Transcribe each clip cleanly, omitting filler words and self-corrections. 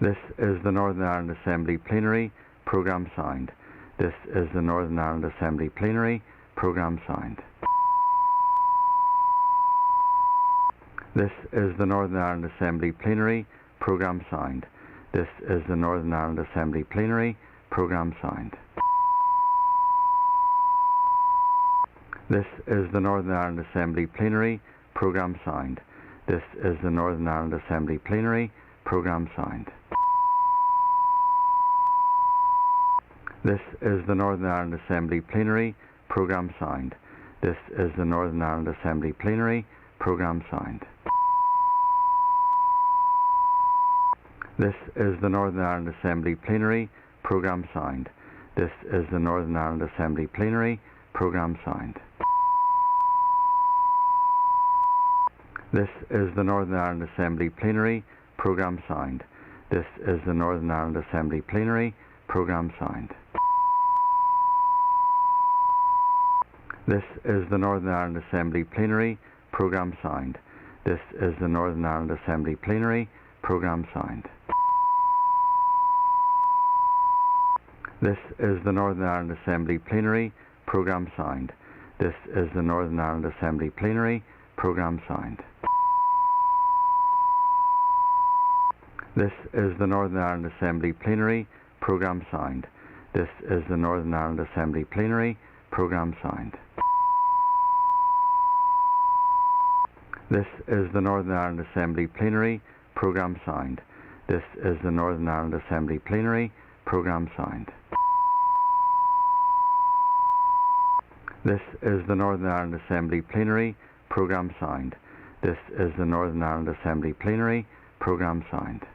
This is the Northern Ireland Assembly Plenary. Programme signed. This is the Northern Ireland Assembly Plenary. Programme signed. This is the Northern Ireland Assembly Plenary. Programme signed. This is the Northern Ireland Assembly Plenary. Programme signed. This is the Northern Ireland Assembly Plenary. Programme signed. This is the Northern Ireland Assembly Plenary. Programme signed. This is the Northern Ireland Assembly Plenary. Programme signed. This is the Northern Ireland Assembly Plenary. Programme signed. This is the Northern Ireland Assembly Plenary. Programme signed. This is the Northern Ireland Assembly Plenary. Programme signed. This is the Northern Ireland Assembly Plenary. Programme signed. This is the Northern Ireland Assembly Plenary. Programme signed. This is the Northern Ireland Assembly Plenary. Programme signed. This is the Northern Ireland Assembly Plenary. Programme signed. This is the Northern Ireland Assembly Plenary. Programme signed. This is the Northern Ireland Assembly Plenary. Programme signed. This is the Northern Ireland Assembly Plenary. Programme signed. This is the Northern Ireland Assembly Plenary. Programme signed. This is the Northern Ireland Assembly Plenary. Programme signed. This is the Northern Ireland Assembly Plenary. Programme signed. This is the Northern Ireland Assembly Plenary. Programme signed. This is the Northern Ireland Assembly Plenary. Programme signed.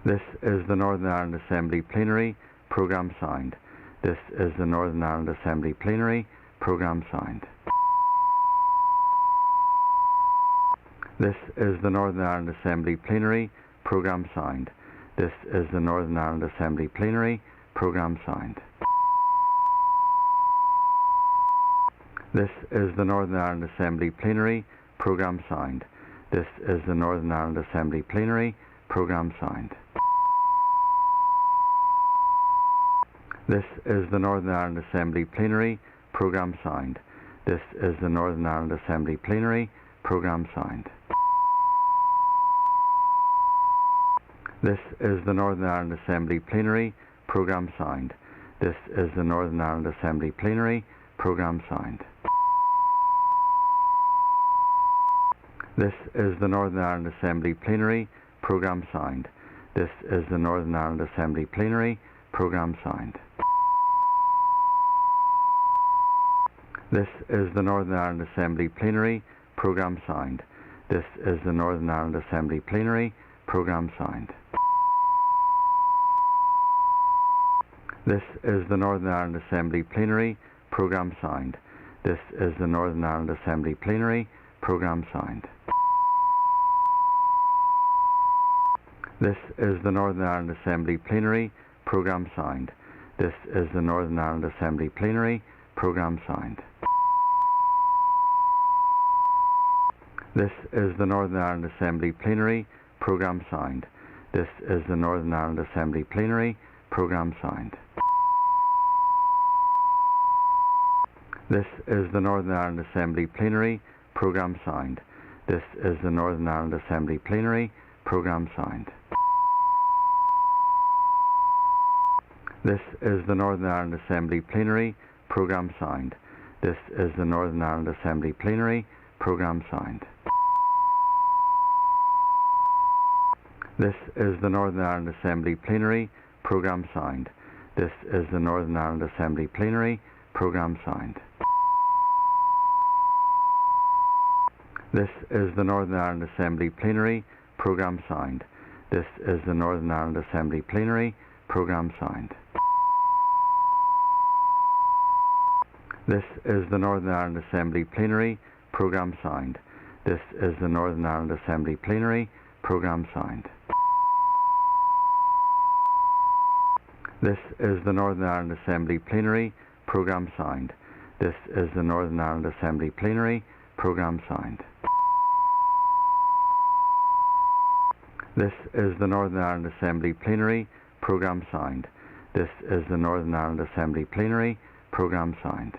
This is the Northern Ireland Assembly Plenary. Programme signed. This is the Northern Ireland Assembly Plenary. Programme signed. This is the Northern Ireland Assembly Plenary. Programme signed. This is the Northern Ireland Assembly Plenary. Programme signed. This is the Northern Ireland Assembly Plenary. Programme signed. This is the Northern Ireland Assembly Plenary. Programme signed. This is the Northern Ireland Assembly Plenary. Programme signed. This is the Northern Ireland Assembly Plenary. Programme signed. This is the Northern Ireland Assembly Plenary. Programme signed. This is the Northern Ireland Assembly Plenary. Programme signed. This is the Northern Ireland Assembly Plenary. Programme signed. This is the Northern Ireland Assembly Plenary. Programme signed. This is the Northern Ireland Assembly Plenary. Programme signed. This is the Northern Ireland Assembly Plenary. Programme signed. This is the Northern Ireland Assembly Plenary. Programme signed. This is the Northern Ireland Assembly Plenary. Programme signed. This is the Northern Ireland Assembly Plenary. Programme signed. This is the Northern Ireland Assembly Plenary. Programme signed. This is the Northern Ireland Assembly Plenary. Programme signed. This is the Northern Ireland Assembly Plenary. Programme signed. This is the Northern Ireland Assembly Plenary. Programme signed. This is the Northern Ireland Assembly Plenary. Programme signed. This is the Northern Ireland Assembly Plenary. Programme signed. This is the Northern Ireland Assembly Plenary. Programme signed. This is the Northern Ireland Assembly Plenary. Programme signed. This is the Northern Ireland Assembly Plenary. Programme signed. This is the Northern Ireland Assembly Plenary. Programme signed. This is the Northern Ireland Assembly Plenary. Programme signed. This is the Northern Ireland Assembly Plenary. Programme signed. This is the Northern Ireland Assembly Plenary. Programme signed. This is the Northern Ireland Assembly Plenary. Programme signed. This is the Northern Ireland Assembly Plenary. Programme signed. This is the Northern Ireland Assembly Plenary Programme signed. This is the Northern Ireland Assembly Plenary Programme signed.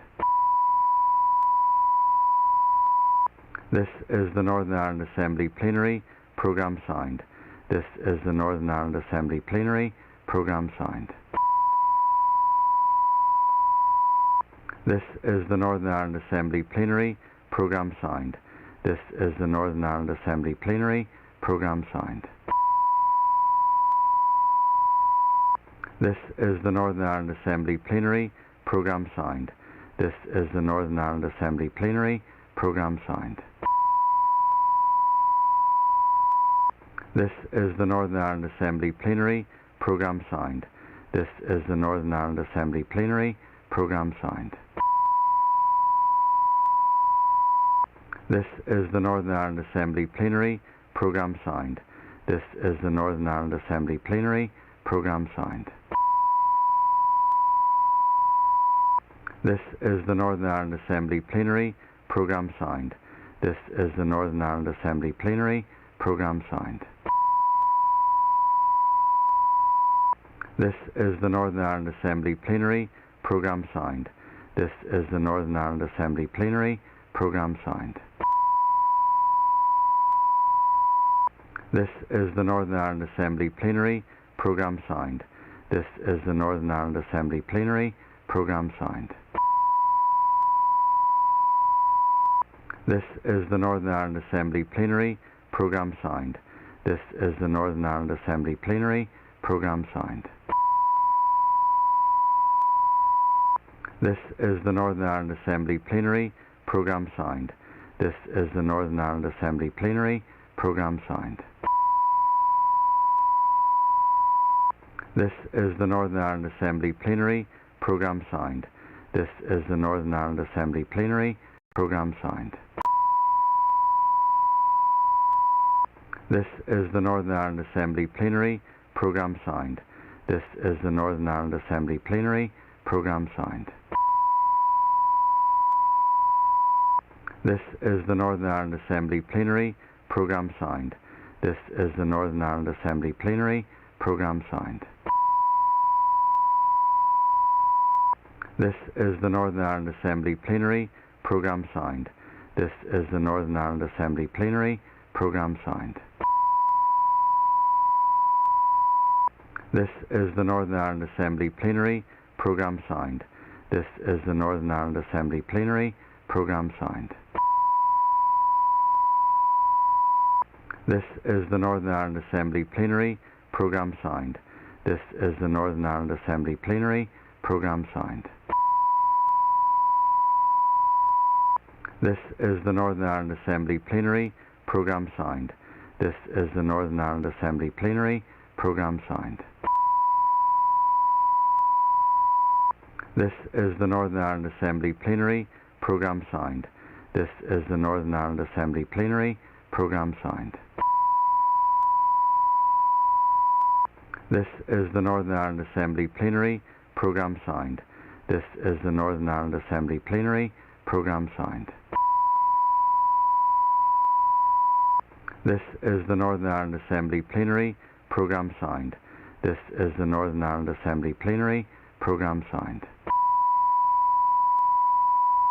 This is the Northern Ireland Assembly Plenary Programme signed. This is the Northern Ireland Assembly Plenary Programme signed. This is the Northern Ireland Assembly Plenary Programme signed. This is the Northern Ireland Assembly Plenary Programme signed. This is the Northern Ireland Assembly Plenary Programme signed. This is the Northern Ireland Assembly Plenary Programme signed. This is the Northern Ireland Assembly Plenary Programme signed. This is the Northern Ireland Assembly Plenary Programme signed. This is the Northern Ireland Assembly Plenary Programme signed. This is the Northern Ireland Assembly Plenary Programme signed. This is the Northern Ireland Assembly Plenary Programme signed. This is the Northern Ireland Assembly Plenary Programme signed. This is the Northern Ireland Assembly Plenary Programme signed. This is the Northern Ireland Assembly Plenary Programme signed. This is the Northern Ireland Assembly Plenary Programme signed. This is the Northern Ireland Assembly Plenary Programme signed. This is the Northern Ireland Assembly Plenary Programme signed. This is the Northern Ireland Assembly Plenary Programme signed. This is the Northern Ireland Assembly Plenary Programme signed. This is the Northern Ireland Assembly Plenary Programme signed. This is the Northern Ireland Assembly Plenary Programme signed. This is the Northern Ireland Assembly Plenary Programme signed. This is the Northern Ireland Assembly Plenary Programme signed. This is the Northern Ireland Assembly Plenary Programme signed. This is the Northern Ireland Assembly Plenary Programme signed. This is the Northern Ireland Assembly Plenary Programme signed. This is the Northern Ireland Assembly Plenary Programme signed. This is the Northern Ireland Assembly Plenary Programme signed. This is the Northern Ireland Assembly Plenary Programme signed. This is the Northern Ireland Assembly Plenary Programme signed. This is the Northern Ireland Assembly Plenary Programme signed. This is the Northern Ireland Assembly Plenary Programme signed. This is the Northern Ireland Assembly Plenary Programme signed. This is the Northern Ireland Assembly Plenary Programme signed. This is the Northern Ireland Assembly Plenary Programme signed. This is the Northern Ireland Assembly Plenary Programme signed. This is the Northern Ireland Assembly Plenary Programme signed. This is the Northern Ireland Assembly Plenary Programme signed. This is the Northern Ireland Assembly Plenary Programme signed. This is the Northern Ireland Assembly Plenary Programme signed.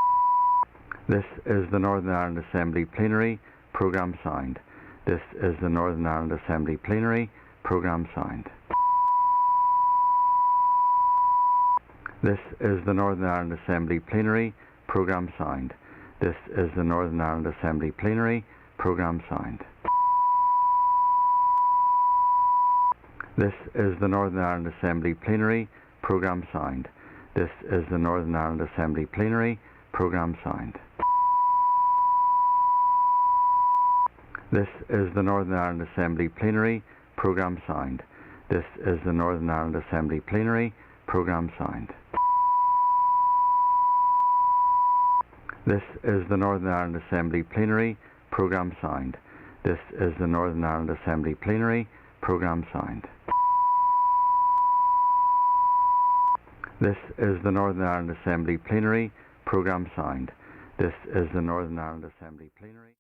This is the Northern Ireland Assembly Plenary Programme signed. This is the Northern Ireland Assembly Plenary Programme signed. This is the Northern Ireland Assembly Plenary Programme signed. This is the Northern Ireland Assembly Plenary Programme signed. This is the Northern Ireland Assembly Plenary Programme signed. This is the Northern Ireland Assembly Plenary Programme signed. This is the Northern Ireland Assembly Plenary Programme signed. This is the Northern Ireland Assembly Plenary Programme signed. This is the Northern Ireland Assembly Plenary Programme signed. This is the Northern Ireland Assembly Plenary Programme signed. This is the Northern Ireland Assembly Plenary Programme signed. This is the Northern Ireland Assembly Plenary.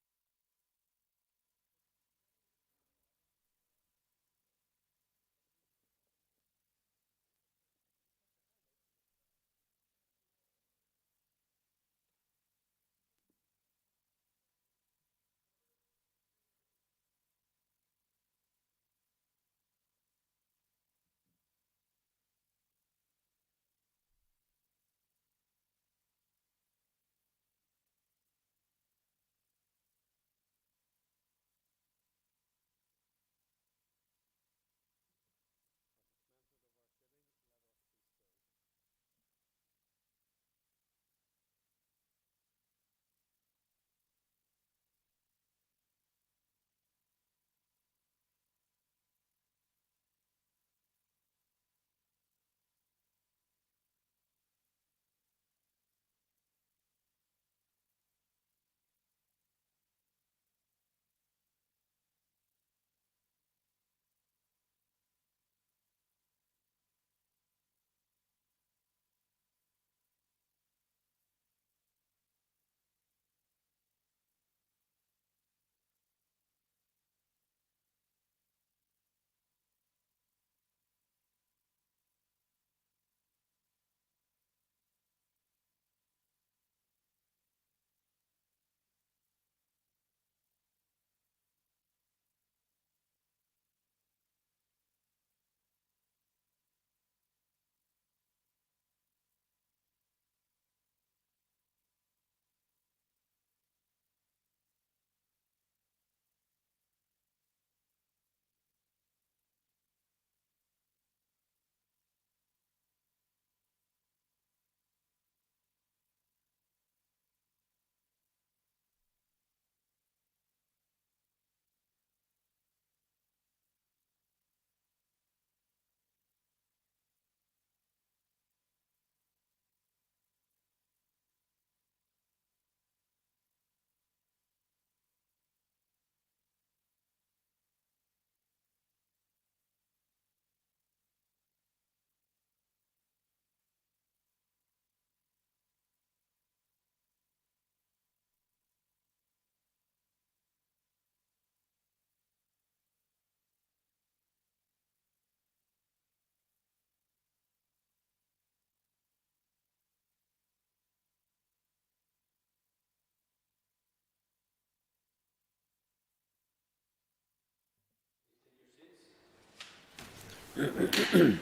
Members,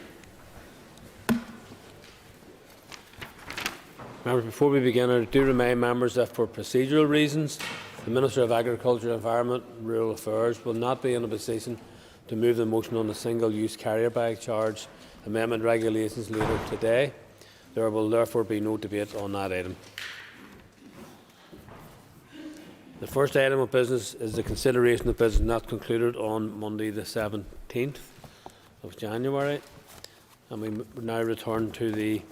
before we begin, I do remind members that for procedural reasons, the Minister of Agriculture, Environment and Rural Affairs will not be in a position to move the motion on the single-use carrier bag charge amendment regulations later today. There will therefore be no debate on that item. The first item of business is the consideration of business not concluded on Monday the 17th of January. And we now return to the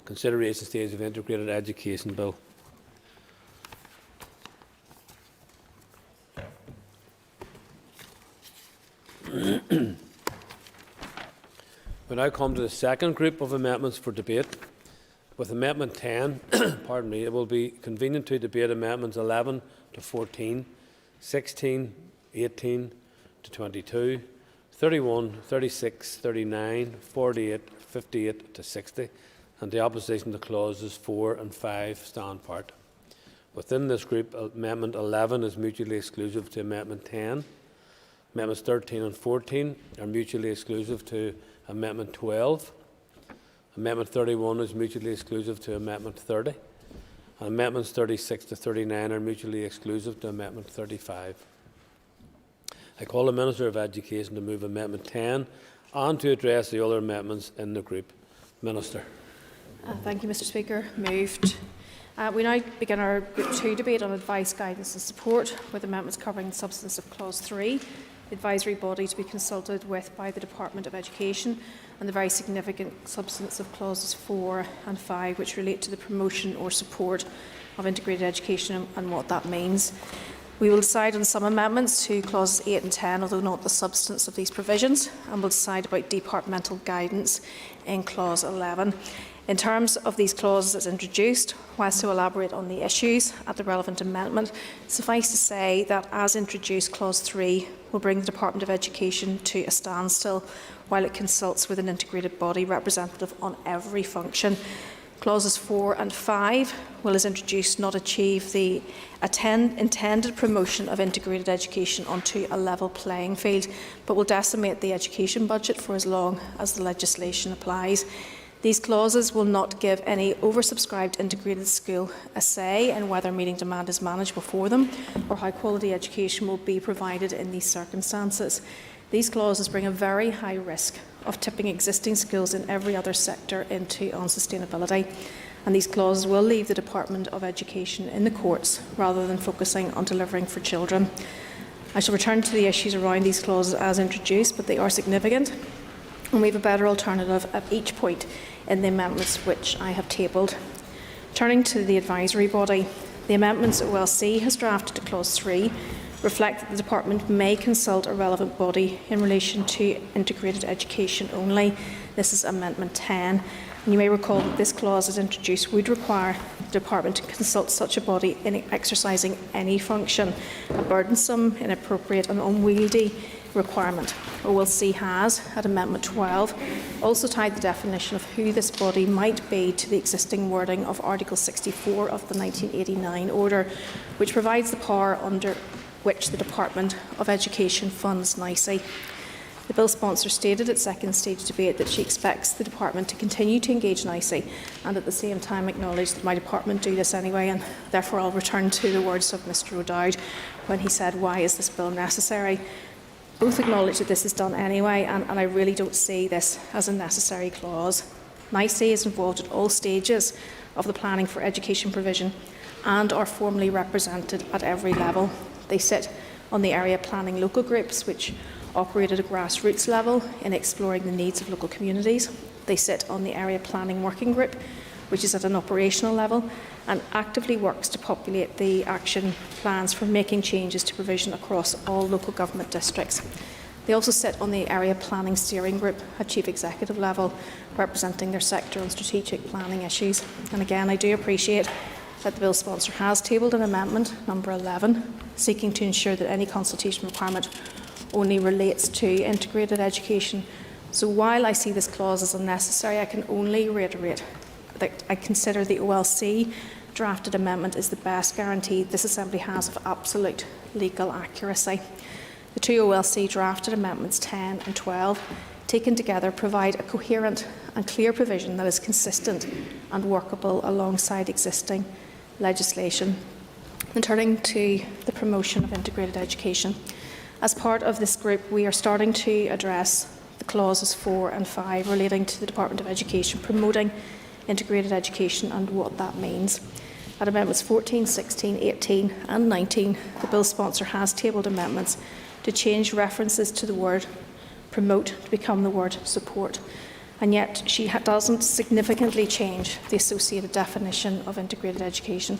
consideration stage of Integrated Education Bill. We now come to the second group of amendments for debate. With Amendment 10, pardon me, it will be convenient to debate Amendments 11 to 14, 16, 18 to 22, 31, 36, 39, 48, 58 to 60, and the opposition to clauses 4 and 5 stand apart. Within this group, Amendment 11 is mutually exclusive to Amendment 10. Amendments 13 and 14 are mutually exclusive to Amendment 12. Amendment 31 is mutually exclusive to Amendment 30. And Amendments 36 to 39 are mutually exclusive to Amendment 35. I call the Minister of Education to move Amendment 10 and to address the other amendments in the group. Minister. Thank you, Mr. Speaker. Moved. We now begin our Group 2 debate on advice, guidance and support, with amendments covering the substance of Clause 3, the advisory body to be consulted with by the Department of Education, and the very significant substance of Clauses 4 and 5, which relate to the promotion or support of integrated education and what that means. We will decide on some amendments to Clauses 8 and 10, although not the substance of these provisions, and will decide about departmental guidance in Clause 11. In terms of these clauses as introduced, whilst to elaborate on the issues at the relevant amendment, suffice to say that as introduced, Clause 3 will bring the Department of Education to a standstill while it consults with an integrated body representative on every function. Clauses 4 and 5 will, as introduced, not achieve the intended promotion of integrated education onto a level playing field, but will decimate the education budget for as long as the legislation applies. These clauses will not give any oversubscribed integrated school a say in whether meeting demand is managed before them or how quality education will be provided in these circumstances. These clauses bring a very high risk of tipping existing schools in every other sector into unsustainability, and these clauses will leave the Department of Education in the courts rather than focusing on delivering for children. I shall return to the issues around these clauses as introduced, but they are significant, and we have a better alternative at each point in the amendments which I have tabled. Turning to the advisory body, the amendments OLC has drafted to Clause 3 reflect that the Department may consult a relevant body in relation to integrated education only. This is Amendment 10. And you may recall that this clause, as introduced, would require the Department to consult such a body in exercising any function, a burdensome, inappropriate and unwieldy requirement. OLC has, at Amendment 12, also tied the definition of who this body might be to the existing wording of Article 64 of the 1989 Order, which provides the power under which the Department of Education funds NICE. The bill sponsor stated at second stage debate that she expects the Department to continue to engage NICE, and at the same time acknowledged that my Department do this anyway, and therefore I'll return to the words of Mr O'Dowd when he said, why is this bill necessary? Both acknowledge that this is done anyway, and I really don't see this as a necessary clause. NICE is involved at all stages of the planning for education provision and are formally represented at every level. They sit on the area planning local groups, which operate at a grassroots level in exploring the needs of local communities. They sit on the area planning working group, which is at an operational level and actively works to populate the action plans for making changes to provision across all local government districts. They also sit on the area planning steering group at chief executive level, representing their sector on strategic planning issues. And again, I do appreciate that the bill sponsor has tabled an amendment, number 11, seeking to ensure that any consultation requirement only relates to integrated education. So while I see this clause as unnecessary, I can only reiterate that I consider the OLC drafted amendment is the best guarantee this Assembly has of absolute legal accuracy. The two OLC drafted amendments 10 and 12 taken together, provide a coherent and clear provision that is consistent and workable alongside existing legislation. And turning to the promotion of integrated education. As part of this group, we are starting to address the clauses 4 and 5 relating to the Department of Education promoting integrated education and what that means. At Amendments 14, 16, 18 and 19, the bill sponsor has tabled amendments to change references to the word promote to become the word support. And yet she doesn't significantly change the associated definition of integrated education.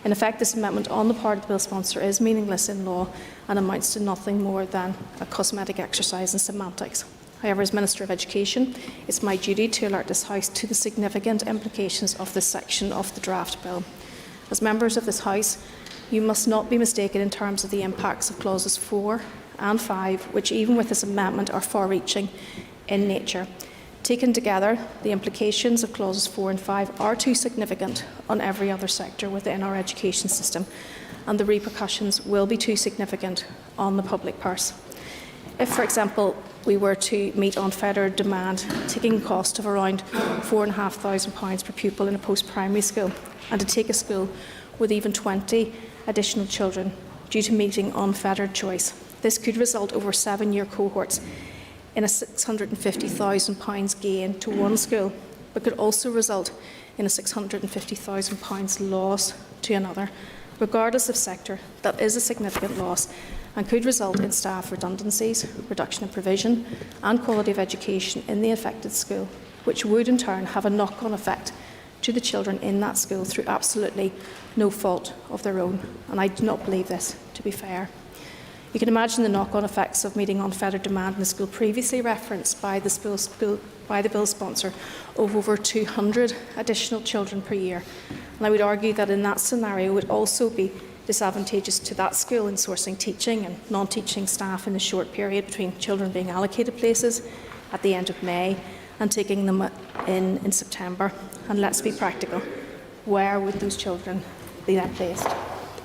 In effect, this amendment on the part of the bill sponsor is meaningless in law and amounts to nothing more than a cosmetic exercise in semantics. However, as Minister of Education, it's my duty to alert this House to the significant implications of this section of the draft bill. As members of this House, you must not be mistaken in terms of the impacts of clauses 4 and 5, which even with this amendment are far-reaching in nature. Taken together, the implications of clauses 4 and 5 are too significant on every other sector within our education system, and the repercussions will be too significant on the public purse. If, for example, we were to meet unfettered demand, taking a cost of around £4,500 per pupil in a post-primary school, and to take a school with even 20 additional children due to meeting unfettered choice, this could result over 7-year cohorts in a £650,000 gain to one school, but could also result in a £650,000 loss to another. Regardless of sector, that is a significant loss and could result in staff redundancies, reduction in provision and quality of education in the affected school, which would in turn have a knock-on effect to the children in that school through absolutely no fault of their own. And I do not believe this to be fair. You can imagine the knock-on effects of meeting unfettered demand in a school previously referenced by the bill sponsor of over 200 additional children per year. And I would argue that in that scenario it would also be disadvantageous to that school in sourcing teaching and non-teaching staff in the short period between children being allocated places at the end of May and taking them in September. And let's be practical. Where would those children be then placed?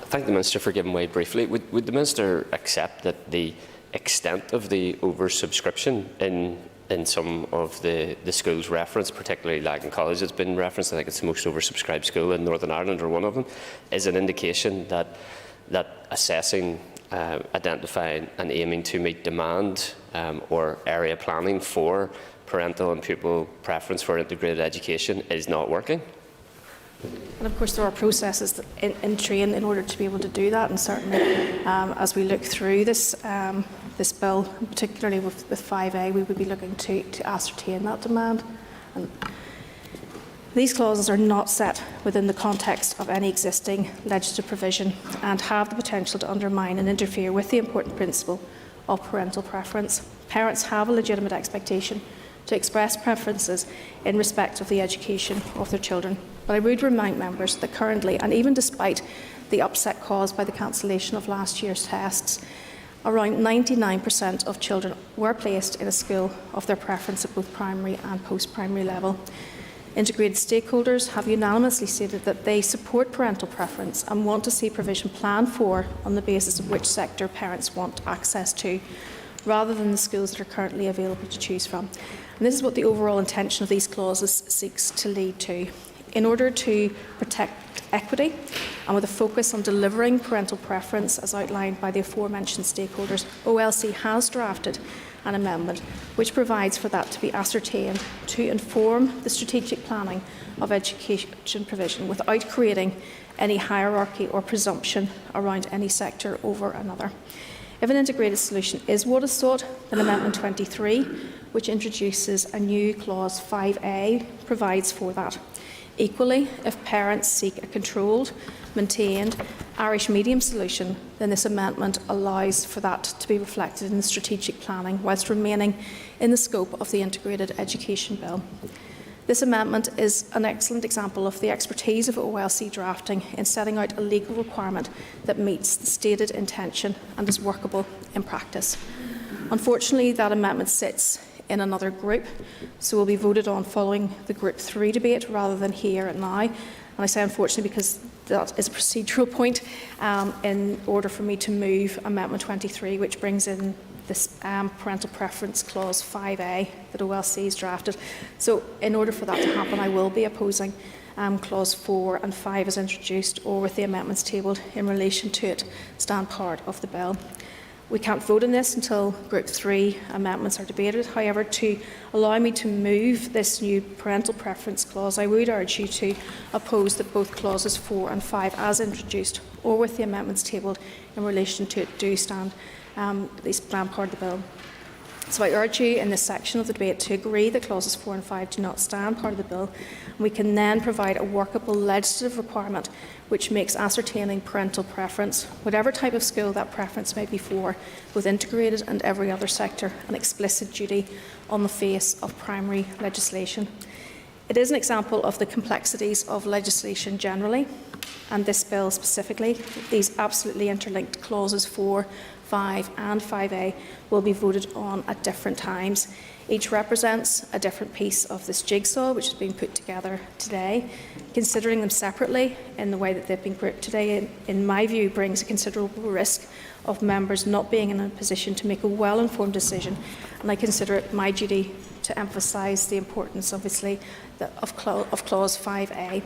Thank the Minister for giving way briefly. Would the Minister accept that the extent of the oversubscription in some of the schools referenced, particularly Lagan College has been referenced, I think it's the most oversubscribed school in Northern Ireland or one of them, is an indication that assessing, identifying and aiming to meet demand or area planning for parental and pupil preference for integrated education is not working? And of course there are processes in train in order to be able to do that, and certainly as we look through this this bill, particularly with 5A, we would be looking to ascertain that demand. And these clauses are not set within the context of any existing legislative provision and have the potential to undermine and interfere with the important principle of parental preference. Parents have a legitimate expectation to express preferences in respect of the education of their children. But I would remind members that currently, and even despite the upset caused by the cancellation of last year's tests, around 99% of children were placed in a school of their preference at both primary and post-primary level. Integrated stakeholders have unanimously stated that they support parental preference and want to see provision planned for on the basis of which sector parents want access to, rather than the schools that are currently available to choose from. And this is what the overall intention of these clauses seeks to lead to. In order to protect equity and with a focus on delivering parental preference as outlined by the aforementioned stakeholders, OLC has drafted an amendment which provides for that to be ascertained to inform the strategic planning of education provision without creating any hierarchy or presumption around any sector over another. If an integrated solution is what is sought, then Amendment 23, which introduces a new clause 5A, provides for that. Equally, if parents seek a controlled, maintained Irish medium solution, then this amendment allows for that to be reflected in the strategic planning whilst remaining in the scope of the Integrated Education Bill. This amendment is an excellent example of the expertise of OLC drafting in setting out a legal requirement that meets the stated intention and is workable in practice. Unfortunately, that amendment sits in another group, so will be voted on following the Group 3 debate rather than here and now. And I say unfortunately because that is a procedural point in order for me to move Amendment 23, which brings in this parental preference clause 5A that OLC has drafted. So in order for that to happen, I will be opposing clause 4 and 5 as introduced, or with the amendments tabled in relation to it stand part of the bill. We can't vote on this until Group 3 amendments are debated. However, to allow me to move this new parental preference clause, I would urge you to oppose that both clauses 4 and 5 as introduced, or with the amendments tabled in relation to it, do stand part of the bill. So I urge you in this section of the debate to agree that clauses 4 and 5 do not stand part of the bill. We can then provide a workable legislative requirement which makes ascertaining parental preference, whatever type of school that preference may be for, both integrated and every other sector, an explicit duty on the face of primary legislation. It is an example of the complexities of legislation generally, and this bill specifically. These absolutely interlinked clauses 4, 5 and 5A will be voted on at different times. Each represents a different piece of this jigsaw which has been put together today. Considering them separately in the way that they've been grouped today, in my view, brings a considerable risk of members not being in a position to make a well-informed decision, and I consider it my duty to emphasise the importance, obviously, of clause 5A.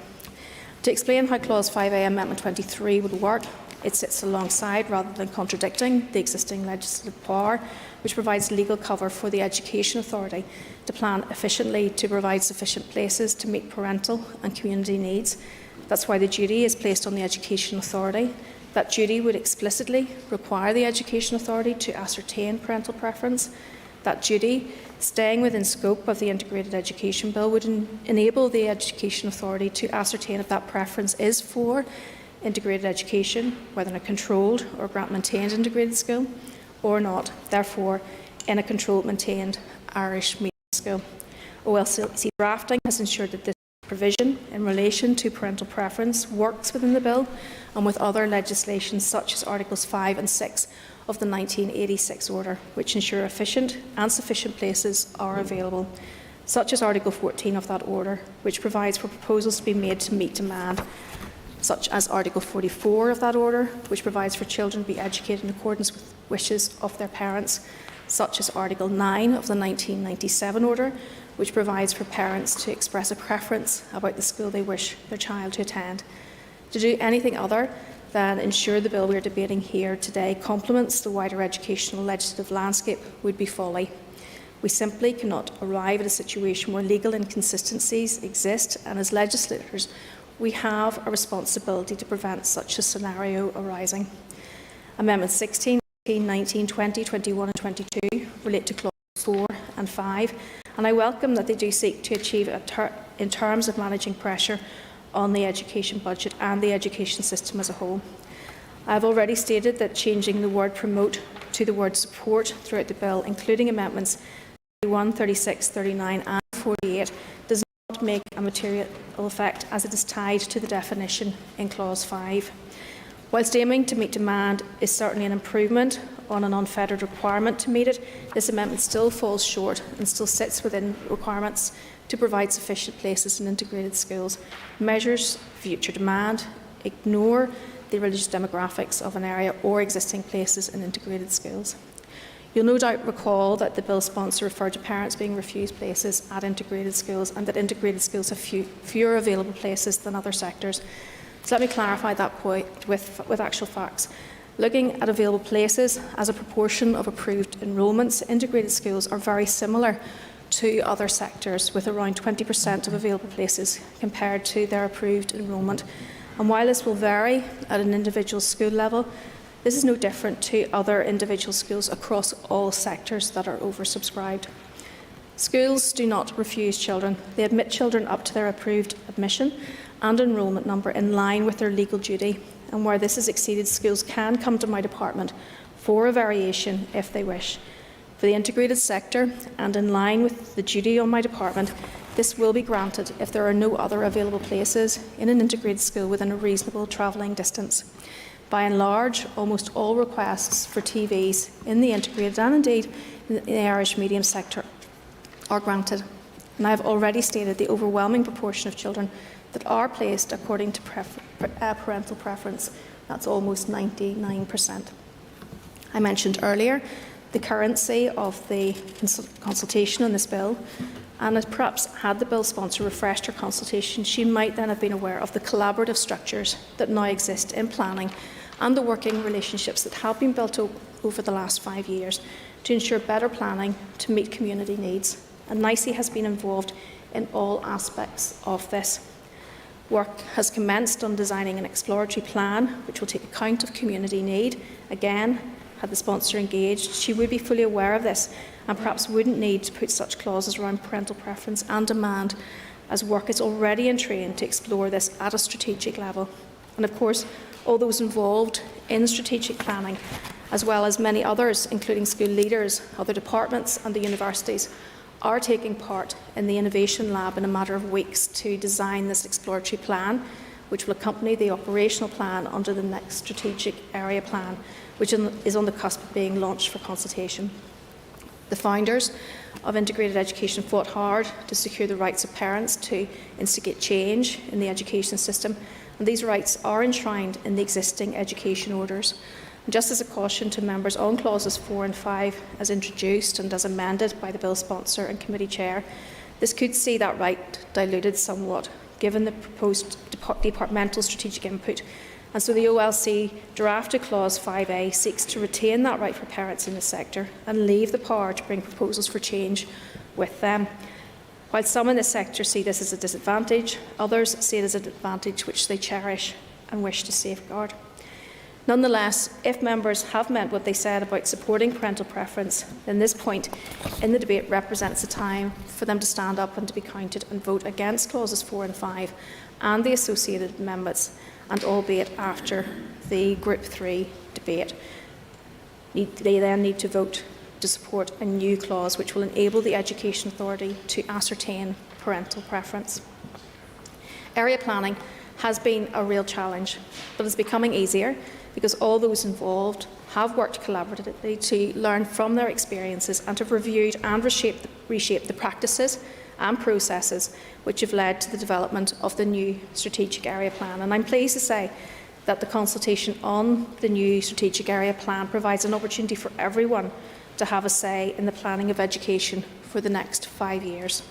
To explain how clause 5A Amendment 23 would work, it sits alongside, rather than contradicting, the existing legislative power, which provides legal cover for the Education Authority to plan efficiently to provide sufficient places to meet parental and community needs. That's why the duty is placed on the Education Authority. That duty would explicitly require the Education Authority to ascertain parental preference. That duty, staying within scope of the Integrated Education Bill, would enable the Education Authority to ascertain if that preference is for integrated education, whether in a controlled or grant-maintained integrated school or not, therefore in a controlled, maintained Irish medium school. OLC drafting has ensured that this provision in relation to parental preference works within the bill and with other legislation such as Articles 5 and 6 of the 1986 order, which ensure efficient and sufficient places are available, such as Article 14 of that order, which provides for proposals to be made to meet demand, such as Article 44 of that order, which provides for children to be educated in accordance with wishes of their parents, such as Article 9 of the 1997 order, which provides for parents to express a preference about the school they wish their child to attend. To do anything other than ensure the bill we are debating here today complements the wider educational legislative landscape would be folly. We simply cannot arrive at a situation where legal inconsistencies exist, and as legislators, we have a responsibility to prevent such a scenario arising. Amendments 16, 18, 19, 20, 21 and 22 relate to clauses 4 and 5, and I welcome that they do seek to achieve in terms of managing pressure on the education budget and the education system as a whole. I have already stated that changing the word promote to the word support throughout the bill, including amendments 31, 36, 39 and 48, does not make a material effect as it is tied to the definition in clause 5. Whilst aiming to meet demand is certainly an improvement on an unfettered requirement to meet it, this amendment still falls short and still sits within requirements to provide sufficient places in integrated schools. Measures future demand ignore the religious demographics of an area or existing places in integrated schools. You'll no doubt recall that the bill sponsor referred to parents being refused places at integrated schools and that integrated schools have fewer available places than other sectors. So let me clarify that point with actual facts. Looking at available places as a proportion of approved enrolments, integrated schools are very similar to other sectors, with around 20% of available places compared to their approved enrolment. And while this will vary at an individual school level, this is no different to other individual schools across all sectors that are oversubscribed. Schools do not refuse children. They admit children up to their approved admission and enrolment number in line with their legal duty, and where this is exceeded, schools can come to my department for a variation if they wish. For the integrated sector, and in line with the duty on my department, this will be granted if there are no other available places in an integrated school within a reasonable travelling distance. By and large, almost all requests for TVs in the integrated and indeed in the Irish medium sector are granted. And I have already stated the overwhelming proportion of children that are placed according to parental preference. That's almost 99%. I mentioned earlier the currency of the consultation on this bill, and as perhaps had the bill sponsor refreshed her consultation, she might then have been aware of the collaborative structures that now exist in planning and the working relationships that have been built over the last 5 years to ensure better planning to meet community needs. And NICE has been involved in all aspects of this. Work has commenced on designing an exploratory plan which will take account of community need. Again, had the sponsor engaged, she would be fully aware of this and perhaps wouldn't need to put such clauses around parental preference and demand, as work is already in train to explore this at a strategic level. And of course, all those involved in strategic planning, as well as many others, including school leaders, other departments and the universities, are taking part in the Innovation Lab in a matter of weeks to design this exploratory plan, which will accompany the operational plan under the next strategic area plan, which is on the cusp of being launched for consultation. The founders of integrated education fought hard to secure the rights of parents to instigate change in the education system, and these rights are enshrined in the existing education orders. And just as a caution to members on clauses 4 and 5 as introduced and as amended by the bill sponsor and committee chair, this could see that right diluted somewhat given the proposed departmental strategic input. And so the OLC drafted clause 5A seeks to retain that right for parents in the sector and leave the power to bring proposals for change with them. While some in the sector see this as a disadvantage, others see it as an advantage which they cherish and wish to safeguard. Nonetheless, if members have meant what they said about supporting parental preference, then this point in the debate represents a time for them to stand up and to be counted and vote against clauses 4 and 5 and the associated amendments, and albeit after the Group 3 debate. They then need to vote to support a new clause which will enable the Education Authority to ascertain parental preference. Area planning has been a real challenge, but it's becoming easier because all those involved have worked collaboratively to learn from their experiences and have reviewed and reshaped the practices and processes which have led to the development of the new strategic area plan. And I'm pleased to say that the consultation on the new strategic area plan provides an opportunity for everyone to have a say in the planning of education for the next 5 years.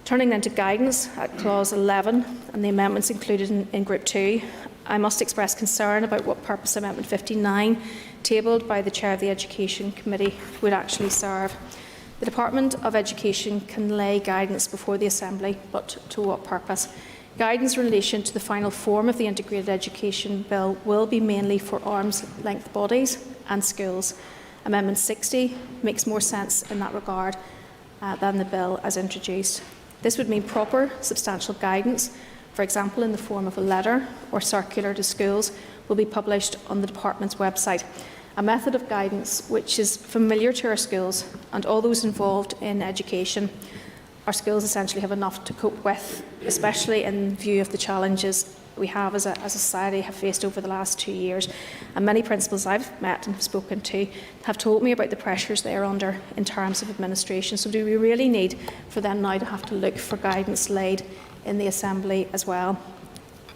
Turning then to guidance at clause 11 and the amendments included in Group 2, I must express concern about what purpose Amendment 59, tabled by the Chair of the Education Committee, would actually serve. The Department of Education can lay guidance before the Assembly, but to what purpose? Guidance in relation to the final form of the Integrated Education Bill will be mainly for arm's-length bodies and schools. Amendment 60 makes more sense in that regard than the bill as introduced. This would mean proper, substantial guidance, for example in the form of a letter or circular to schools, will be published on the Department's website. A method of guidance which is familiar to our schools and all those involved in education. Our schools essentially have enough to cope with, especially in view of the challenges we have as a society have faced over the last 2 years. And many principals I've met and have spoken to have told me about the pressures they are under in terms of administration. So do we really need for them now to have to look for guidance laid in the Assembly as well?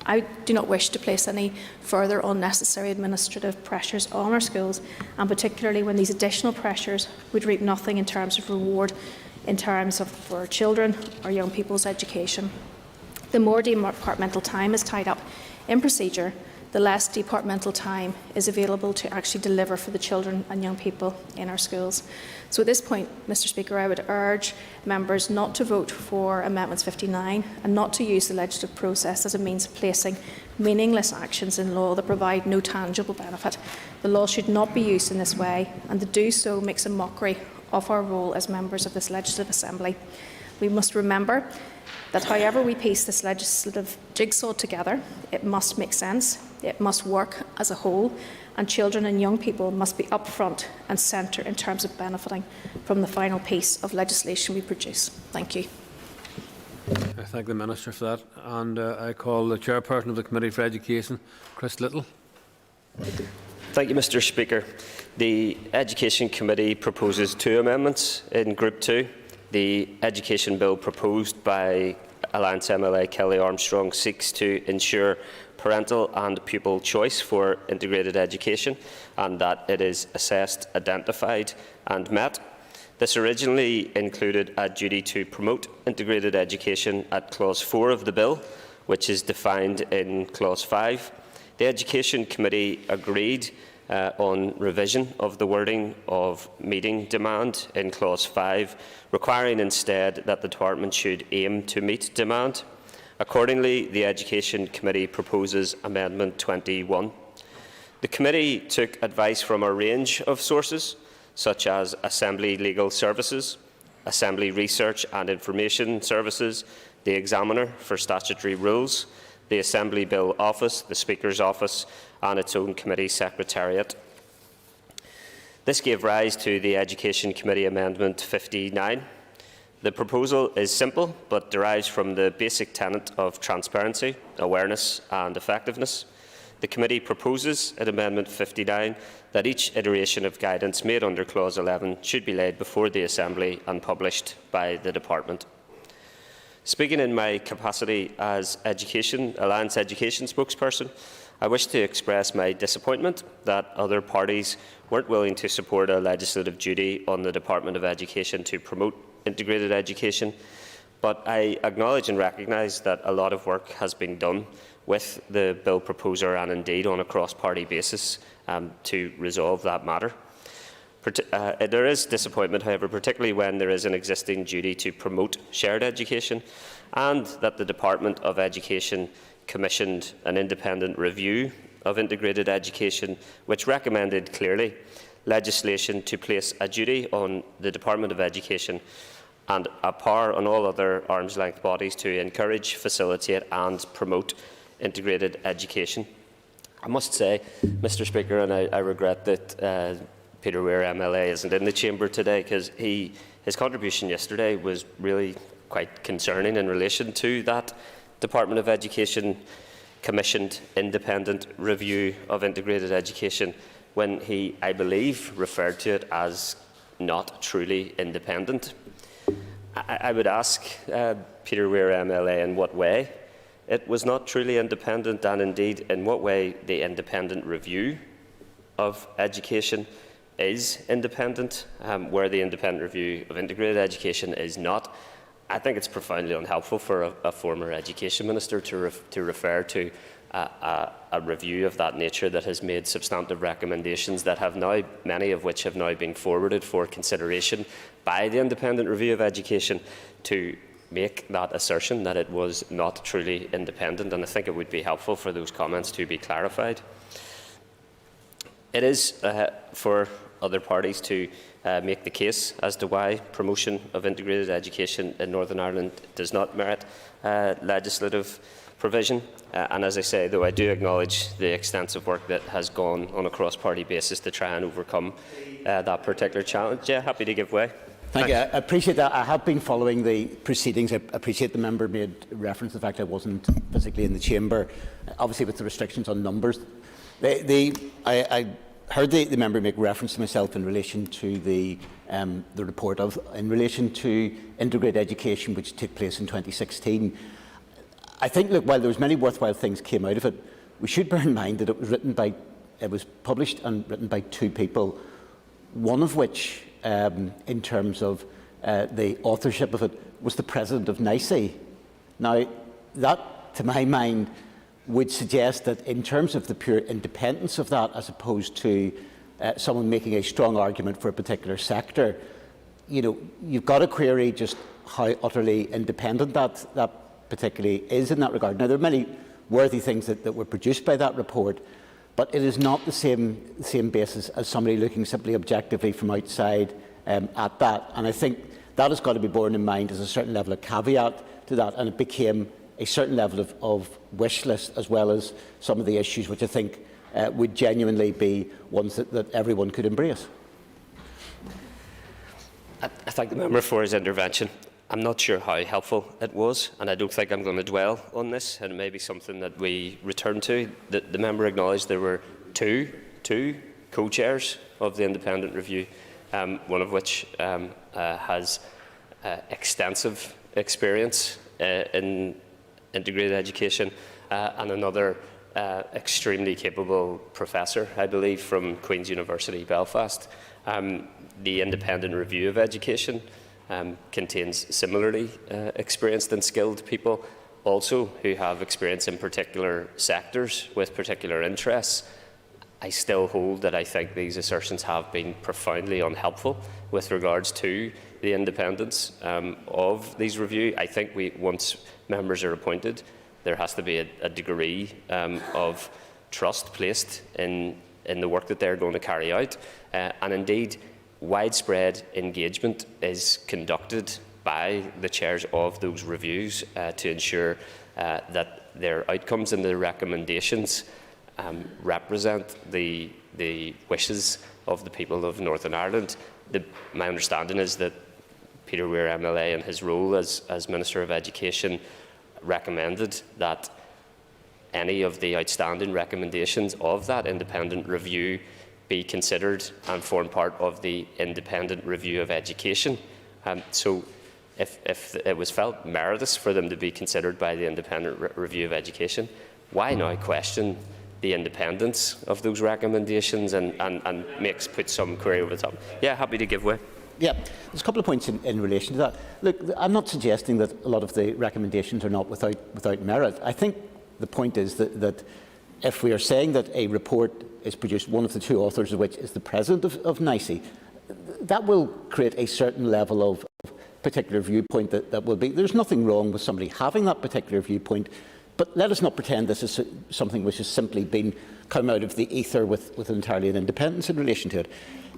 I do not wish to place any further unnecessary administrative pressures on our schools, and particularly when these additional pressures would reap nothing in terms of reward in terms of for our children or young people's education. The more departmental time is tied up in procedure, the less departmental time is available to actually deliver for the children and young people in our schools. So at this point, Mr Speaker, I would urge members not to vote for Amendments 59 and not to use the legislative process as a means of placing meaningless actions in law that provide no tangible benefit. The law should not be used in this way, and to do so makes a mockery of our role as members of this Legislative Assembly. We must remember that however we piece this legislative jigsaw together, it must make sense, it must work as a whole, and children and young people must be up front and centre in terms of benefiting from the final piece of legislation we produce. Thank you. I thank the Minister for that, and I call the Chairperson of the Committee for Education, Chris Little. Thank you, Mr Speaker. The Education Committee proposes 2 amendments in Group 2. The Education Bill proposed by Alliance MLA Kelly Armstrong seeks to ensure parental and pupil choice for integrated education, and that it is assessed, identified and met. This originally included a duty to promote integrated education at Clause 4 of the Bill, which is defined in Clause 5. The Education Committee agreed on revision of the wording of meeting demand in Clause 5, requiring instead that the Department should aim to meet demand. Accordingly, the Education Committee proposes Amendment 21. The Committee took advice from a range of sources, such as Assembly Legal Services, Assembly Research and Information Services, the Examiner for Statutory Rules, the Assembly Bill Office, the Speaker's Office and its own committee secretariat. This gave rise to the Education Committee Amendment 59. The proposal is simple but derives from the basic tenet of transparency, awareness and effectiveness. The Committee proposes in Amendment 59 that each iteration of guidance made under Clause 11 should be laid before the Assembly and published by the Department. Speaking in my capacity as Alliance Education spokesperson, I wish to express my disappointment that other parties weren't willing to support a legislative duty on the Department of Education to promote integrated education, but I acknowledge and recognise that a lot of work has been done with the bill proposer and indeed on a cross-party basis to resolve that matter. There is disappointment, however, particularly when there is an existing duty to promote shared education, and that the Department of Education commissioned an independent review of integrated education, which recommended clearly legislation to place a duty on the Department of Education and a power on all other arm's-length bodies to encourage, facilitate and promote integrated education. I must say, Mr Speaker, and I regret that Peter Weir MLA isn't in the chamber today, because his contribution yesterday was really quite concerning in relation to that Department of Education commissioned independent review of integrated education, when he, I believe, referred to it as not truly independent. I would ask Peter Weir MLA in what way it was not truly independent, and indeed in what way the independent review of education is independent, where the independent review of integrated education is not. I think it's profoundly unhelpful for a former education minister to refer to a review of that nature that has made substantive recommendations that have now, many of which have now been forwarded for consideration by the independent review of education, to make that assertion that it was not truly independent, and I think it would be helpful for those comments to be clarified. It is for other parties to make the case as to why promotion of integrated education in Northern Ireland does not merit legislative provision. And as I say, though I do acknowledge the extensive work that has gone on a cross-party basis to try and overcome that particular challenge, yeah, happy to give way. Thank you. I appreciate that. I have been following the proceedings. I appreciate the member made reference to the fact I wasn't physically in the chamber, obviously with the restrictions on numbers. I heard the member make reference to myself in relation to the report in relation to integrated education, which took place in 2016. I think, look, while there was many worthwhile things came out of it, we should bear in mind that it was published and written by two people, one of which, in terms of the authorship of it, was the president of NICE. Now, that, to my mind, would suggest that in terms of the pure independence of that, as opposed to someone making a strong argument for a particular sector, you've got to query just how utterly independent that particularly is in that regard. Now, there are many worthy things that were produced by that report, but it is not the same basis as somebody looking simply objectively from outside at that. And I think that has got to be borne in mind as a certain level of caveat to that, and it became a certain level of wish list, as well as some of the issues which I think would genuinely be ones that everyone could embrace. I thank the member for his intervention. I'm not sure how helpful it was, and I don't think I'm going to dwell on this, and it may be something that we return to. The member acknowledged there were two co-chairs of the independent review, one of which has extensive experience in integrated education, and another extremely capable professor, I believe, from Queen's University, Belfast. The independent review of education contains similarly experienced and skilled people, also who have experience in particular sectors with particular interests. I still hold that I think these assertions have been profoundly unhelpful with regards to the independence of these reviews. I think once members are appointed, there has to be a degree of trust placed in the work that they're going to carry out, and indeed widespread engagement is conducted by the chairs of those reviews to ensure that their outcomes and their recommendations represent the wishes of the people of Northern Ireland. My understanding is that Peter Weir MLA, in his role as Minister of Education, recommended that any of the outstanding recommendations of that independent review be considered and form part of the independent review of education. So if it was felt meritorious for them to be considered by the independent review of education, why now question the independence of those recommendations and put some query over the top? Yeah, happy to give way. Yeah, there's a couple of points in relation to that. Look, I'm not suggesting that a lot of the recommendations are not without merit. I think the point is that if we are saying that a report is produced, one of the two authors of which is the President of NICE, that will create a certain level of particular viewpoint that will be. There's nothing wrong with somebody having that particular viewpoint, but let us not pretend this is something which has simply come out of the ether with entirely an independence in relation to it.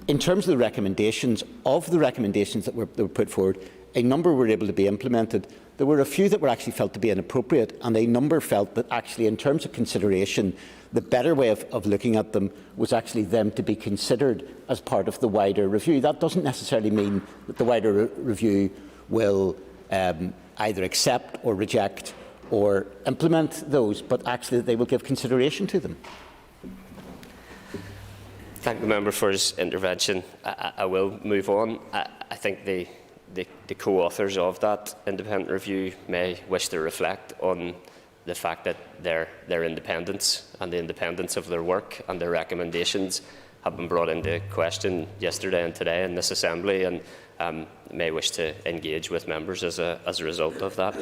In terms of the recommendations that were put forward, a number were able to be implemented. There were a few that were actually felt to be inappropriate, and a number felt that actually, in terms of consideration, the better way of looking at them was actually them to be considered as part of the wider review. That doesn't necessarily mean that the wider review will either accept or reject or implement those, but actually they will give consideration to them. Thank the member for his intervention. I will move on. I think the co-authors of that independent review may wish to reflect on the fact that their independence and the independence of their work and their recommendations have been brought into question yesterday and today in this Assembly, and may wish to engage with members as a result of that.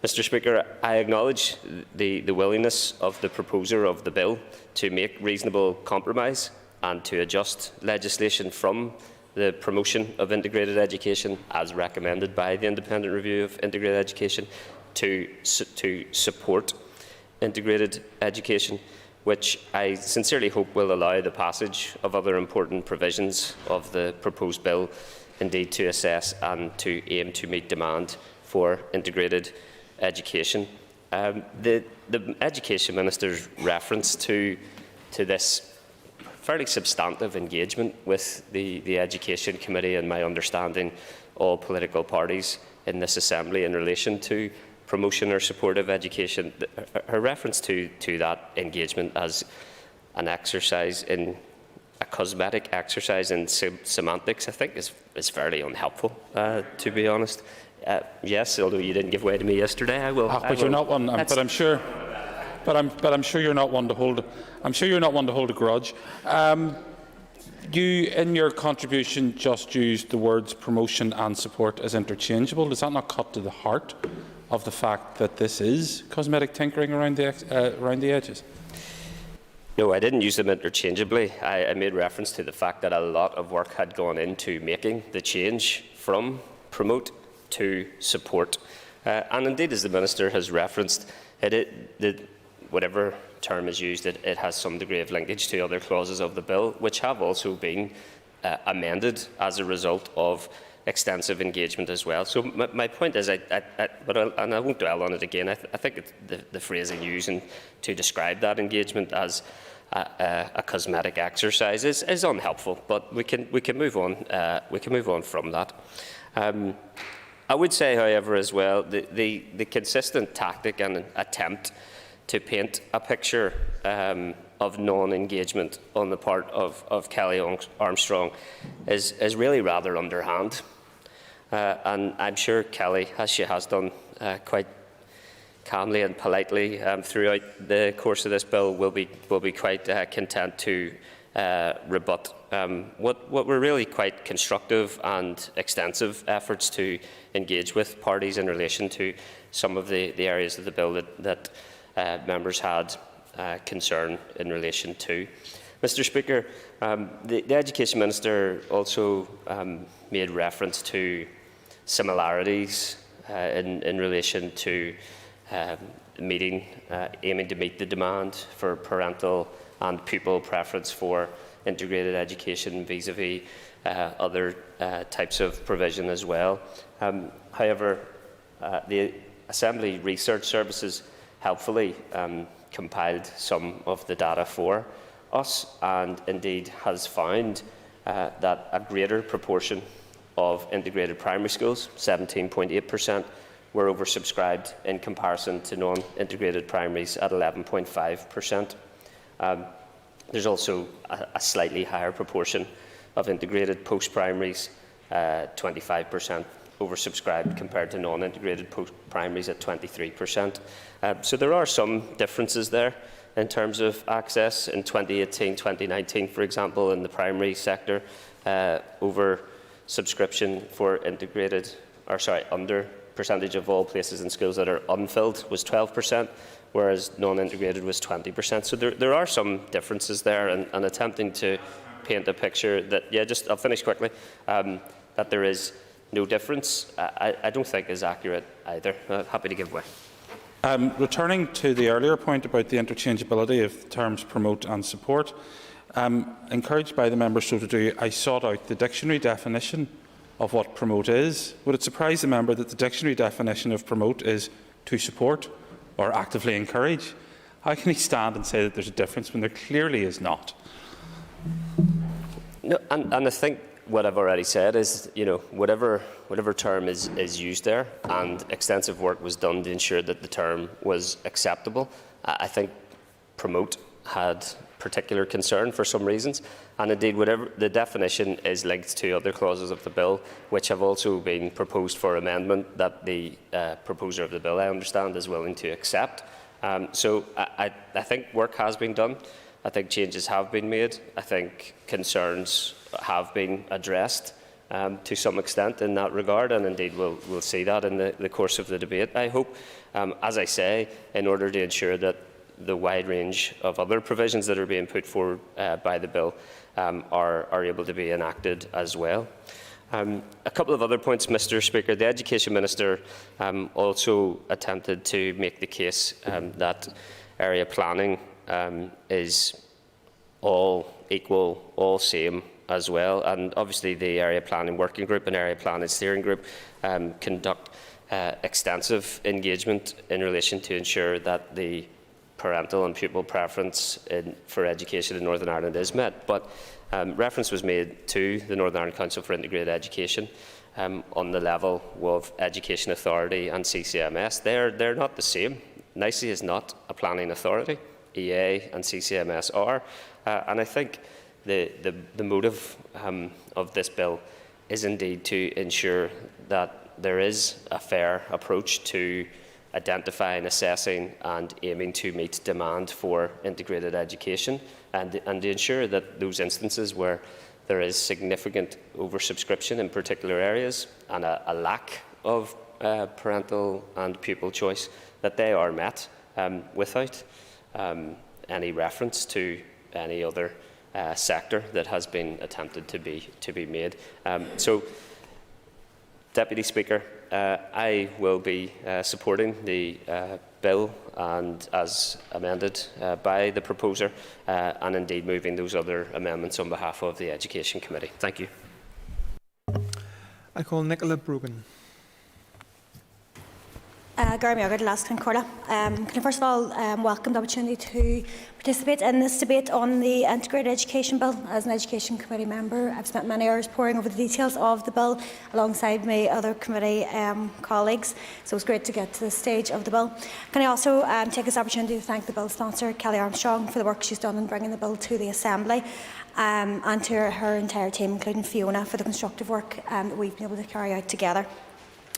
Mr. Speaker, I acknowledge the willingness of the proposer of the bill to make reasonable compromise and to adjust legislation from the promotion of integrated education as recommended by the independent review of integrated education to support integrated education, which I sincerely hope will allow the passage of other important provisions of the proposed bill, indeed to assess and to aim to meet demand for integrated education. The Education Minister's reference to this fairly substantive engagement with the Education Committee, and my understanding all political parties in this Assembly in relation to promotion or support of education. Her reference to that engagement as an exercise in a cosmetic exercise in semantics, I think, is fairly unhelpful, to be honest. Yes, although you didn't give way to me yesterday, I will. But you're not one. But I'm sure. But I'm sure you're not one to hold. I'm sure you're not one to hold a grudge. You, in your contribution, just used the words promotion and support as interchangeable. Does that not cut to the heart of the fact that this is cosmetic tinkering around the edges? No, I didn't use them interchangeably. I made reference to the fact that a lot of work had gone into making the change from promote to support. And indeed, as the Minister has referenced, whatever term is used, it has some degree of linkage to other clauses of the bill, which have also been amended as a result of extensive engagement as well. So my point is, and I won't dwell on it again, I think the phrasing using to describe that engagement as a cosmetic exercise is unhelpful, but we can move on. We can move on from that. I would say, however, as well, the consistent tactic and attempt to paint a picture of non-engagement on the part of Kelly Armstrong is really rather underhand. And I'm sure Kelly, as she has done quite calmly and politely throughout the course of this bill, will be quite content to rebut what were really quite constructive and extensive efforts to engage with parties in relation to some of the areas of the bill that members had concern in relation to. Mr. Speaker, the Education Minister also made reference to similarities in relation to aiming to meet the demand for parental and pupil preference for integrated education vis-à-vis other types of provision as well. However, the Assembly Research Services helpfully compiled some of the data for us, and indeed has found that a greater proportion of integrated primary schools, 17.8%, were oversubscribed in comparison to non-integrated primaries at 11.5%. There's also a slightly higher proportion of integrated post-primaries, 25% oversubscribed compared to non-integrated post-primaries at 23%. So there are some differences there in terms of access. In 2018-2019, for example, in the primary sector, oversubscription for under percentage of all places in schools that are unfilled was 12%, whereas non-integrated was 20%. So there are some differences there, and attempting to paint a picture that, I'll finish quickly, that there is no difference, I don't think is accurate either. Happy to give way. Returning to the earlier point about the interchangeability of the terms promote and support, encouraged by the member so to do, I sought out the dictionary definition of what promote is. Would it surprise the member that the dictionary definition of promote is to support or actively encourage? How can he stand and say that there's a difference when there clearly is not? No, and I think what I've already said is, whatever term is used there, and extensive work was done to ensure that the term was acceptable. I think promote had particular concern for some reasons, and indeed whatever the definition is linked to other clauses of the bill which have also been proposed for amendment that the proposer of the bill, I understand, is willing to accept. So I think work has been done. I think changes have been made. I think concerns have been addressed to some extent in that regard, and indeed we'll see that in the course of the debate, I hope. As I say, in order to ensure that the wide range of other provisions that are being put forward by the bill are able to be enacted as well. A couple of other points, Mr. Speaker. The Education Minister also attempted to make the case that area planning is all equal, all same as well, and obviously the Area Planning Working Group and Area Planning Steering Group conduct extensive engagement in relation to ensure that the parental and pupil preference for education in Northern Ireland is met. But reference was made to the Northern Ireland Council for Integrated Education on the level of Education Authority and CCMS. They're not the same. NICE is not a planning authority. EA and CCMS are, and I think the motive of this bill is indeed to ensure that there is a fair approach to identifying, assessing and aiming to meet demand for integrated education, and to ensure that those instances where there is significant oversubscription in particular areas and a lack of parental and pupil choice, that they are met without any reference to any other sector that has been attempted to be made. So, Deputy Speaker, I will be supporting the bill and as amended by the proposer, and indeed moving those other amendments on behalf of the Education Committee. Thank you. I call Nicola Brogan. Can I first of all welcome the opportunity to participate in this debate on the Integrated Education Bill. As an Education Committee member, I've spent many hours poring over the details of the bill alongside my other committee colleagues, so it's great to get to this stage of the bill. Can I also take this opportunity to thank the bill sponsor, Kelly Armstrong, for the work she's done in bringing the bill to the Assembly, and to her entire team, including Fiona, for the constructive work that we've been able to carry out together.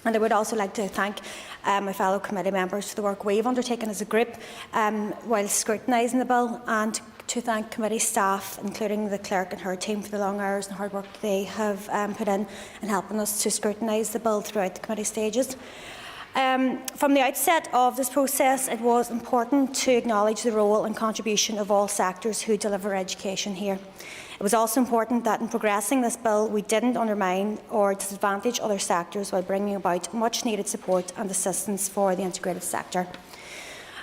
And I would also like to thank my fellow committee members for the work we've undertaken as a group while scrutinising the bill, and to thank committee staff, including the clerk and her team, for the long hours and hard work they have put in helping us to scrutinise the bill throughout the committee stages. From the outset of this process, it was important to acknowledge the role and contribution of all sectors who deliver education here. It was also important that in progressing this bill, we didn't undermine or disadvantage other sectors while bringing about much needed support and assistance for the integrated sector.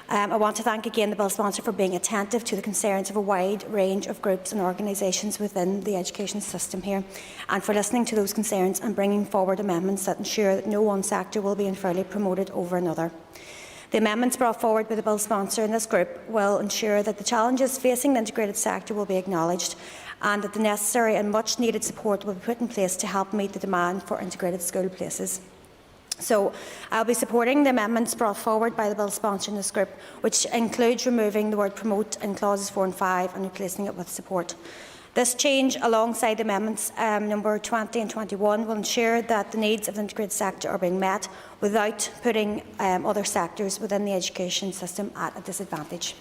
I want to thank again the bill sponsor for being attentive to the concerns of a wide range of groups and organisations within the education system here, and for listening to those concerns and bringing forward amendments that ensure that no one sector will be unfairly promoted over another. The amendments brought forward by the bill sponsor in this group will ensure that the challenges facing the integrated sector will be acknowledged, and that the necessary and much needed support will be put in place to help meet the demand for integrated school places. So I'll be supporting the amendments brought forward by the bill sponsor in this group, which includes removing the word promote in clauses 4 and 5 and replacing it with support. This change, alongside the amendments number 20 and 21, will ensure that the needs of the integrated sector are being met without putting other sectors within the education system at a disadvantage.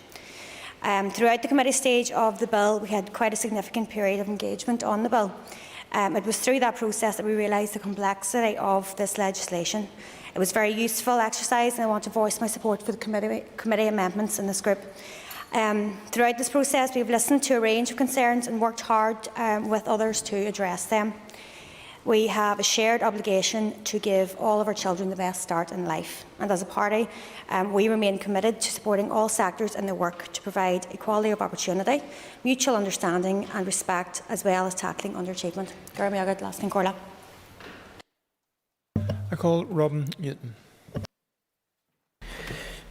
Throughout the committee stage of the bill, we had quite a significant period of engagement on the bill. It was through that process that we realised the complexity of this legislation. It was a very useful exercise, and I want to voice my support for the committee amendments in this group. Throughout this process, we have listened to a range of concerns and worked hard with others to address them. We have a shared obligation to give all of our children the best start in life, and as a party, we remain committed to supporting all sectors in their work to provide equality of opportunity, mutual understanding and respect, as well as tackling underachievement. I call Robin Newton.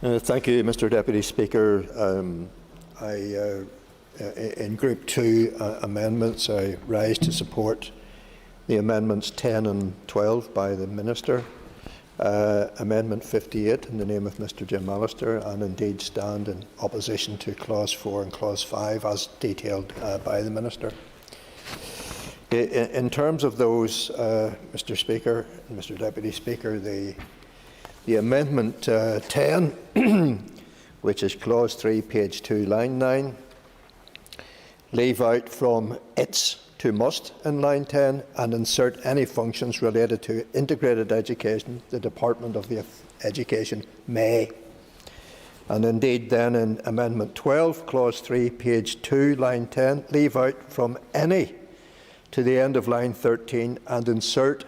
Thank you, Mr Deputy Speaker. In Group 2 amendments, I rise to support the amendments 10 and 12 by the Minister, Amendment 58 in the name of Mr Jim Allister, and indeed stand in opposition to Clause 4 and Clause 5 as detailed by the Minister. In terms of those, Mr Speaker, Mr Deputy Speaker, the Amendment 10, which is Clause 3, page 2, line 9, leave out from its to must in line 10 and insert any functions related to integrated education the Department of Education may. And indeed then in Amendment 12, Clause 3, page 2, line 10, leave out from any to the end of line 13 and insert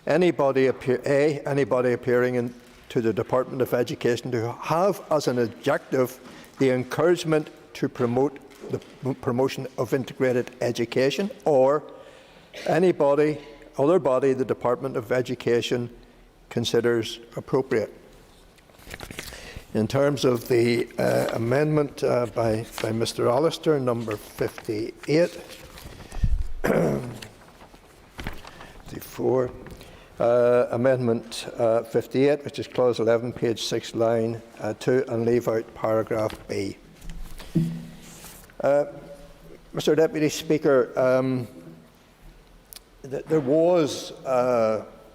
anybody appearing to the Department of Education to have as an objective the encouragement to promote the promotion of integrated education, or other body the Department of Education considers appropriate. In terms of the amendment by Mr Allister, number 58, 54, Amendment 58, which is Clause 11, page 6, line 2, and leave out paragraph B. Mr Deputy Speaker, there was,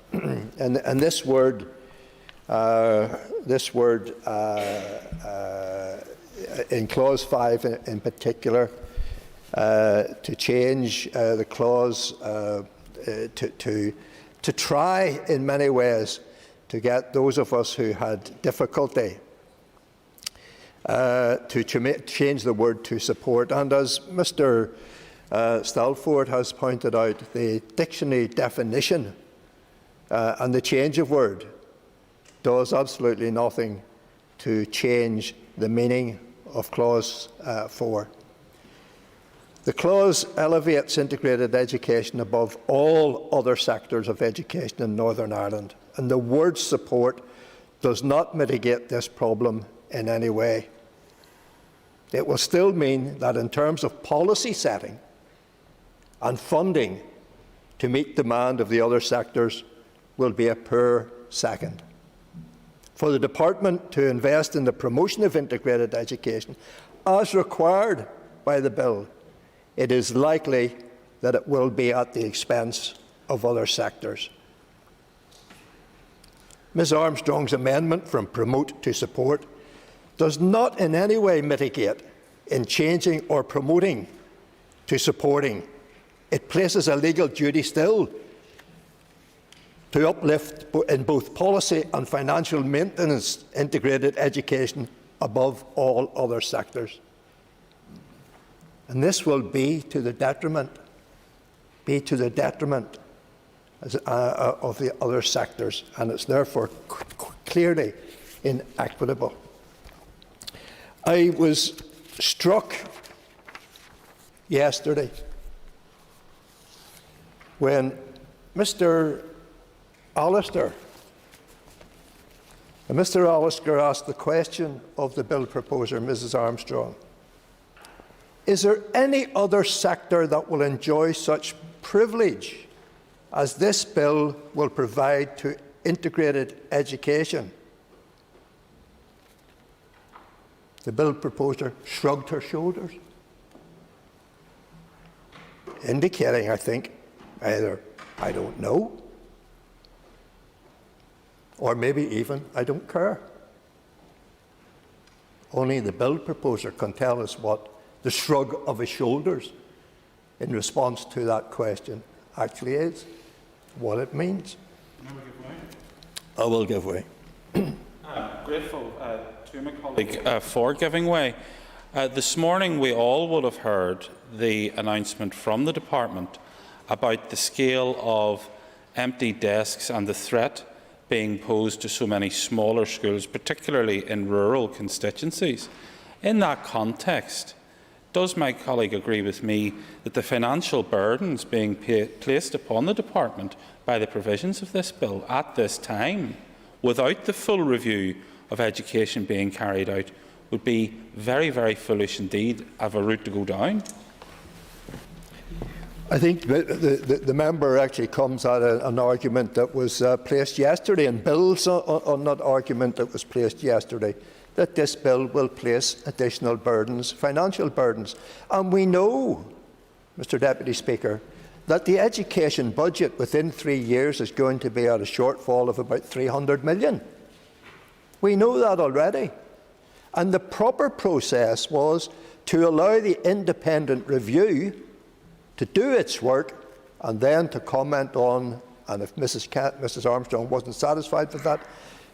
and this word in Clause 5 in particular, to change the clause to try in many ways to get those of us who had difficulty to change the word to support. And as Mr Stalford has pointed out, the dictionary definition and the change of word does absolutely nothing to change the meaning of Clause 4. The clause elevates integrated education above all other sectors of education in Northern Ireland, and the word support does not mitigate this problem in any way. It will still mean that in terms of policy setting and funding to meet demand of the other sectors will be a poor second. For the Department to invest in the promotion of integrated education, as required by the bill, it is likely that it will be at the expense of other sectors. Ms Armstrong's amendment from promote to support does not in any way mitigate in changing or promoting to supporting. It places a legal duty still to uplift in both policy and financial maintenance integrated education above all other sectors. And this will be to the detriment of the other sectors, and it's therefore clearly inequitable. I was struck yesterday when Mr. Allister asked the question of the bill proposer, Mrs Armstrong, is there any other sector that will enjoy such privilege as this bill will provide to integrated education? The bill proposer shrugged her shoulders, indicating, I think, either I don't know, or maybe even I don't care. Only the bill proposer can tell us what the shrug of his shoulders in response to that question actually is, what it means. I will give way. Grateful to my colleague for giving way. This morning we all would have heard the announcement from the Department about the scale of empty desks and the threat being posed to so many smaller schools, particularly in rural constituencies. In that context, does my colleague agree with me that the financial burdens being placed upon the Department by the provisions of this bill at this time, without the full review of education being carried out, would be very, very foolish indeed of a route to go down? I think the member actually comes at an argument that was placed yesterday and builds on that argument that was placed yesterday, that this bill will place additional burdens, financial burdens. And we know, Mr Deputy Speaker, that the education budget within 3 years is going to be at a shortfall of about 300 million. We know that already. And the proper process was to allow the independent review to do its work and then to comment on, and if Mrs Armstrong wasn't satisfied with that,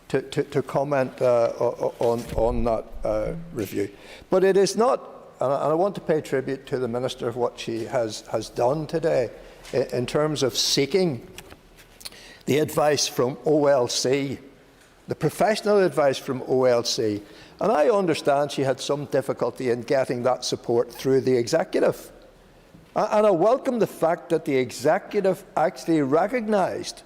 to comment on that review. But it is not, and I want to pay tribute to the Minister of what she has done today in terms of seeking the advice from OLC, the professional advice from OLC. And I understand she had some difficulty in getting that support through the executive. And I welcome the fact that the executive actually recognised,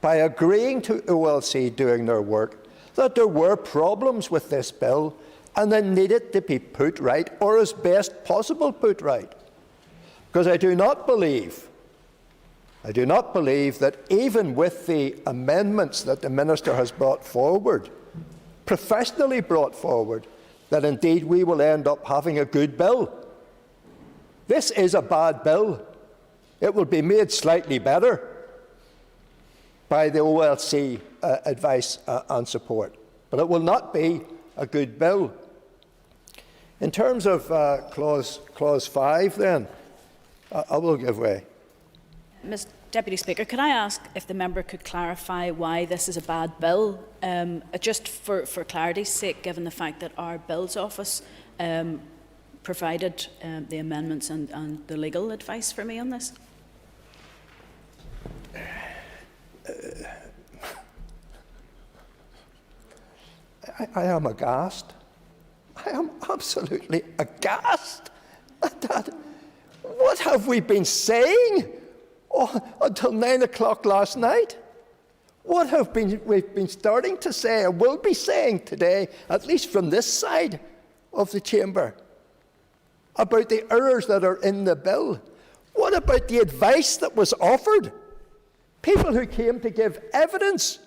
by agreeing to OLC doing their work, that there were problems with this bill and they needed to be put right, or as best possible put right. Because I do not believe that even with the amendments that the Minister has brought forward, professionally brought forward, that indeed we will end up having a good bill. This is a bad bill. It will be made slightly better by the OLC advice and support, but it will not be a good bill. In terms of clause 5, then, I will give way. Mr Deputy Speaker, could I ask if the member could clarify why this is a bad bill? Just for clarity's sake, given the fact that our Bills Office provided the amendments and the legal advice for me on this. I am aghast. I am absolutely aghast at that. What have we been saying until 9 o'clock last night? What have we've been starting to say, or will be saying today, at least from this side of the chamber, about the errors that are in the bill? What about the advice that was offered? People who came to give evidence,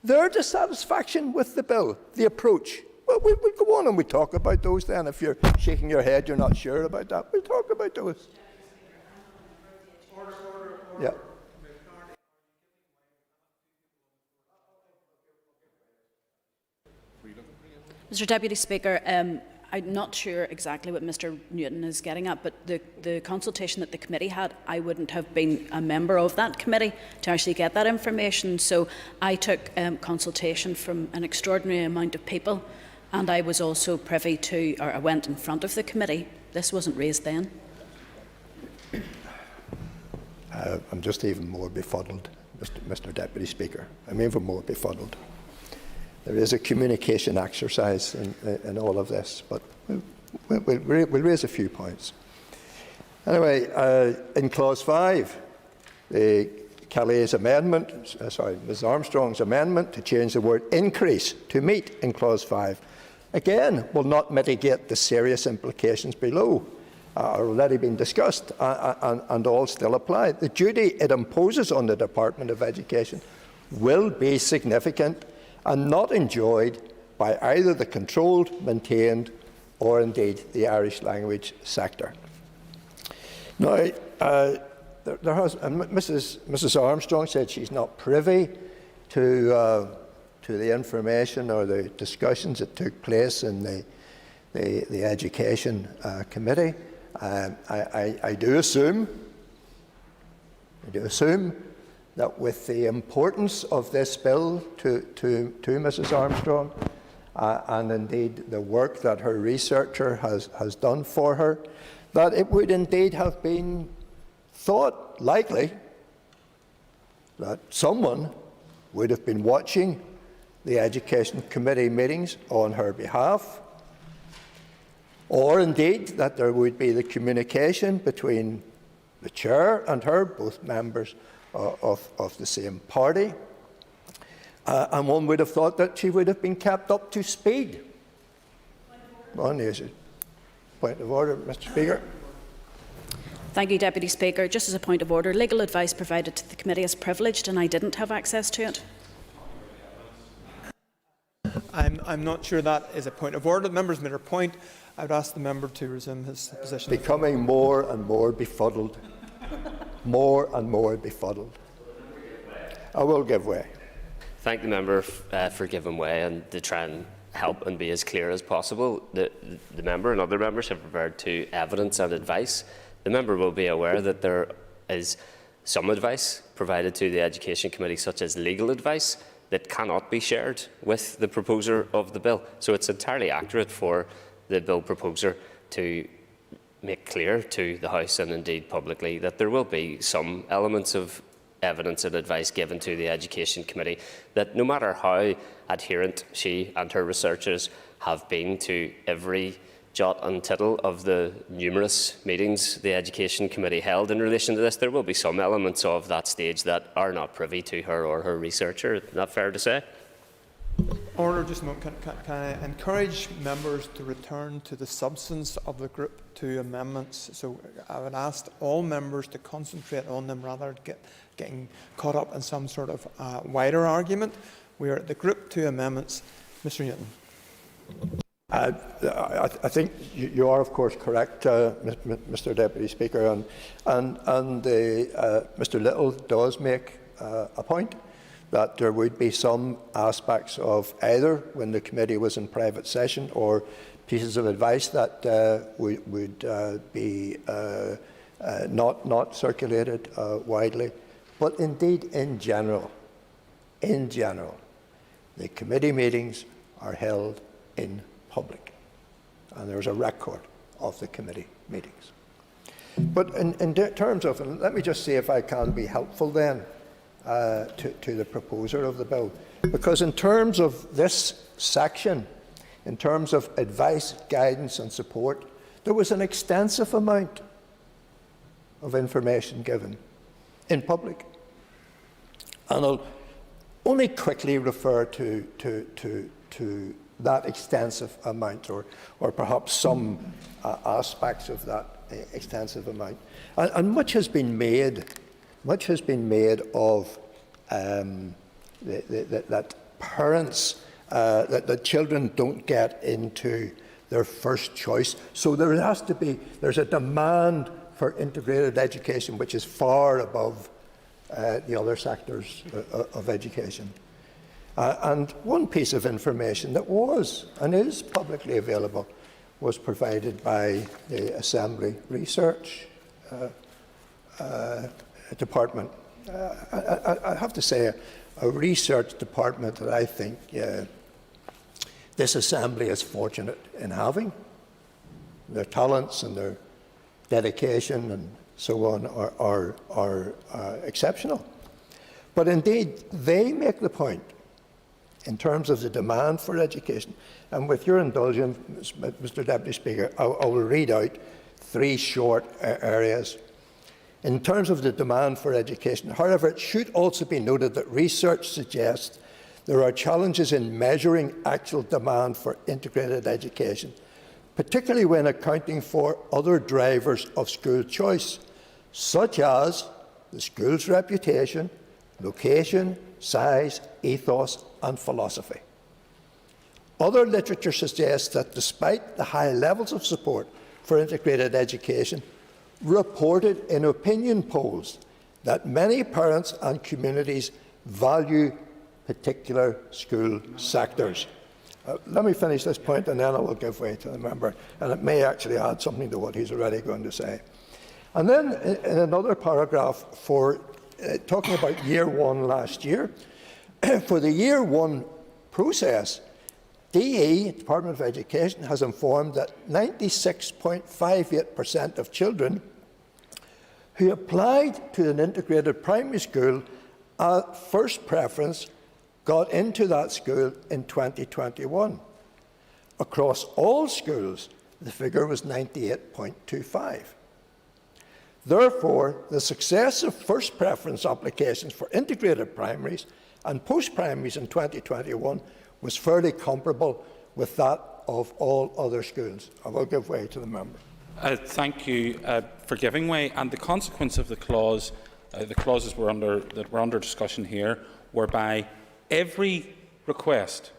their dissatisfaction with the bill, the approach. Well, we'll go on and we talk about those then. If you're shaking your head, you're not sure about that, we'll talk about those. Yeah. Mr Deputy Speaker, I'm not sure exactly what Mr Newton is getting at, but the consultation that the committee had, I wouldn't have been a member of that committee to actually get that information. So I took consultation from an extraordinary amount of people, and I was also privy to, or I went in front of the committee. This wasn't raised then. I'm just even more befuddled, Mr Deputy Speaker. I'm even more befuddled. There is a communication exercise in all of this, but we'll raise a few points. Anyway, in Clause 5, Kelly's amendment, Ms Armstrong's amendment to change the word increase to meet in Clause 5, again, will not mitigate the serious implications below, are already been discussed and all still apply. The duty it imposes on the Department of Education will be significant and not enjoyed by either the controlled, maintained, or indeed the Irish language sector. Now, Mrs Armstrong said she's not privy to the information or the discussions that took place in the Education Committee. I do assume that with the importance of this bill to Mrs Armstrong and indeed the work that her researcher has done for her, that it would indeed have been thought likely that someone would have been watching the Education Committee meetings on her behalf, or indeed that there would be the communication between the Chair and her, both members of the same party, and one would have thought that she would have been kept up to speed. Point of order, Mr Speaker. Thank you, Deputy Speaker. Just as a point of order, legal advice provided to the committee is privileged and I didn't have access to it. I'm not sure that is a point of order. The member's made her point. I would ask the member to resume his position. Becoming more and more befuddled. More and more befuddled. I will give way. Thank the member for giving way and to try and help and be as clear as possible. The member and other members have referred to evidence and advice. The member will be aware that there is some advice provided to the Education Committee, such as legal advice, that cannot be shared with the proposer of the bill. So it's entirely accurate for the bill proposer to make clear to the House and indeed publicly that there will be some elements of evidence and advice given to the Education Committee that no matter how adherent she and her researchers have been to every jot and tittle of the numerous meetings the Education Committee held in relation to this, there will be some elements of that stage that are not privy to her or her researcher. Is that fair to say? Order, just a moment. Can I encourage members to return to the substance of the Group 2 amendments? So I would ask all members to concentrate on them rather than getting caught up in some sort of wider argument. We are at the Group 2 amendments. Mr Newton. I think you are, of course, correct, Mr Deputy Speaker, and Mr Little does make a point that there would be some aspects of either when the committee was in private session or pieces of advice that would be not circulated widely. But indeed, in general, the committee meetings are held in public, and there's a record of the committee meetings. But in terms of, and let me just see if I can be helpful then to the proposer of the bill, because in terms of this section, in terms of advice, guidance and support, there was an extensive amount of information given in public. And I'll only quickly refer to that extensive amount, or perhaps some aspects of that extensive amount. And much has been made of that parents, that children don't get into their first choice. So there's a demand for integrated education which is far above the other sectors of education. And one piece of information that was and is publicly available was provided by the Assembly Research Department. I have to say, a research department that I think this Assembly is fortunate in having. Their talents and their dedication and so on are exceptional. But indeed, they make the point in terms of the demand for education. And with your indulgence, Mr. Deputy Speaker, I will read out 3 short areas. In terms of the demand for education, however, it should also be noted that research suggests there are challenges in measuring actual demand for integrated education, particularly when accounting for other drivers of school choice, such as the school's reputation, location, size, ethos and philosophy. Other literature suggests that despite the high levels of support for integrated education reported in opinion polls, that many parents and communities value particular school sectors. Let me finish this point and then I will give way to the member, and it may actually add something to what he's already going to say. And then in another paragraph, for talking about Year 1 last year, for the Year 1 process, DE, Department of Education, has informed that 96.58% of children who applied to an integrated primary school at first preference got into that school in 2021. Across all schools, the figure was 98.25. Therefore, the success of first preference applications for integrated primaries and post-primaries in 2021 was fairly comparable with that of all other schools. I will give way to the member. Thank you for giving way. And the consequence of the clause, the clauses that were under discussion here, whereby every request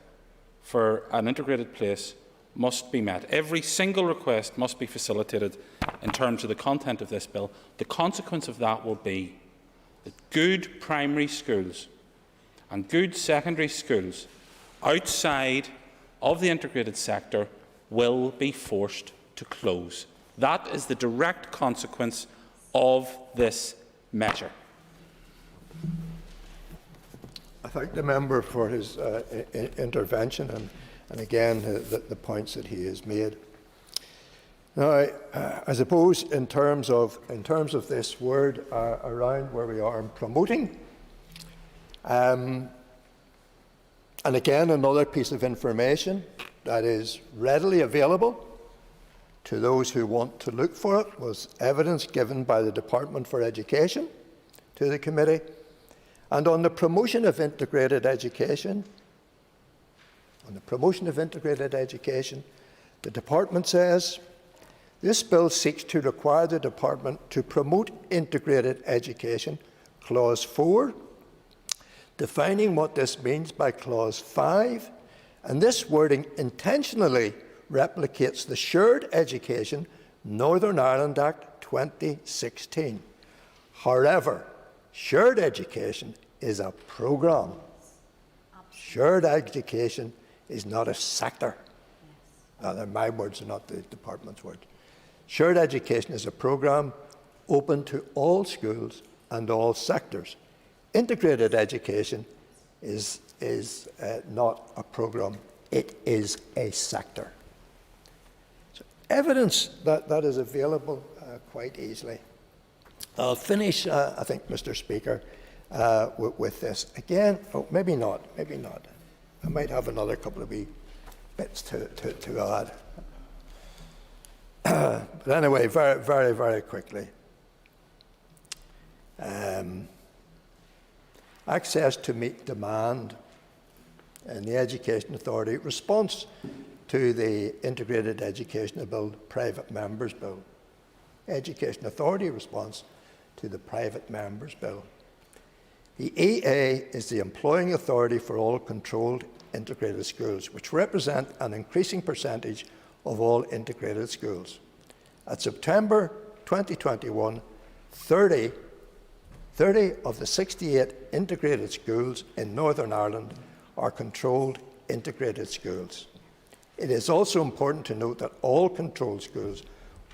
for an integrated place must be met. Every single request must be facilitated in terms of the content of this bill. The consequence of that will be that good primary schools and good secondary schools outside of the integrated sector will be forced to close. That is the direct consequence of this measure. I thank the member for his intervention and again the points that he has made. Now, I suppose in terms of this word around where we are in promoting, and again another piece of information that is readily available to those who want to look for it was evidence given by the Department for Education to the committee. And on the promotion of integrated education, the department says, this bill seeks to require the department to promote integrated education, clause 4, defining what this means by clause 5, and this wording intentionally replicates the Shared Education Northern Ireland Act 2016. However, shared education is a programme. Shared education is not a sector. Now, they're my words, not the department's words. Shared education is a programme open to all schools and all sectors. Integrated education is not a programme, it is a sector. So evidence that is available quite easily. I'll finish, I think, Mr. Speaker, with this. Again, maybe not. I might have another couple of wee bits to add. But anyway, very, very, very quickly. Access to meet demand in the Education Authority response to the Integrated Education Bill, Private Members Bill. Education Authority response to the Private Members Bill. The EA is the employing authority for all controlled integrated schools, which represent an increasing percentage of all integrated schools. At September 2021, 30 of the 68 integrated schools in Northern Ireland are controlled integrated schools. It is also important to note that all controlled schools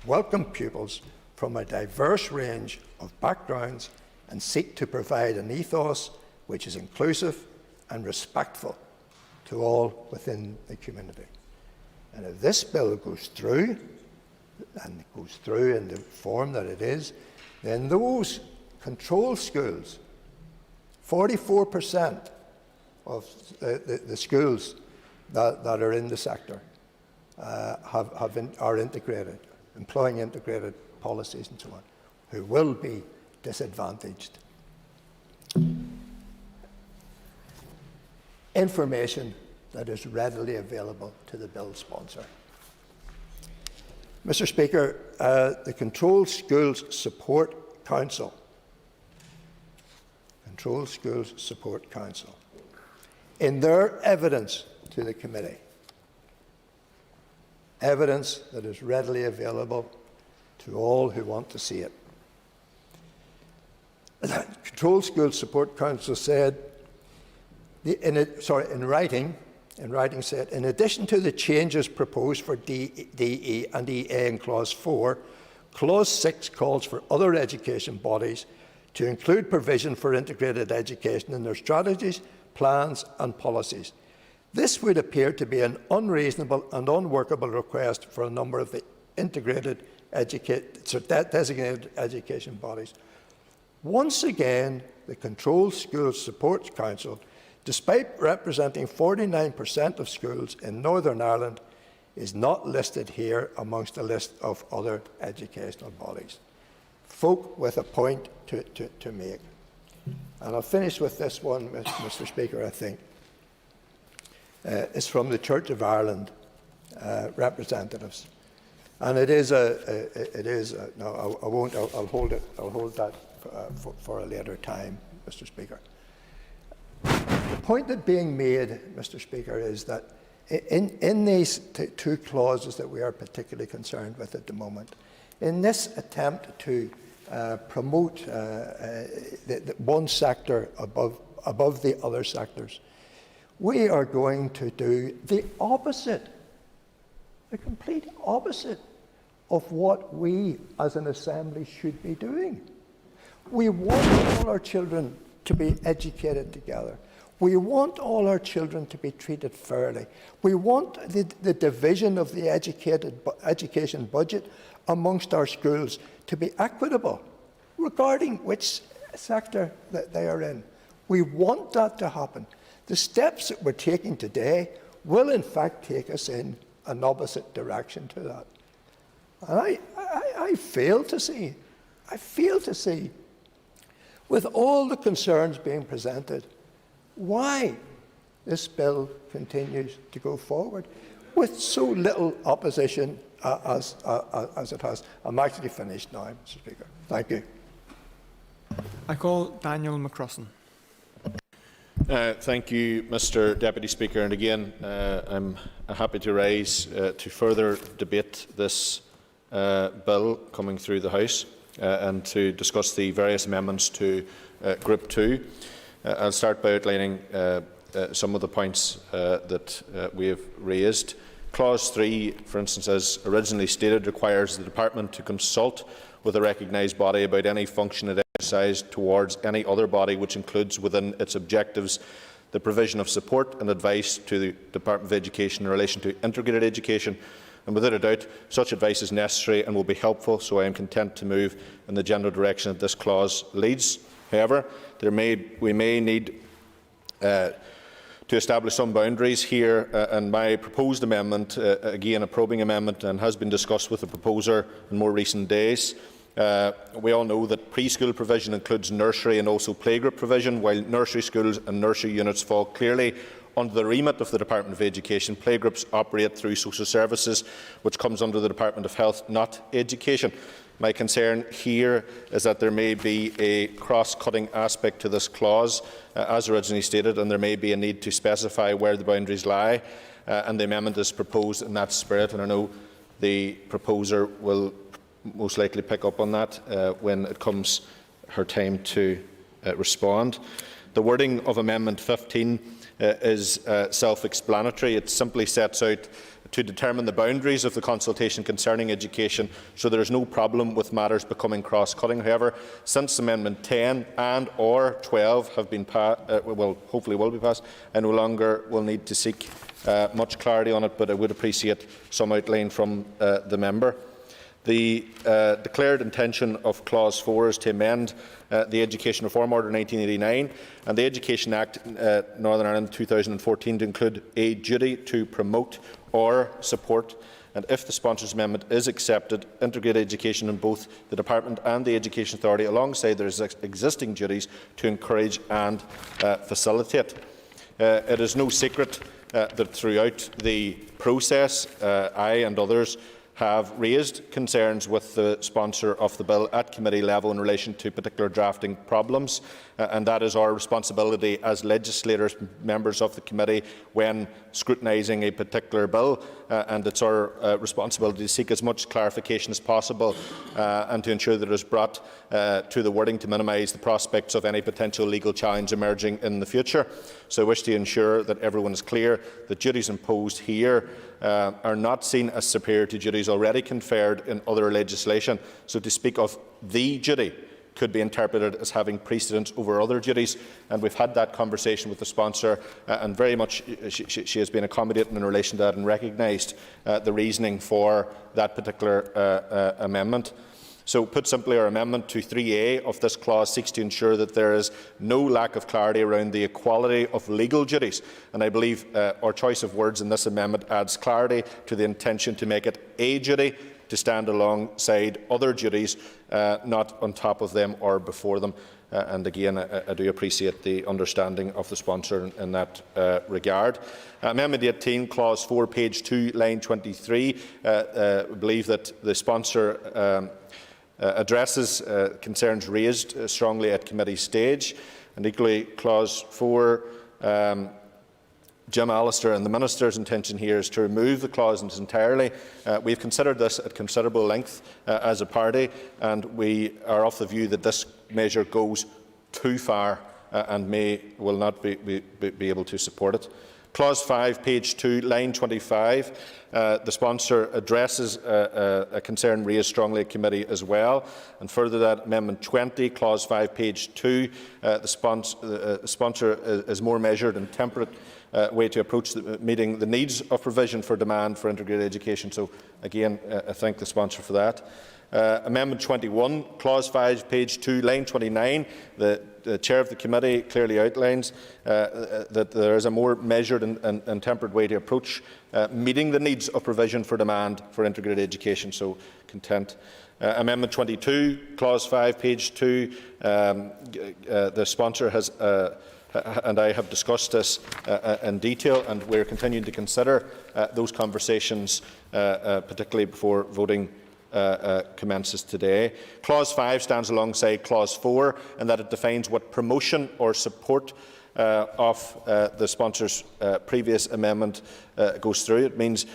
welcome pupils from a diverse range of backgrounds and seek to provide an ethos which is inclusive and respectful to all within the community. And if this bill goes through, and it goes through in the form that it is, then those controlled schools, 44% of the schools that are in the sector are integrated, employing integrated policies and so on, who will be disadvantaged. Information that is readily available to the bill sponsor. Mr. Speaker, the Controlled Schools Support Council, in their evidence to the committee, evidence that is readily available to all who want to see it. The Controlled Schools Support Council said, in writing said, in addition to the changes proposed for D, E and EA in Clause 4, Clause 6 calls for other education bodies to include provision for integrated education in their strategies, plans and policies. This would appear to be an unreasonable and unworkable request for a number of the integrated designated education bodies. Once again, the Controlled Schools Support Council, despite representing 49% of schools in Northern Ireland, is not listed here amongst a list of other educational bodies. Folk with a point to make. And I'll finish with this one, Mr. Speaker, I think. It's from the Church of Ireland representatives. And it is no, I won't, I'll hold that for a later time, Mr. Speaker. The point that being made, Mr. Speaker, is that in these two clauses that we are particularly concerned with at the moment, in this attempt to promote the one sector above the other sectors, we are going to do the opposite, the complete opposite of what we as an assembly should be doing. We want all our children to be educated together. We want all our children to be treated fairly. We want the division of the education budget amongst our schools to be equitable regarding which sector that they are in. We want that to happen. The steps that we're taking today will in fact take us in an opposite direction to that. And I fail to see, with all the concerns being presented, why this bill continues to go forward with so little opposition as it has. I'm actually finished now, Mr. Speaker. Thank you. I call Daniel McCrossan. Thank you, Mr. Deputy Speaker. And again, I'm happy to rise to further debate this bill coming through the House and to discuss the various amendments to Group 2. I'll start by outlining some of the points that we have raised. Clause 3, for instance, as originally stated, requires the Department to consult with a recognised body about any function it exercises towards any other body, which includes within its objectives the provision of support and advice to the Department of Education in relation to integrated education. And without a doubt, such advice is necessary and will be helpful, so I am content to move in the general direction that this clause leads. However, we may need to establish some boundaries here, and my proposed amendment, again a probing amendment, and has been discussed with the proposer in more recent days. We all know that preschool provision includes nursery and also playgroup provision, while nursery schools and nursery units fall clearly under the remit of the Department of Education. Playgroups operate through social services, which comes under the Department of Health, not Education. My concern here is that there may be a cross-cutting aspect to this clause, as originally stated, and there may be a need to specify where the boundaries lie, and the amendment is proposed in that spirit, and I know the proposer will most likely pick up on that when it comes her time to respond. The wording of Amendment 15 is self-explanatory. It simply sets out to determine the boundaries of the consultation concerning education, so there is no problem with matters becoming cross-cutting. However, since Amendment 10 and or 12 have been hopefully will be passed, I no longer will need to seek much clarity on it, but I would appreciate some outline from the member. The declared intention of Clause 4 is to amend the Education Reform Order 1989 and the Education Act Northern Ireland 2014 to include a duty to promote or support, and if the sponsor's amendment is accepted, integrate education in both the Department and the Education Authority alongside their existing duties to encourage and facilitate. It is no secret that throughout the process I and others have raised concerns with the sponsor of the bill at committee level in relation to particular drafting problems, and that is our responsibility as legislators, members of the committee, when scrutinising a particular bill, and it's our responsibility to seek as much clarification as possible and to ensure that it is brought to the wording to minimise the prospects of any potential legal challenge emerging in the future. So I wish to ensure that everyone is clear that duties imposed here are not seen as superior to duties already conferred in other legislation. So to speak of the duty could be interpreted as having precedence over other duties, and we've had that conversation with the sponsor, and very much she has been accommodating in relation to that and recognised the reasoning for that particular amendment. So, put simply, our amendment to 3A of this clause seeks to ensure that there is no lack of clarity around the equality of legal duties, and I believe our choice of words in this amendment adds clarity to the intention to make it a duty to stand alongside other duties, not on top of them or before them. And again, I do appreciate the understanding of the sponsor in that regard. Amendment 18, Clause 4, page 2, line 23. I believe that the sponsor addresses concerns raised strongly at committee stage, and equally Clause 4. Jim Allister and the Minister's intention here is to remove the clause entirely. We have considered this at considerable length as a party, and we are of the view that this measure goes too far and will not be able to support it. Clause 5, page 2, line 25. The sponsor addresses a concern raised strongly at committee as well. And further that, Amendment 20, Clause 5, page 2, the sponsor is more measured and temperate way to approach meeting the needs of provision for demand for integrated education. So again, I thank the sponsor for that. Amendment 21, Clause 5, page 2, line 29. The Chair of the Committee clearly outlines that there is a more measured and tempered way to approach meeting the needs of provision for demand for integrated education. So content. Amendment 22, Clause 5, page 2. The sponsor has and I have discussed this in detail, and we are continuing to consider those conversations, particularly before voting commences today. Clause 5 stands alongside Clause 4 in that it defines what promotion or support of the sponsor's previous amendment goes through. It means,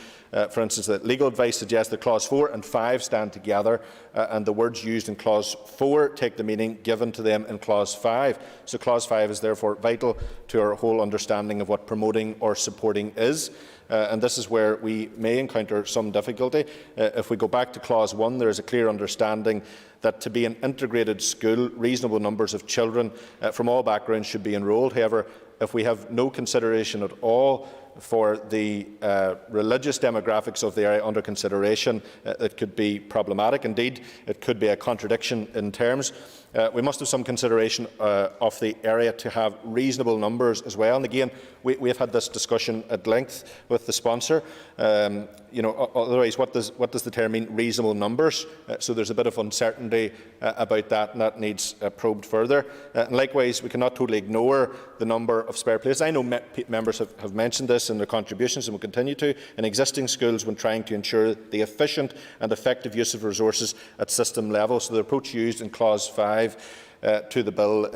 for instance, that legal advice suggests that Clause 4 and 5 stand together, and the words used in Clause 4 take the meaning given to them in Clause 5. So Clause 5 is therefore vital to our whole understanding of what promoting or supporting is. And this is where we may encounter some difficulty. If we go back to Clause 1, there is a clear understanding that to be an integrated school, reasonable numbers of children from all backgrounds should be enrolled. However, if we have no consideration at all for the religious demographics of the area under consideration, it could be problematic. Indeed, it could be a contradiction in terms. We must have some consideration of the area to have reasonable numbers as well. And again, we have had this discussion at length with the sponsor. Otherwise, what does the term mean, reasonable numbers? So there's a bit of uncertainty about that, and that needs probed further. And likewise, we cannot totally ignore the number of spare places. I know members have mentioned this in their contributions and will continue to in existing schools when trying to ensure the efficient and effective use of resources at system level. So the approach used in Clause 5 to the bill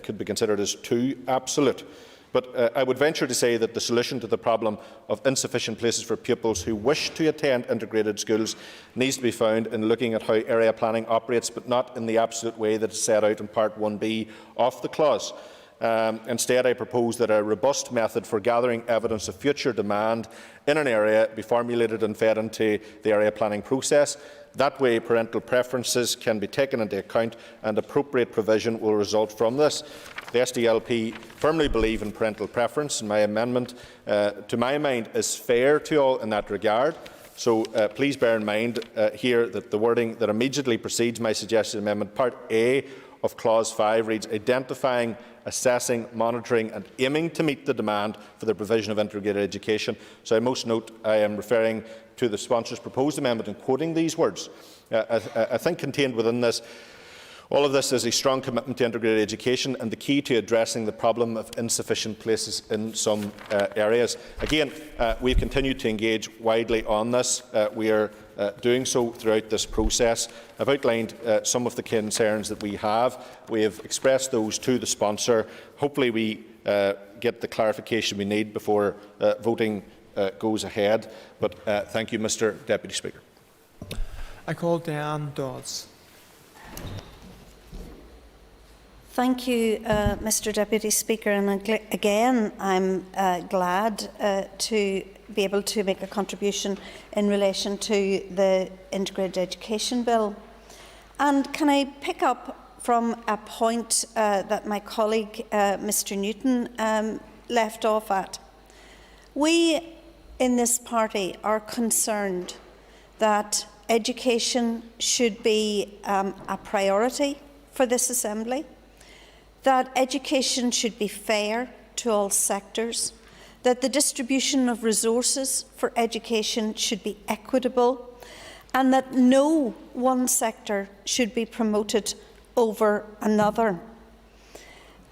could be considered as too absolute. But I would venture to say that the solution to the problem of insufficient places for pupils who wish to attend integrated schools needs to be found in looking at how area planning operates, but not in the absolute way that is set out in Part 1b of the clause. Instead, I propose that a robust method for gathering evidence of future demand in an area be formulated and fed into the area planning process. That way, parental preferences can be taken into account and appropriate provision will result from this. The SDLP firmly believe in parental preference, and my amendment, to my mind, is fair to all in that regard. So please bear in mind here that the wording that immediately precedes my suggested amendment, Part A of Clause 5, reads identifying, assessing, monitoring and aiming to meet the demand for the provision of integrated education. So I most note I am referring to the sponsor's proposed amendment and quoting these words. I think contained within this, all of this is a strong commitment to integrated education and the key to addressing the problem of insufficient places in some areas. Again, we've continued to engage widely on this. We are doing so throughout this process. I've outlined some of the concerns that we have. We have expressed those to the sponsor. Hopefully we get the clarification we need before voting goes ahead. But thank you, Mr. Deputy Speaker. I call Diane Dodds. Thank you, Mr. Deputy Speaker, and again I'm glad to be able to make a contribution in relation to the Integrated Education Bill. And can I pick up from a point that my colleague Mr. Newton left off at? We in this party are concerned that education should be a priority for this Assembly, that education should be fair to all sectors, that the distribution of resources for education should be equitable, and that no one sector should be promoted over another.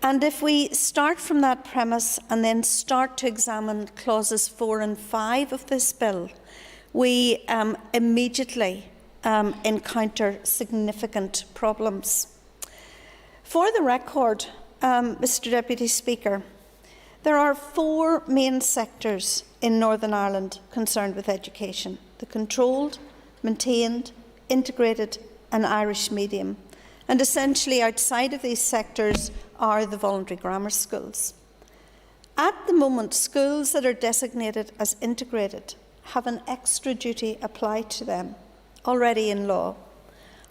And if we start from that premise and then start to examine clauses 4 and 5 of this bill, we immediately encounter significant problems. For the record, Mr. Deputy Speaker, there are 4 main sectors in Northern Ireland concerned with education: the controlled, maintained, integrated and Irish medium. And essentially outside of these sectors are the voluntary grammar schools. At the moment, schools that are designated as integrated have an extra duty applied to them already in law.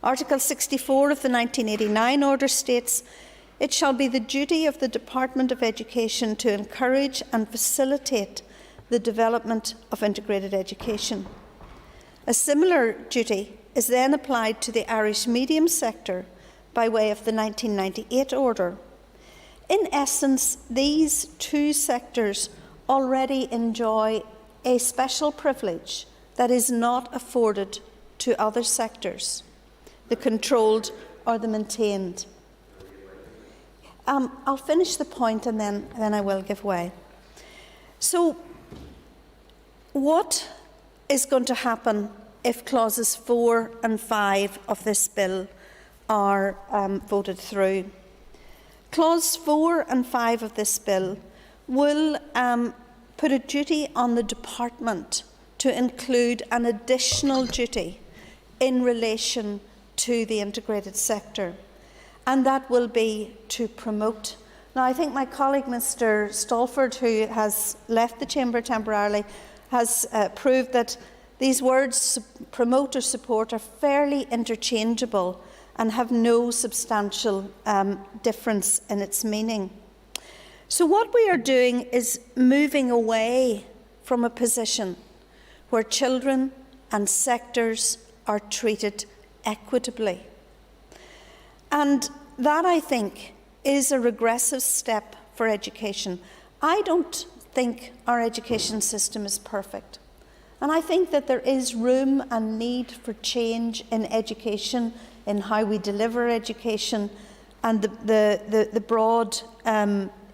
Article 64 of the 1989 order states, "It shall be the duty of the Department of Education to encourage and facilitate the development of integrated education." A similar duty is then applied to the Irish medium sector by way of the 1998 order. In essence, these 2 sectors already enjoy a special privilege that is not afforded to other sectors, the controlled or the maintained. I'll finish the point and then I will give way. So, what is going to happen if clauses 4 and 5 of this bill are voted through? Clause 4 and 5 of this bill will put a duty on the department to include an additional duty in relation to the integrated sector, and that will be to promote. Now, I think my colleague Mr. Stalford, who has left the chamber temporarily, has proved that these words, promote or support, are fairly interchangeable and have no substantial difference in its meaning. So what we are doing is moving away from a position where children and sectors are treated equitably. And that, I think, is a regressive step for education. I don't think our education system is perfect. And I think that there is room and need for change in education, in how we deliver education, and the broad,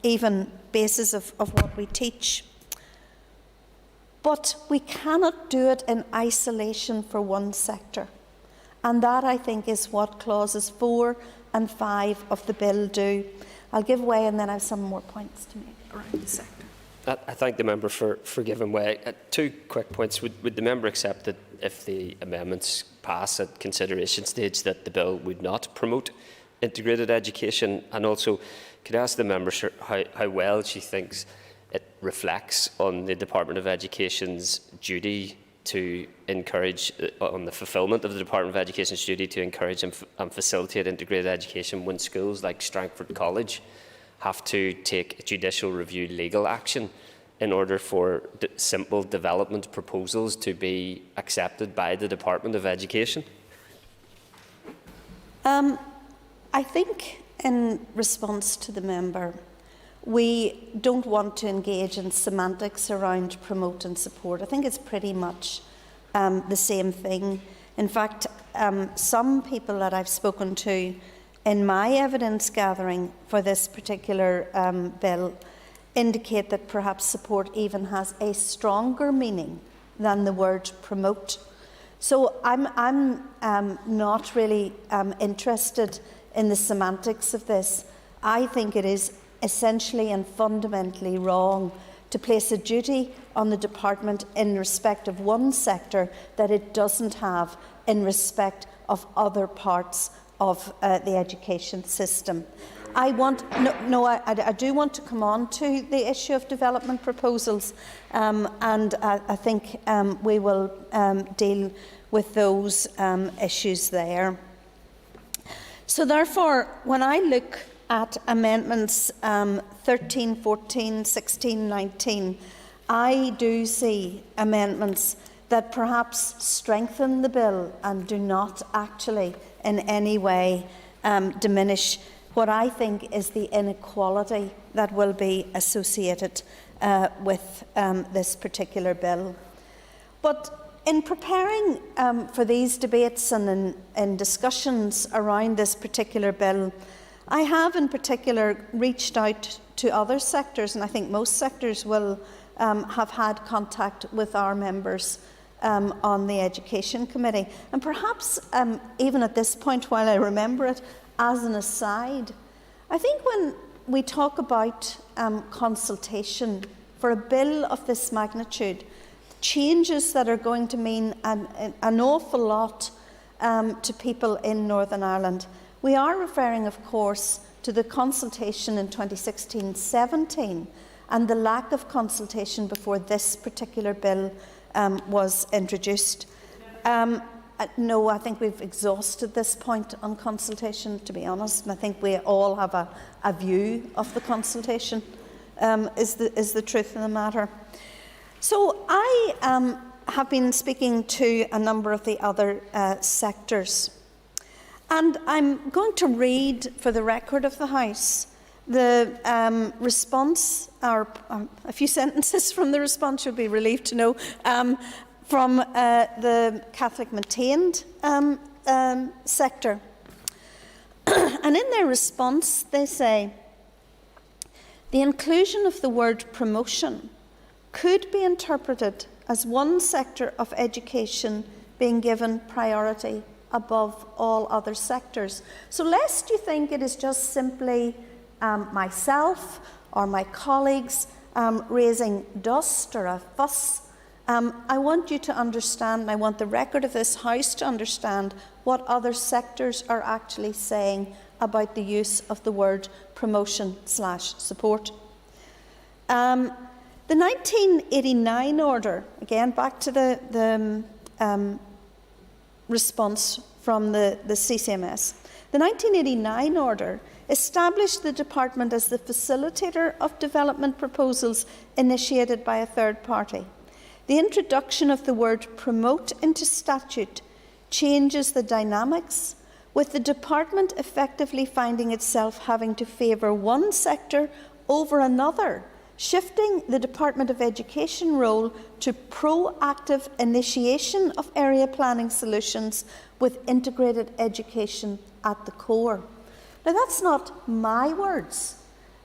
even basis of what we teach. But we cannot do it in isolation for one sector. And that, I think, is what clauses 4 and 5 of the bill do. I'll give way and then I have some more points to make around the sector. I thank the member for giving way. 2 quick points. Would the member accept that if the amendments pass at consideration stage that the bill would not promote integrated education? And also, could I ask the member how well she thinks it reflects on the Department of Education's duty to encourage, on the fulfilment of the Department of Education's duty to encourage and facilitate integrated education when schools like Strangford College have to take judicial review legal action in order for simple development proposals to be accepted by the Department of Education? I think, in response to the member, we don't want to engage in semantics around promote and support. I think it's pretty much the same thing. In fact, some people that I've spoken to in my evidence gathering for this particular bill indicate that perhaps support even has a stronger meaning than the word promote. So I'm not really interested in the semantics of this. I think it is essentially and fundamentally wrong to place a duty on the department in respect of one sector that it doesn't have in respect of other parts of the education system. I do want to come on to the issue of development proposals, and I think we will deal with those issues there. So therefore, when I look at amendments 13, 14, 16, 19, I do see amendments that perhaps strengthen the bill and do not actually in any way diminish what I think is the inequality that will be associated with this particular bill. But in preparing for these debates and in discussions around this particular bill, I have in particular reached out to other sectors, and I think most sectors will have had contact with our members on the Education Committee. And perhaps even at this point, while I remember it, as an aside, I think when we talk about consultation for a bill of this magnitude, changes that are going to mean an awful lot to people in Northern Ireland, we are referring, of course, to the consultation in 2016-17 and the lack of consultation before this particular bill was introduced. No, I think we've exhausted this point on consultation, to be honest, and I think we all have a view of the consultation, is the truth of the matter. So I have been speaking to a number of the other sectors, and I'm going to read for the record of the House the response, or a few sentences from the response, you'll be relieved to know, from the Catholic maintained sector. And in their response, they say, the inclusion of the word promotion could be interpreted as one sector of education being given priority above all other sectors. So lest you think it is just simply myself or my colleagues raising dust or a fuss, I want you to understand, and I want the record of this House to understand what other sectors are actually saying about the use of the word promotion/support. The 1989 order, again back to the response from the CCMS, the 1989 order established the department as the facilitator of development proposals initiated by a third party. The introduction of the word promote into statute changes the dynamics, with the department effectively finding itself having to favour one sector over another, shifting the Department of Education role to proactive initiation of area planning solutions with integrated education at the core. Now, that's not my words.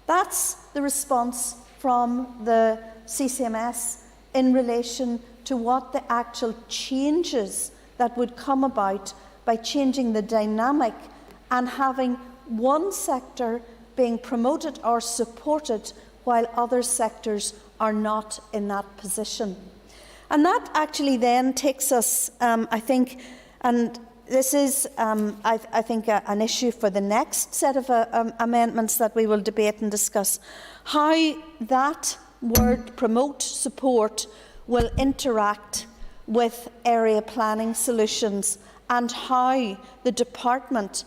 That's the response from the CCMS in relation to what the actual changes that would come about by changing the dynamic and having one sector being promoted or supported while other sectors are not in that position. And that actually then takes us, I think, and this is, I think, an issue for the next set of amendments that we will debate and discuss. How that word promote, support will interact with area planning solutions, and how the department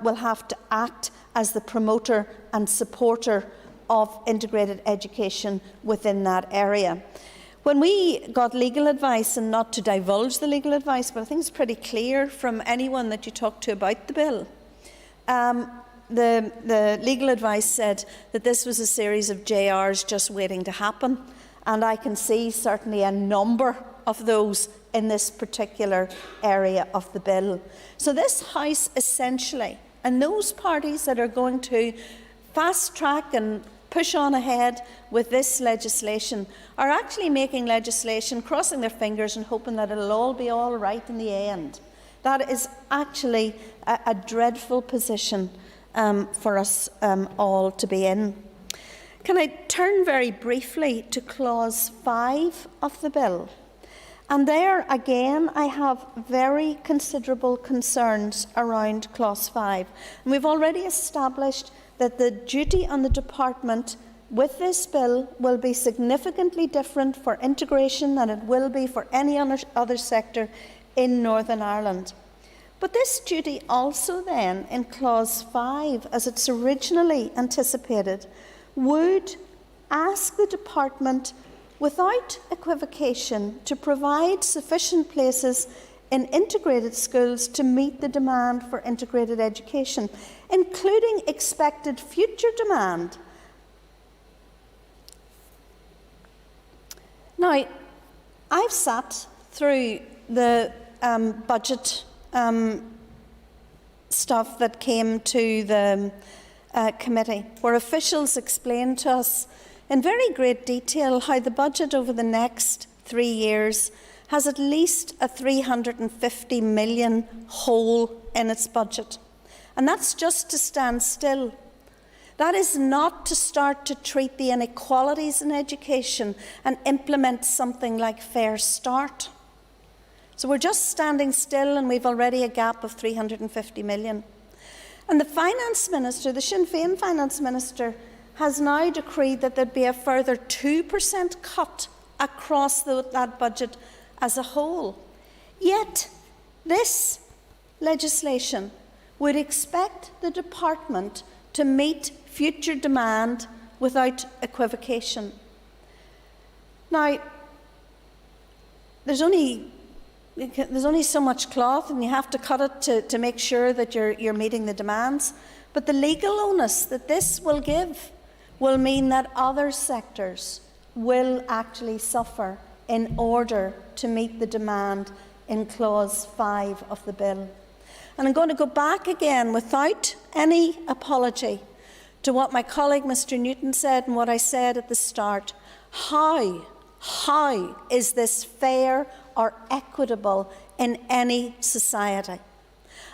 will have to act as the promoter and supporter of integrated education within that area. When we got legal advice, and not to divulge the legal advice, but I think it's pretty clear from anyone that you talk to about the bill, the legal advice said that this was a series of JRs just waiting to happen, and I can see certainly a number of those in this particular area of the bill. So this House essentially, and those parties that are going to fast track and push on ahead with this legislation, are actually making legislation, crossing their fingers and hoping that it'll all be all right in the end. That is actually a dreadful position for us all to be in. Can I turn very briefly to Clause 5 of the bill? And there, again, I have very considerable concerns around Clause 5. And we've already established that the duty on the department with this bill will be significantly different for integration than it will be for any other sector in Northern Ireland. But this duty also then, in Clause 5, as it's originally anticipated, would ask the department without equivocation to provide sufficient places in integrated schools to meet the demand for integrated education, including expected future demand. Now, I've sat through the budget stuff that came to the committee, where officials explained to us in very great detail how the budget over the next 3 years has at least a 350 million hole in its budget. And that's just to stand still. That is not to start to treat the inequalities in education and implement something like Fair Start. So we're just standing still, and we've already a gap of 350 million. And the Finance Minister, the Sinn Féin Finance Minister, has now decreed that there'd be a further 2% cut across that budget as a whole. Yet, this legislation would expect the department to meet future demand without equivocation. Now, there's only so much cloth, and you have to cut it to make sure that you're meeting the demands. But the legal onus that this will give will mean that other sectors will actually suffer in order to meet the demand in Clause 5 of the bill. And I'm going to go back again, without any apology, to what my colleague Mr Newton said and what I said at the start. How is this fair or equitable in any society?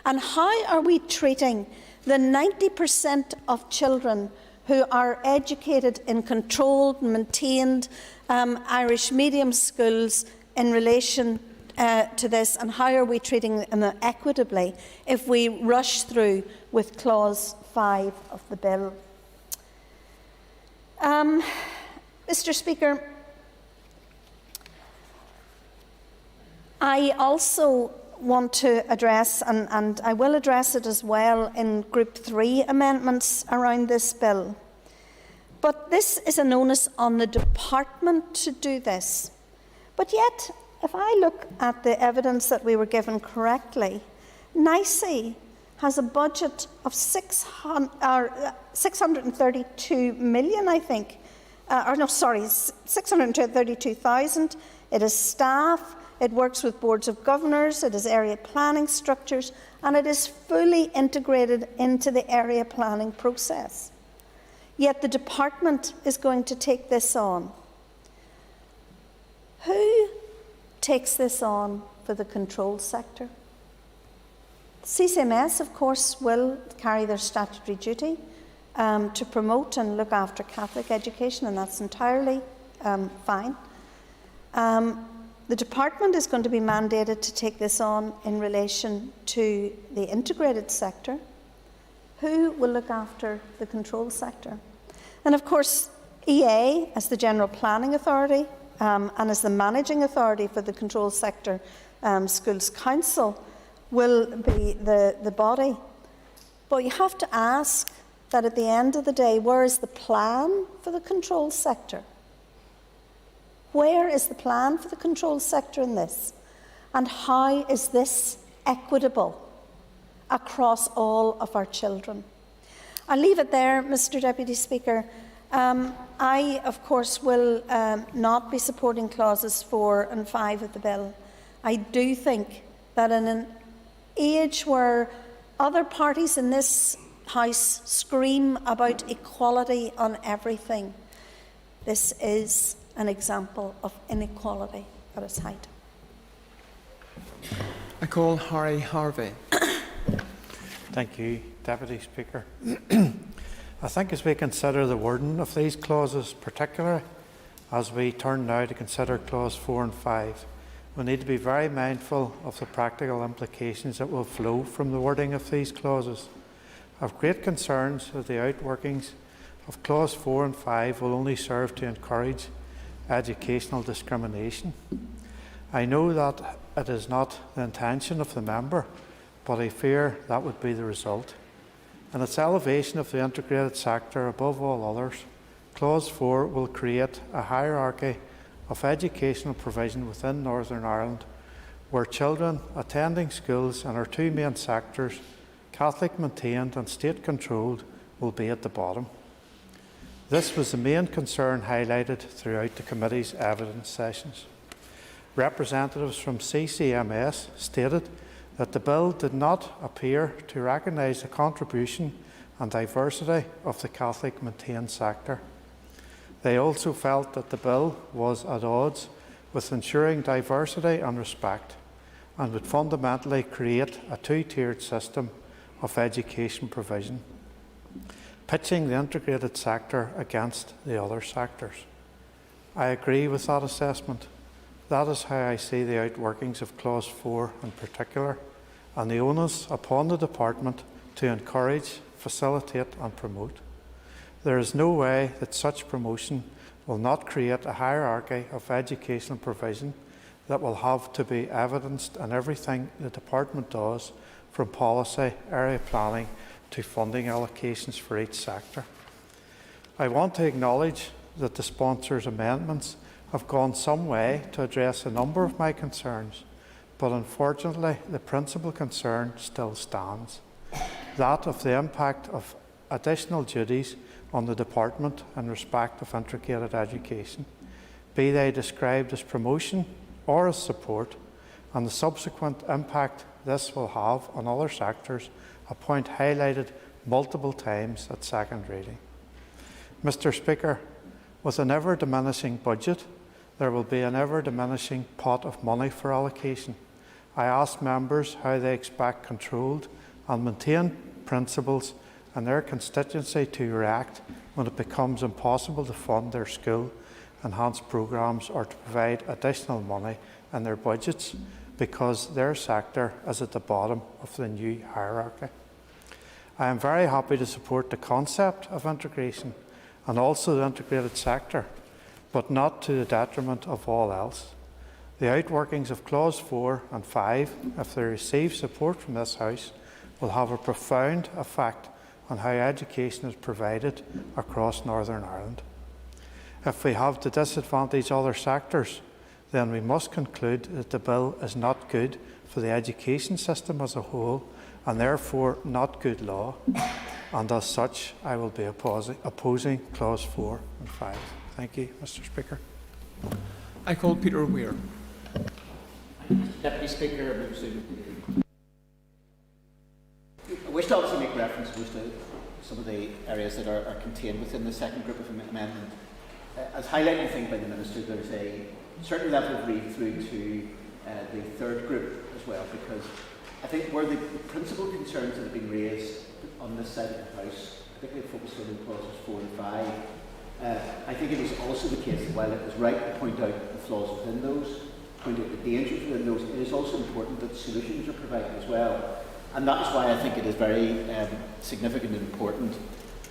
And how are we treating the 90% of children who are educated in controlled and maintained Irish medium schools in relation to this, and how are we treating them equitably if we rush through with Clause 5 of the bill? Mr Speaker, I also want to address, and I will address it as well in Group 3 amendments around this bill, but this is an onus on the department to do this. But yet, if I look at the evidence that we were given correctly, NICE has a budget of 632 million, I think. 632,000. It is staff, it works with boards of governors, it is area planning structures, and it is fully integrated into the area planning process. Yet the department is going to take this on. Who takes this on for the controlled sector? CCMS, of course, will carry their statutory duty to promote and look after Catholic education, and that's entirely fine. The The department is going to be mandated to take this on in relation to the integrated sector. Who will look after the control sector? And of course, EA, as the General Planning Authority and as the managing authority for the control sector, Schools Council, will be the body. But you have to ask that at the end of the day, where is the plan for the control sector? Where is the plan for the control sector in this? And how is this equitable across all of our children? I'll leave it there, Mr. Deputy Speaker. I, of course, will not be supporting clauses 4 and 5 of the bill. I do think that in an age where other parties in this House scream about equality on everything, this is an example of inequality at its height. I call Harry Harvey. Thank you, Deputy Speaker. I think as we consider the wording of these clauses, particularly as we turn now to consider clause 4 and 5, we need to be very mindful of the practical implications that will flow from the wording of these clauses. I have great concerns that the outworkings of clause 4 and 5 will only serve to encourage educational discrimination. I know that it is not the intention of the member, but I fear that would be the result. In its elevation of the integrated sector above all others, clause 4 will create a hierarchy of educational provision within Northern Ireland, where children attending schools in our two main sectors, Catholic maintained and state controlled, will be at the bottom. This was the main concern highlighted throughout the committee's evidence sessions. Representatives from CCMS stated that the bill did not appear to recognise the contribution and diversity of the Catholic maintained sector. They also felt that the bill was at odds with ensuring diversity and respect and would fundamentally create a two-tiered system of education provision, pitching the integrated sector against the other sectors. I agree with that assessment. That is how I see the outworkings of clause 4 in particular, and the onus upon the department to encourage, facilitate and promote. There is no way that such promotion will not create a hierarchy of educational provision that will have to be evidenced in everything the department does, from policy, area planning to funding allocations for each sector. I want to acknowledge that the sponsors' amendments have gone some way to address a number of my concerns, but unfortunately the principal concern still stands, that of the impact of additional duties on the department in respect of integrated education, be they described as promotion or as support, and the subsequent impact this will have on other sectors, a point highlighted multiple times at second reading. Mr. Speaker, with an ever-diminishing budget, there will be an ever-diminishing pot of money for allocation. I ask members how they expect controlled and maintained principals and their constituency to react when it becomes impossible to fund their school enhanced programmes or to provide additional money in their budgets because their sector is at the bottom of the new hierarchy. I am very happy to support the concept of integration and also the integrated sector, but not to the detriment of all else. The outworkings of clause 4 and 5, if they receive support from this House, will have a profound effect on how education is provided across Northern Ireland. If we have to disadvantage other sectors, then we must conclude that the bill is not good for the education system as a whole and therefore not good law, and as such I will be opposing clause 4 and 5. Thank you, Mr. Speaker. I call Peter Weir. Deputy Speaker, I wish to obviously make reference to some of the areas that are contained within the second group of amendments. As highlighted, I think, by the Minister, there's a certain level of read-through to the third group as well, because I think where the principal concerns that have been raised on this side of the House, particularly focused on clauses 4 and 5, I think it is also the case that while it was right to point out the flaws within those, point out the dangers within those, it is also important that solutions are provided as well. And that is why I think it is very significant and important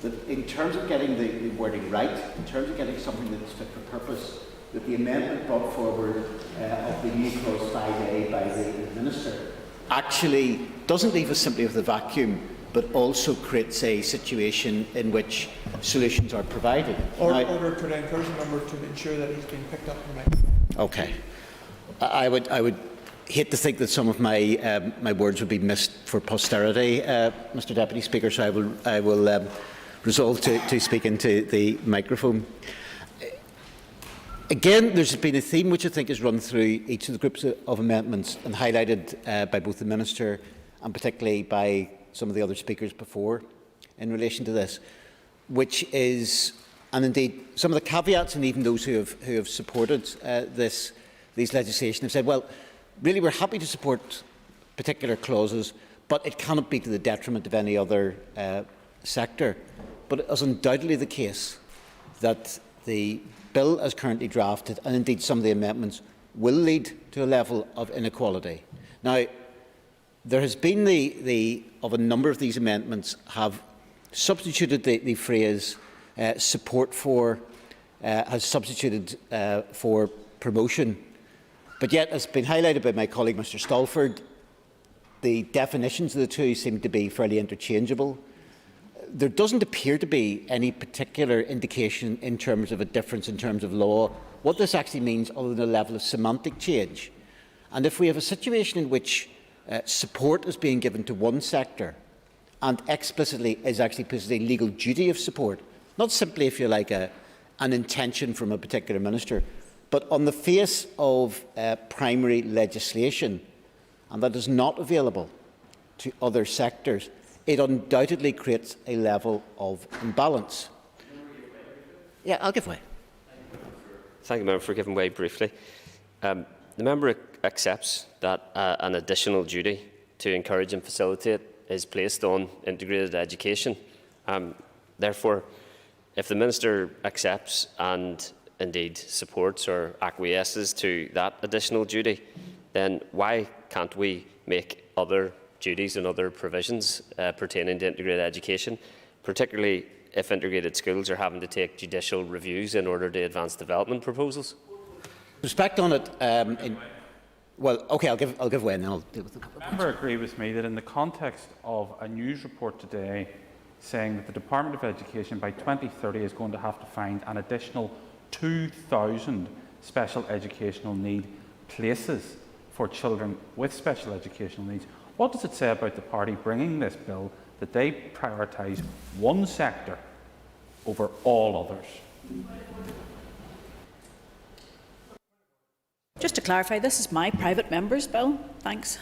that in terms of getting the wording right, in terms of getting something that is fit for purpose, that the amendment brought forward of the new clause 5A by the Minister actually doesn't leave us simply with a vacuum, but also creates a situation in which solutions are provided. Order, could I encourage the member to ensure that he's being picked up on the microphone? Okay. I would hate to think that some of my my words would be missed for posterity, Mr. Deputy Speaker. So I will resolve to speak into the microphone. Again, there's been a theme which I think has run through each of the groups of amendments and highlighted by both the Minister and particularly by some of the other speakers before in relation to this, which is, and indeed some of the caveats and even those who have supported these legislation have said, well, really we're happy to support particular clauses, but it cannot be to the detriment of any other sector. But it is undoubtedly the case that the bill as currently drafted, and indeed some of the amendments, will lead to a level of inequality. Now, there has been of a number of these amendments have substituted the phrase support for, has substituted for promotion. But yet, as has been highlighted by my colleague Mr Stalford, the definitions of the two seem to be fairly interchangeable. There doesn't appear to be any particular indication in terms of a difference in terms of law what this actually means other than a level of semantic change. And if we have a situation in which support is being given to one sector and explicitly is actually a legal duty of support, not simply, if you like, an intention from a particular minister, but on the face of primary legislation, and that is not available to other sectors, it undoubtedly creates a level of imbalance. Yeah, I'll give way. Thank you, Member, for giving way briefly. The member accepts that an additional duty to encourage and facilitate is placed on integrated education. Therefore, if the Minister accepts and indeed supports or acquiesces to that additional duty, then why can't we make other duties and other provisions pertaining to integrated education, particularly if integrated schools are having to take judicial reviews in order to advance development proposals? Respect on it. Well, okay, I'll give way and then I'll deal with the couple of points. Member agree with me that in the context of a news report today saying that the Department of Education by 2030 is going to have to find an additional 2,000 special educational need places for children with special educational needs, what does it say about the party bringing this bill that they prioritise one sector over all others? Just to clarify, this is my private member's bill. Thanks.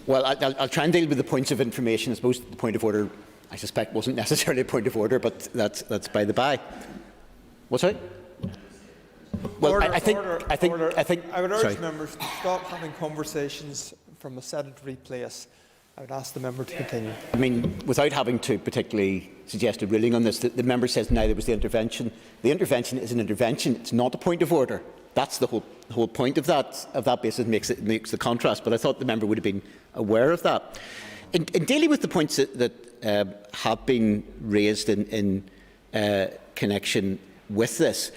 Well, I'll try and deal with the points of information. I suppose the point of order, I suspect, wasn't necessarily a point of order, but that's by the by. What's that? Well, Order, I think I would urge sorry. members to stop having conversations from a sedentary place. I would ask the member to continue. I mean, without having to particularly suggest a ruling on this, the member says now there was the intervention. The intervention is an intervention. It's not a point of order. That's the whole point of that basis. Makes the contrast. But I thought the member would have been aware of that. In dealing with the points that have been raised in connection with this,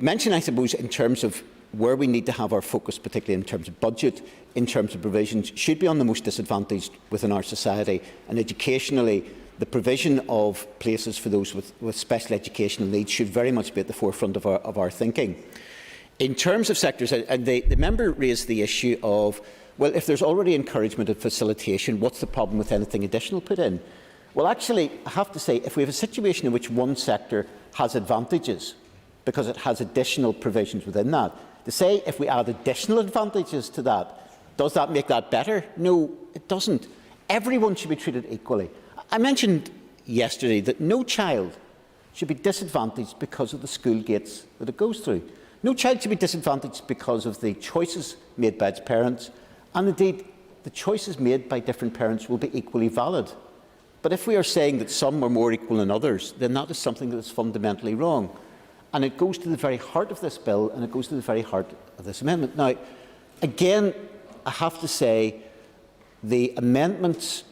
mention, I suppose, in terms of where we need to have our focus, particularly in terms of budget, in terms of provisions, should be on the most disadvantaged within our society. And educationally, the provision of places for those with special educational needs should very much be at the forefront of our thinking. In terms of sectors, and the member raised the issue of, well, if there's already encouragement of facilitation, what's the problem with anything additional put in? Well, actually, I have to say, if we have a situation in which one sector has advantages because it has additional provisions within that, to say if we add additional advantages to that, does that make that better? No, it doesn't. Everyone should be treated equally. I mentioned yesterday that no child should be disadvantaged because of the school gates that it goes through. No child should be disadvantaged because of the choices made by its parents, and indeed the choices made by different parents will be equally valid. But if we are saying that some are more equal than others, then that is something that is fundamentally wrong. And it goes to the very heart of this bill, and it goes to the very heart of this amendment. Now, again, I have to say the amendments,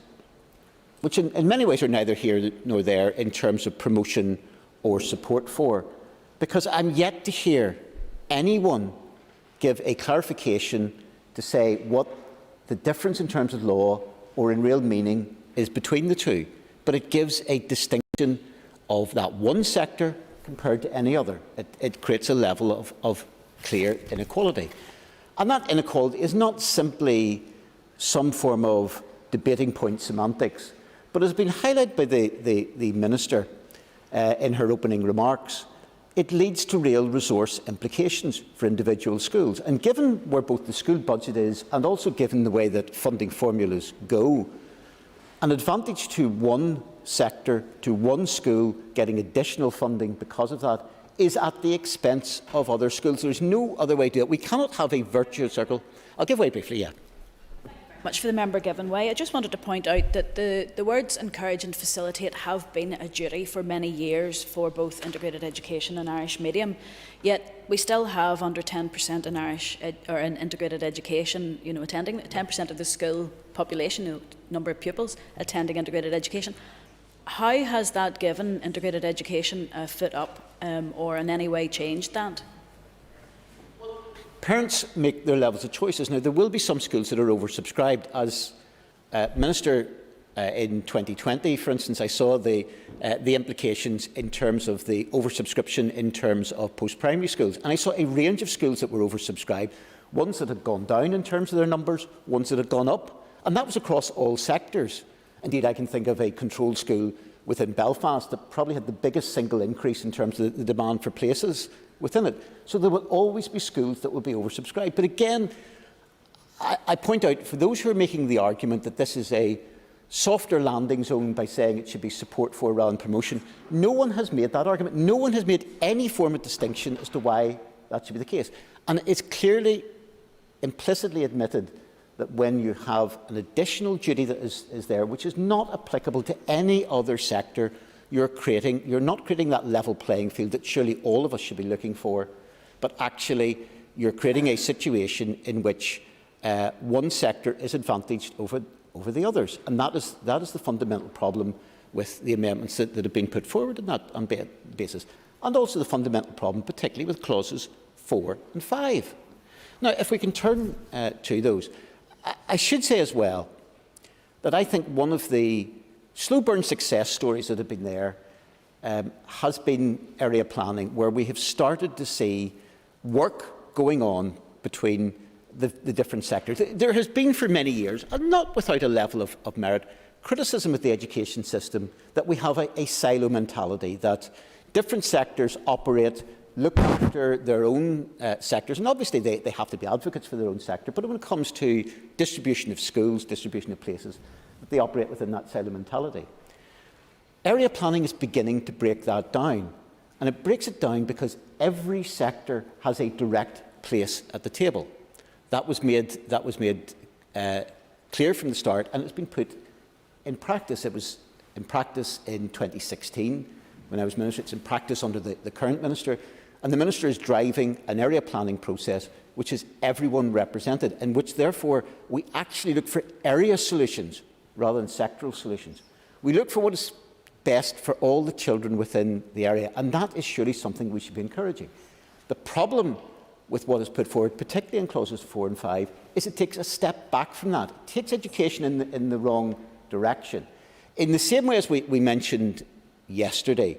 which in many ways are neither here nor there in terms of promotion or support for, because I'm yet to hear anyone give a clarification to say what the difference in terms of law or in real meaning is between the two, but it gives a distinction of that one sector compared to any other. It creates a level of clear inequality. And that inequality is not simply some form of debating point semantics, but has been highlighted by the Minister in her opening remarks. It leads to real resource implications for individual schools. And given where both the school budget is and also given the way that funding formulas go, an advantage to one sector, to one school getting additional funding because of that is at the expense of other schools. There's no other way to do it. We cannot have a virtuous circle. I'll give way briefly, yeah. Much for the member given way. I just wanted to point out that the words encourage and facilitate have been a duty for many years for both integrated education and Irish medium, yet we still have under 10% in Irish or in integrated education, attending 10% of the school population, number of pupils attending integrated education. How has that given integrated education a foot up or in any way changed that? Parents make their levels of choices. Now, there will be some schools that are oversubscribed. As Minister in 2020, for instance, I saw the implications in terms of the oversubscription in terms of post-primary schools. And I saw a range of schools that were oversubscribed, ones that had gone down in terms of their numbers, ones that had gone up. And that was across all sectors. Indeed, I can think of a controlled school within Belfast that probably had the biggest single increase in terms of the demand for places within it. So there will always be schools that will be oversubscribed. But again, I point out, for those who are making the argument that this is a softer landing zone by saying it should be support for rather than promotion, no one has made that argument. No one has made any form of distinction as to why that should be the case. And it's clearly, implicitly admitted that when you have an additional duty that is there, which is not applicable to any other sector, you're not creating that level playing field that surely all of us should be looking for, but actually you're creating a situation in which one sector is advantaged over the others. And that is the fundamental problem with the amendments that have been put forward on that basis. And also the fundamental problem, particularly with clauses 4 and 5. Now, if we can turn to those, I should say as well that I think one of the slow burn success stories that have been there has been area planning, where we have started to see work going on between the different sectors. There has been for many years, and not without a level of merit, criticism of the education system that we have a silo mentality, that different sectors operate, look after their own sectors, and obviously they have to be advocates for their own sector, but when it comes to distribution of schools, distribution of places, they operate within that silo mentality. Area planning is beginning to break that down, and it breaks it down because every sector has a direct place at the table. That was made clear from the start, and it's been put in practice. It was in practice in 2016 when I was Minister. It's in practice under the current Minister. And the Minister is driving an area planning process which is everyone represented, and which therefore we actually look for area solutions rather than sectoral solutions. We look for what is best for all the children within the area, and that is surely something we should be encouraging. The problem with what is put forward, particularly in clauses 4 and 5, is it takes a step back from that. It takes education in the wrong direction. In the same way as we mentioned yesterday,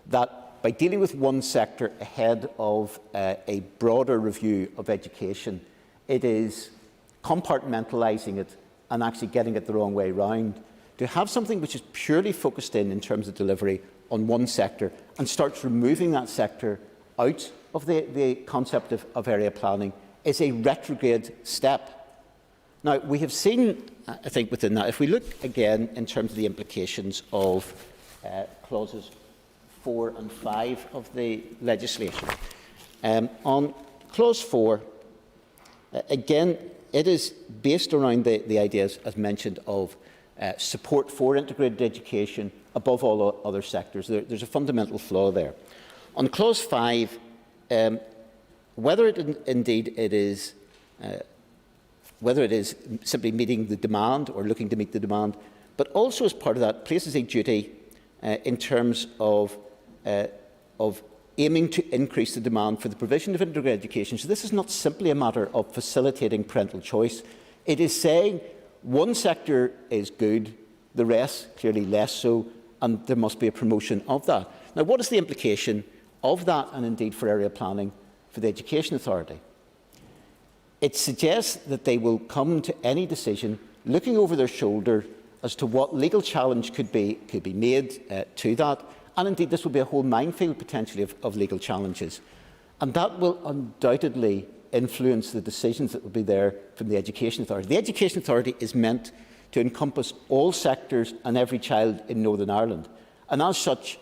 that by dealing with one sector ahead of a broader review of education, it is compartmentalising it and actually getting it the wrong way round. To have something which is purely focused in terms of delivery on one sector and starts removing that sector out of the concept of area planning is a retrograde step. Now, we have seen, I think, within that, if we look again in terms of the implications of clauses 4 and 5 of the legislation. On clause 4, again, it is based around the ideas, as mentioned, of support for integrated education above all other sectors. There's a fundamental flaw there. On clause 5, whether it is simply meeting the demand or looking to meet the demand, but also as part of that places a duty in terms of aiming to increase the demand for the provision of integrated education. So this is not simply a matter of facilitating parental choice. It is saying one sector is good, the rest clearly less so, and there must be a promotion of that. Now, what is the implication of that, and indeed for area planning, for the Education Authority? It suggests that they will come to any decision looking over their shoulder as to what legal challenge could be made to that. And indeed, this will be a whole minefield potentially of legal challenges. And that will undoubtedly influence the decisions that will be there from the Education Authority. The Education Authority is meant to encompass all sectors and every child in Northern Ireland. And as such,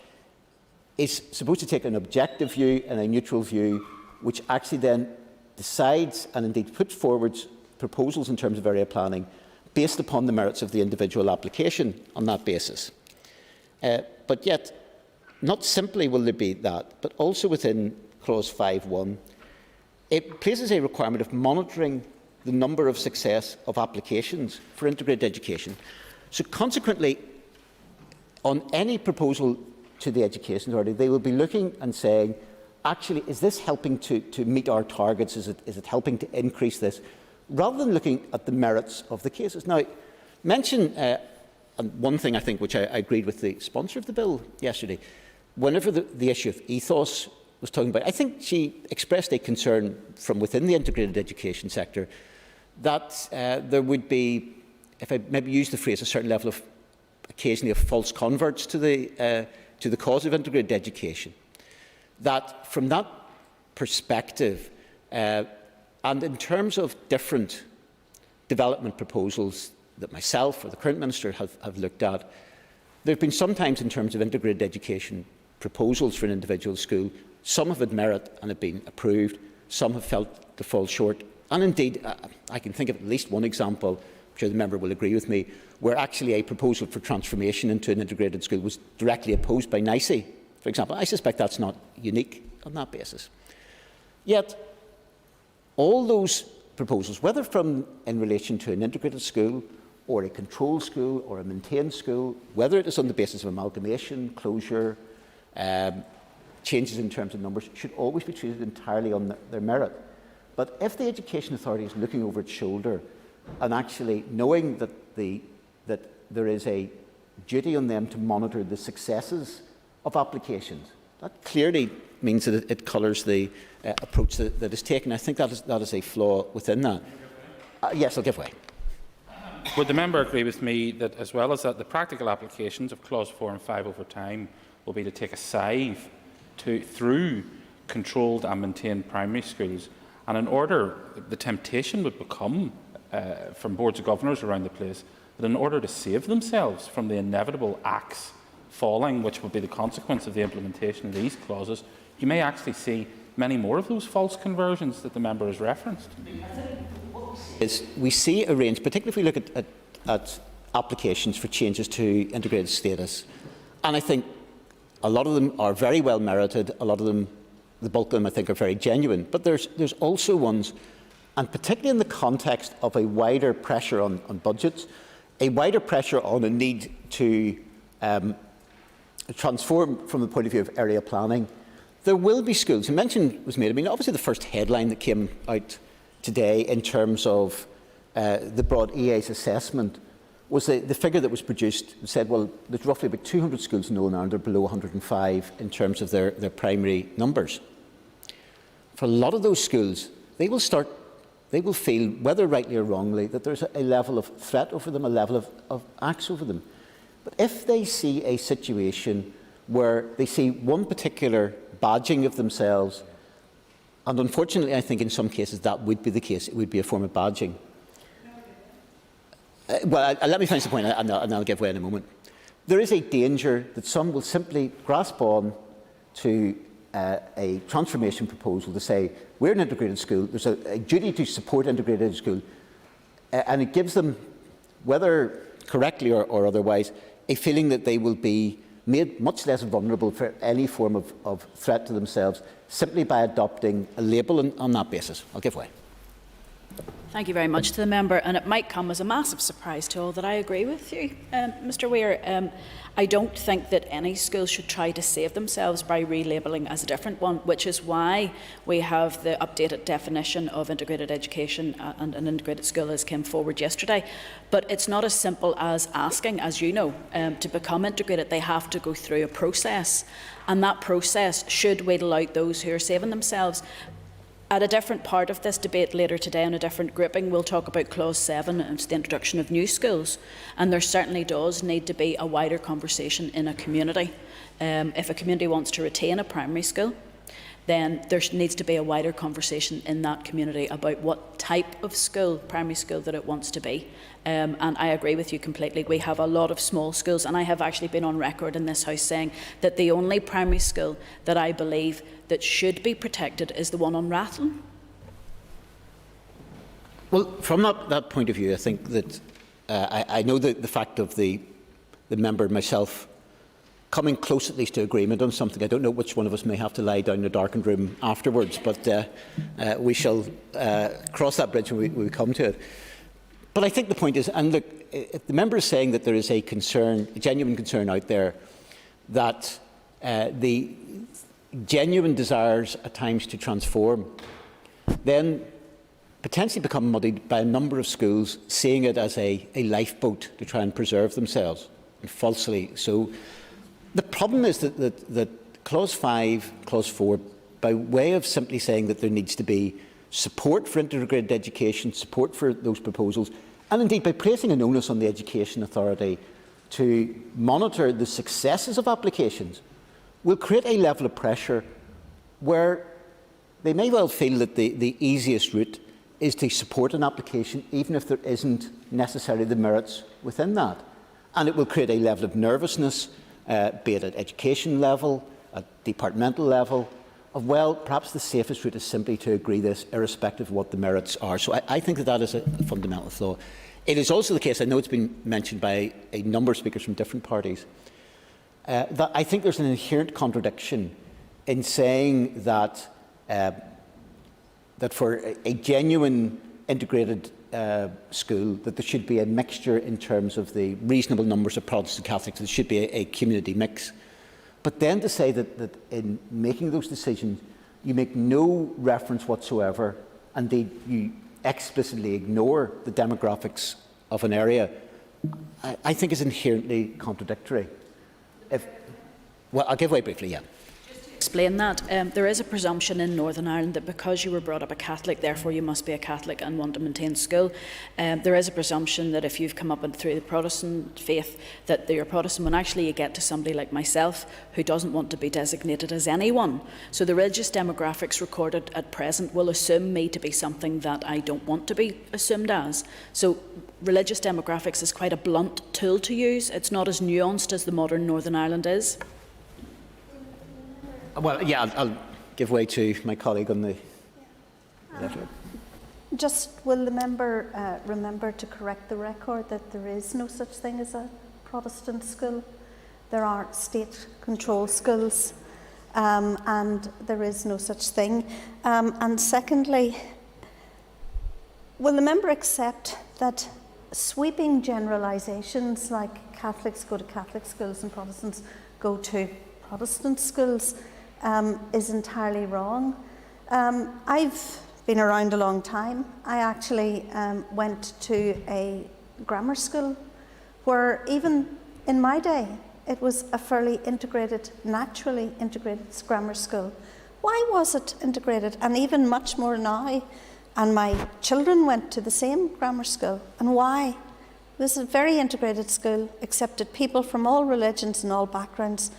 is supposed to take an objective view and a neutral view, which actually then decides and indeed puts forward proposals in terms of area planning based upon the merits of the individual application on that basis. But yet, not simply will there be that, but also within clause 5.1, it places a requirement of monitoring the number of success of applications for integrated education. So consequently, on any proposal to the Education Authority, they will be looking and saying, actually, is this helping to meet our targets? Is it helping to increase this? Rather than looking at the merits of the cases. Now, mention one thing I think which I agreed with the sponsor of the bill yesterday. Whenever the issue of ethos was talking about, I think she expressed a concern from within the integrated education sector that there would be, if I maybe use the phrase, a certain level of occasionally of false converts to the cause of integrated education. That from that perspective, and in terms of different development proposals that myself or the current minister have looked at, there have been sometimes in terms of integrated education proposals for an individual school, some have had merit and have been approved, some have felt to fall short. And indeed, I can think of at least one example, I'm sure the member will agree with me, where actually a proposal for transformation into an integrated school was directly opposed by NICE, for example. I suspect that's not unique on that basis. Yet, all those proposals, whether in relation to an integrated school or a controlled school or a maintained school, whether it is on the basis of amalgamation, closure, changes in terms of numbers, should always be treated entirely on their merit. But if the Education Authority is looking over its shoulder and actually knowing that there is a duty on them to monitor the successes of applications, that clearly means that it colours the approach that is taken. I think that is a flaw within that. Yes, I'll give way. Would the member agree with me that, as well as that, the practical applications of clause 4 and 5 over time will be to take a sieve through controlled and maintained primary schools, and in order, the temptation would become from boards of governors around the place that in order to save themselves from the inevitable axe falling, which will be the consequence of the implementation of these clauses, you may actually see many more of those false conversions that the member has referenced. We see a range, particularly if we look at applications for changes to integrated status, and I think a lot of them are very well merited, a lot of them, the bulk of them I think are very genuine, but there's also ones, and particularly in the context of a wider pressure on budgets, a wider pressure on a need to transform from the point of view of area planning. There will be schools, a mention was made, I mean obviously the first headline that came out today in terms of the broad EA's assessment was the figure that was produced said, well, there's roughly about 200 schools in Northern Ireland that are below 105 in terms of their primary numbers. For a lot of those schools, they will feel, whether rightly or wrongly, that there's a level of threat over them, a level of axe over them. But if they see a situation where they see one particular badging of themselves, and unfortunately I think in some cases that would be the case, it would be a form of badging. Let me finish the point and I'll give way in a moment. There is a danger that some will simply grasp on to a transformation proposal to say, we're an integrated school, there's a duty to support integrated school, and it gives them, whether correctly or otherwise, a feeling that they will be made much less vulnerable for any form of threat to themselves simply by adopting a label on that basis. I'll give way. Thank you very much to the member, and it might come as a massive surprise to all that I agree with you, Mr Weir. I don't think that any school should try to save themselves by relabelling as a different one, which is why we have the updated definition of integrated education and an integrated school as came forward yesterday. But it's not as simple as asking, as you know, to become integrated. They have to go through a process, and that process should wheedle out those who are saving themselves. At a different part of this debate later today, on a different grouping, we'll talk about Clause 7 and the introduction of new schools. And there certainly does need to be a wider conversation in a community. If a community wants to retain a primary school, then there needs to be a wider conversation in that community about what type of school, primary school, that it wants to be. And I agree with you completely. We have a lot of small schools, and I have actually been on record in this House saying that the only primary school that I believe that should be protected is the one on Rathlin. Well, from that point of view, I think that I know that the fact of the member myself coming close at least to agreement on something. I don't know which one of us may have to lie down in a darkened room afterwards, but we shall cross that bridge when we come to it. But I think the point is, and look, if the member is saying that there is a concern, a genuine concern out there, that the genuine desires at times to transform then potentially become muddied by a number of schools seeing it as a lifeboat to try and preserve themselves, and falsely so. The problem is that Clause 5, Clause 4, by way of simply saying that there needs to be support for integrated education, support for those proposals, and indeed by placing an onus on the Education Authority to monitor the successes of applications, will create a level of pressure where they may well feel that the easiest route is to support an application, even if there isn't necessarily the merits within that. And it will create a level of nervousness, be it at education level, at departmental level, of, well, perhaps the safest route is simply to agree this, irrespective of what the merits are. So I think that is a fundamental flaw. It is also the case, I know it's been mentioned by a number of speakers from different parties, that I think there's an inherent contradiction in saying that that for a genuine integrated school, that there should be a mixture in terms of the reasonable numbers of Protestant and Catholics. There should be a community mix. But then to say that in making those decisions, you make no reference whatsoever, and you explicitly ignore the demographics of an area, I think is inherently contradictory. Well, I'll give way briefly, yeah. Explain that. There is a presumption in Northern Ireland that because you were brought up a Catholic, therefore you must be a Catholic and want to maintain school. There is a presumption that if you've come up through the Protestant faith, that you're Protestant, when actually you get to somebody like myself who doesn't want to be designated as anyone. So the religious demographics recorded at present will assume me to be something that I don't want to be assumed as. So religious demographics is quite a blunt tool to use. It's not as nuanced as the modern Northern Ireland is. Well, yeah, I'll give way to my colleague on the left. Just will the member remember to correct the record that there is no such thing as a Protestant school. There are state-controlled schools, and there is no such thing. And secondly, will the member accept that sweeping generalisations like Catholics go to Catholic schools and Protestants go to Protestant schools is entirely wrong? I've been around a long time. I actually went to a grammar school where even in my day it was a fairly integrated, naturally integrated grammar school. Why was it integrated? And even much more now. And my children went to the same grammar school. And why? It was a very integrated school, accepted people from all religions and all backgrounds,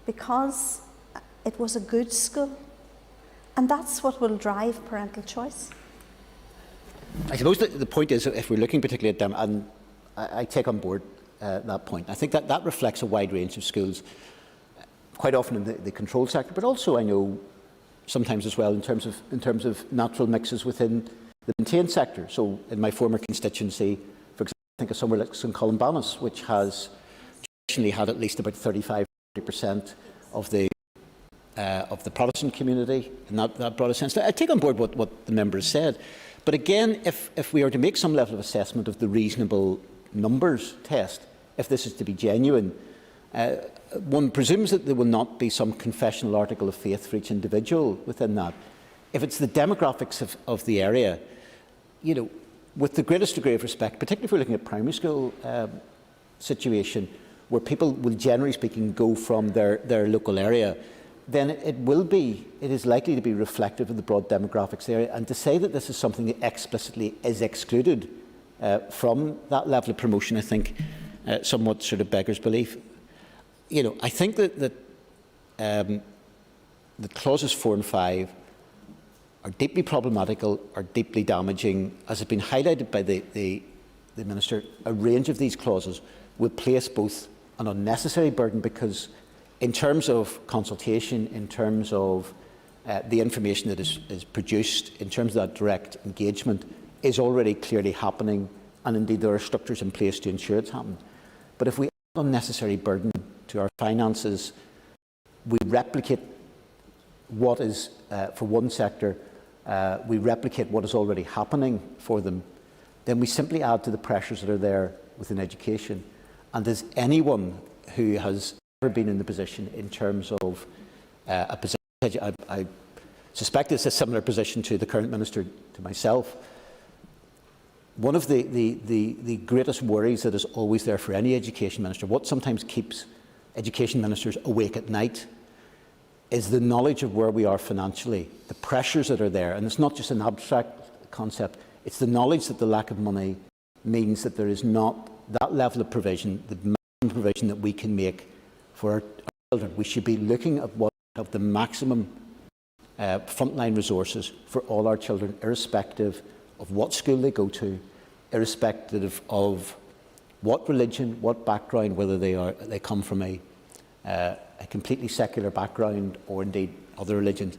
because it was a good school. And that's what will drive parental choice. I suppose the point is, if we're looking particularly at them, and I take on board that point, I think that reflects a wide range of schools, quite often in the controlled sector, but also I know sometimes as well in terms of natural mixes within the maintained sector. So in my former constituency, think of somewhere like St Columbanus, which has traditionally had at least about 35–40% of the Protestant community in that broader sense. I take on board what the member has said, but again, if we are to make some level of assessment of the reasonable numbers test, if this is to be genuine, one presumes that there will not be some confessional article of faith for each individual within that. If it's the demographics of the area, you know, with the greatest degree of respect, particularly if we're looking at primary school situation, where people will, generally speaking, go from their local area, then it is likely to be reflective of the broad demographics area. And to say that this is something that explicitly is excluded from that level of promotion, I think, somewhat sort of beggars belief. You know, I think that the clauses 4 and 5 are deeply problematical, are deeply damaging. As has been highlighted by the Minister, a range of these clauses will place both an unnecessary burden, because in terms of consultation, in terms of the information that is produced, in terms of that direct engagement, is already clearly happening, and indeed there are structures in place to ensure it's happening. But if we add unnecessary burden to our finances, we replicate what is, for one sector, we replicate what is already happening for them, then we simply add to the pressures that are there within education. And as anyone who has ever been in the position in terms of a position, I suspect it's a similar position to the current Minister, to myself, one of the greatest worries that is always there for any education minister, what sometimes keeps education ministers awake at night, is the knowledge of where we are financially, the pressures that are there. And it's not just an abstract concept, it's the knowledge that the lack of money means that there is not that level of provision, the maximum provision that we can make for our children. We should be looking at what have the maximum frontline resources for all our children, irrespective of what school they go to, irrespective of what religion, what background, whether they come from a completely secular background or indeed other religions.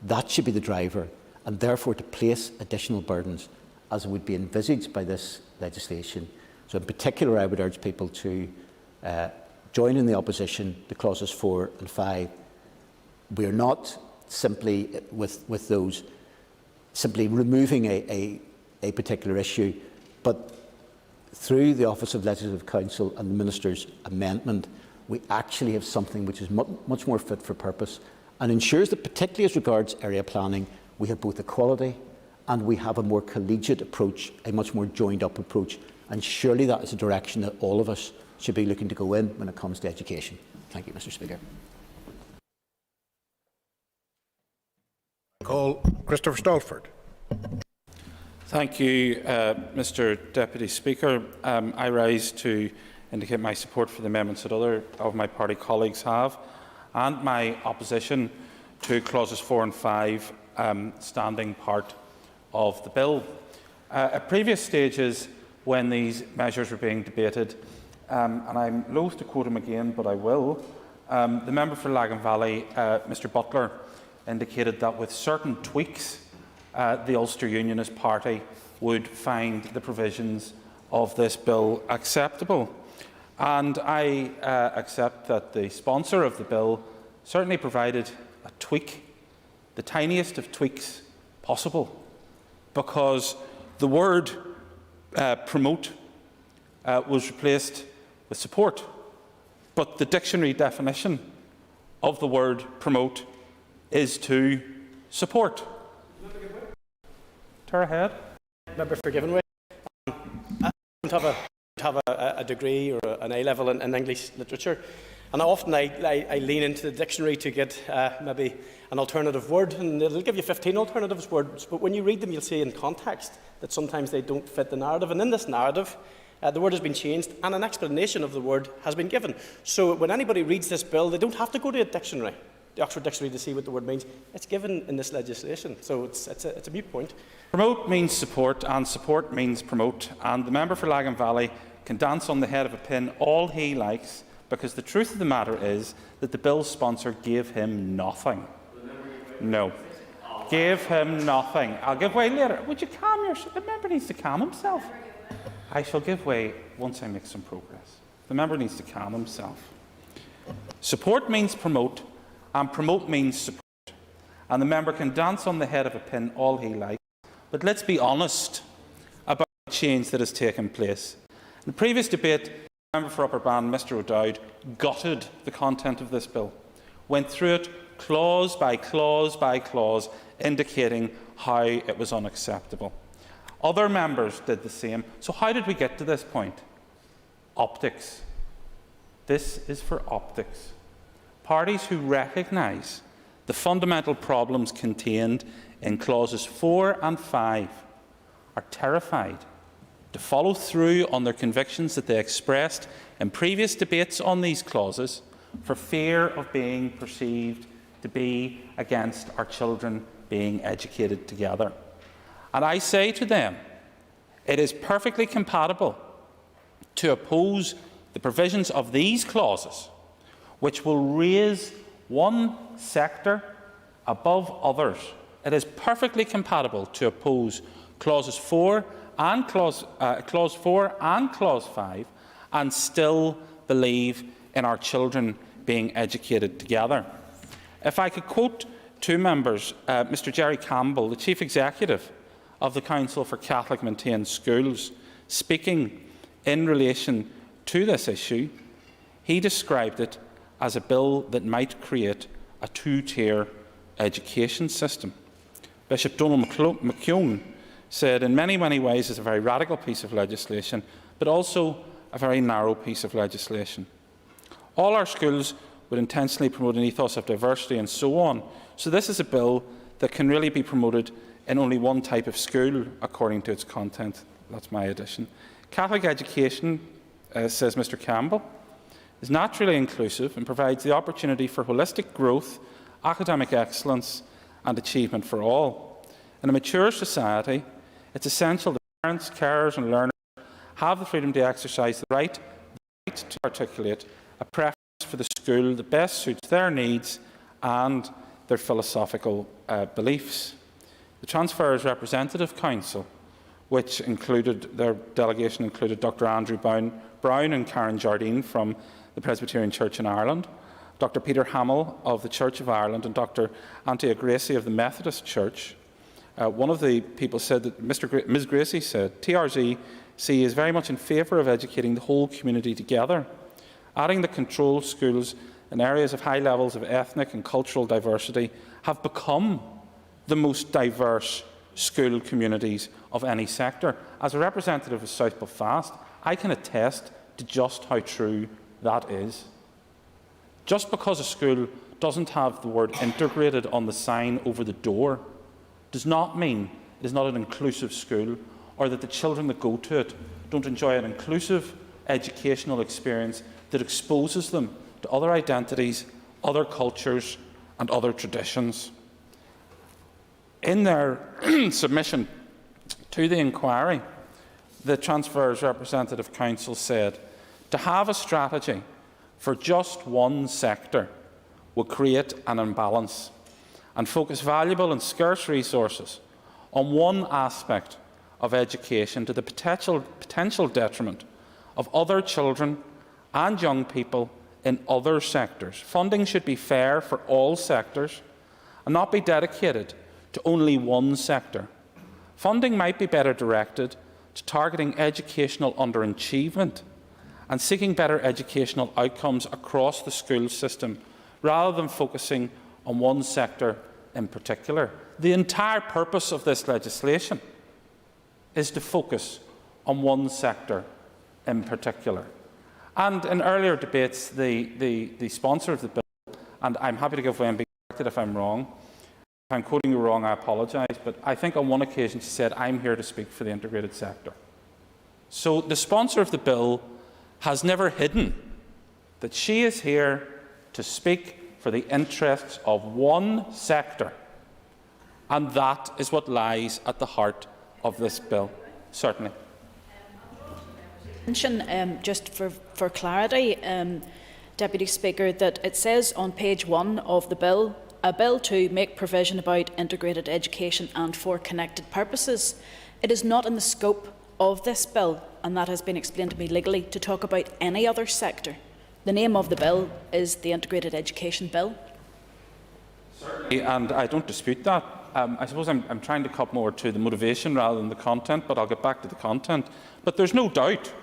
That should be the driver, and therefore to place additional burdens as would be envisaged by this legislation. So in particular, I would urge people to join in the opposition to clauses 4 and 5. We are not simply, with those, simply removing a particular issue, but through the Office of Legislative Counsel and the Minister's amendment, we actually have something which is much more fit for purpose and ensures that, particularly as regards area planning, we have both equality and we have a more collegiate approach, a much more joined-up approach. And surely that is a direction that all of us should be looking to go in when it comes to education. Thank you, Mr. Speaker. Call Christopher Stalford. Thank you, Mr. Deputy Speaker. I rise to indicate my support for the amendments that other of my party colleagues have, and my opposition to clauses 4 and 5 standing part of the bill. At previous stages, when these measures were being debated, and I'm loath to quote him again, but I will, the member for Lagan Valley, Mr. Butler, indicated that with certain tweaks, the Ulster Unionist Party would find the provisions of this bill acceptable. And I accept that the sponsor of the bill certainly provided a tweak, the tiniest of tweaks possible, because the word promote was replaced with support. But the dictionary definition of the word promote is to support. Tara Head. Member for Givenway. I don't have a degree or an A-level in English literature, and often I lean into the dictionary to get maybe an alternative word, and it'll give you 15 alternative words, but when you read them you'll see in context that sometimes they don't fit the narrative, and in this narrative the word has been changed and an explanation of the word has been given. So when anybody reads this bill, they don't have to go to a dictionary, the Oxford Dictionary, to see what the word means. It's given in this legislation, so it's a moot point. Promote means support, and support means promote, and the member for Lagan Valley can dance on the head of a pin all he likes, because the truth of the matter is that the bill's sponsor gave him nothing. No. Gave him nothing. I'll give way later. Would you calm yourself? The member needs to calm himself. I shall give way once I make some progress. The member needs to calm himself. Support means promote, and promote means support. And the member can dance on the head of a pin all he likes. But let's be honest about the change that has taken place. In the previous debate, the member for Upper Bann, Mr O'Dowd, gutted the content of this bill, went through it clause by clause by clause, indicating how it was unacceptable. Other members did the same. So how did we get to this point? Optics. This is for optics. Parties who recognise the fundamental problems contained in clauses 4 and 5 are terrified to follow through on their convictions that they expressed in previous debates on these clauses for fear of being perceived to be against our children being educated together. And I say to them, it is perfectly compatible to oppose the provisions of these clauses, which will raise one sector above others. It is perfectly compatible to oppose clauses 4 and clause 4 and clause 5 and still believe in our children being educated together. If I could quote two members, Mr Jerry Campbell, the Chief Executive of the Council for Catholic Maintained Schools, speaking in relation to this issue, he described it as a bill that might create a two-tier education system. Bishop Donald McKeown said, in many, many ways, it's a very radical piece of legislation, but also a very narrow piece of legislation. All our schools would intentionally promote an ethos of diversity and so on. So this is a bill that can really be promoted in only one type of school, according to its content. That's my addition. Catholic education, says Mr Campbell, is naturally inclusive and provides the opportunity for holistic growth, academic excellence and achievement for all. In a mature society, it's essential that parents, carers and learners have the freedom to exercise the right to articulate a preference for the school that best suits their needs and their philosophical beliefs. The Transfers Representative Council, which included, their delegation included Dr Andrew Brown and Karen Jardine from the Presbyterian Church in Ireland, Dr Peter Hamill of the Church of Ireland and Dr Antia Gracie of the Methodist Church. One of the people said that Ms Gracie said, TRZC is very much in favour of educating the whole community together. Adding the controlled schools in areas of high levels of ethnic and cultural diversity have become the most diverse school communities of any sector. As a representative of South Belfast, I can attest to just how true that is. Just because a school doesn't have the word integrated on the sign over the door does not mean it is not an inclusive school or that the children that go to it don't enjoy an inclusive educational experience that exposes them to other identities, other cultures and other traditions. In their submission to the inquiry, the Transfers Representative Council said, to have a strategy for just one sector would create an imbalance and focus valuable and scarce resources on one aspect of education to the potential detriment of other children and young people in other sectors. Funding should be fair for all sectors and not be dedicated to only one sector. Funding might be better directed to targeting educational underachievement and seeking better educational outcomes across the school system, rather than focusing on one sector in particular. The entire purpose of this legislation is to focus on one sector in particular. And in earlier debates, the sponsor of the bill, and I'm happy to give way and be corrected if I'm wrong. If I'm quoting you wrong, I apologise, but I think on one occasion she said, I'm here to speak for the integrated sector. So the sponsor of the bill has never hidden that she is here to speak for the interests of one sector, and that is what lies at the heart of this bill. Certainly. Just for clarity, Deputy Speaker, that it says on page 1 of the bill, a bill to make provision about integrated education and for connected purposes. It is not in the scope of this bill, and that has been explained to me legally, to talk about any other sector. The name of the bill is the Integrated Education Bill. Certainly, and I don't dispute that. I suppose I'm trying to cut more to the motivation rather than the content, but I'll get back to the content. But there's no doubt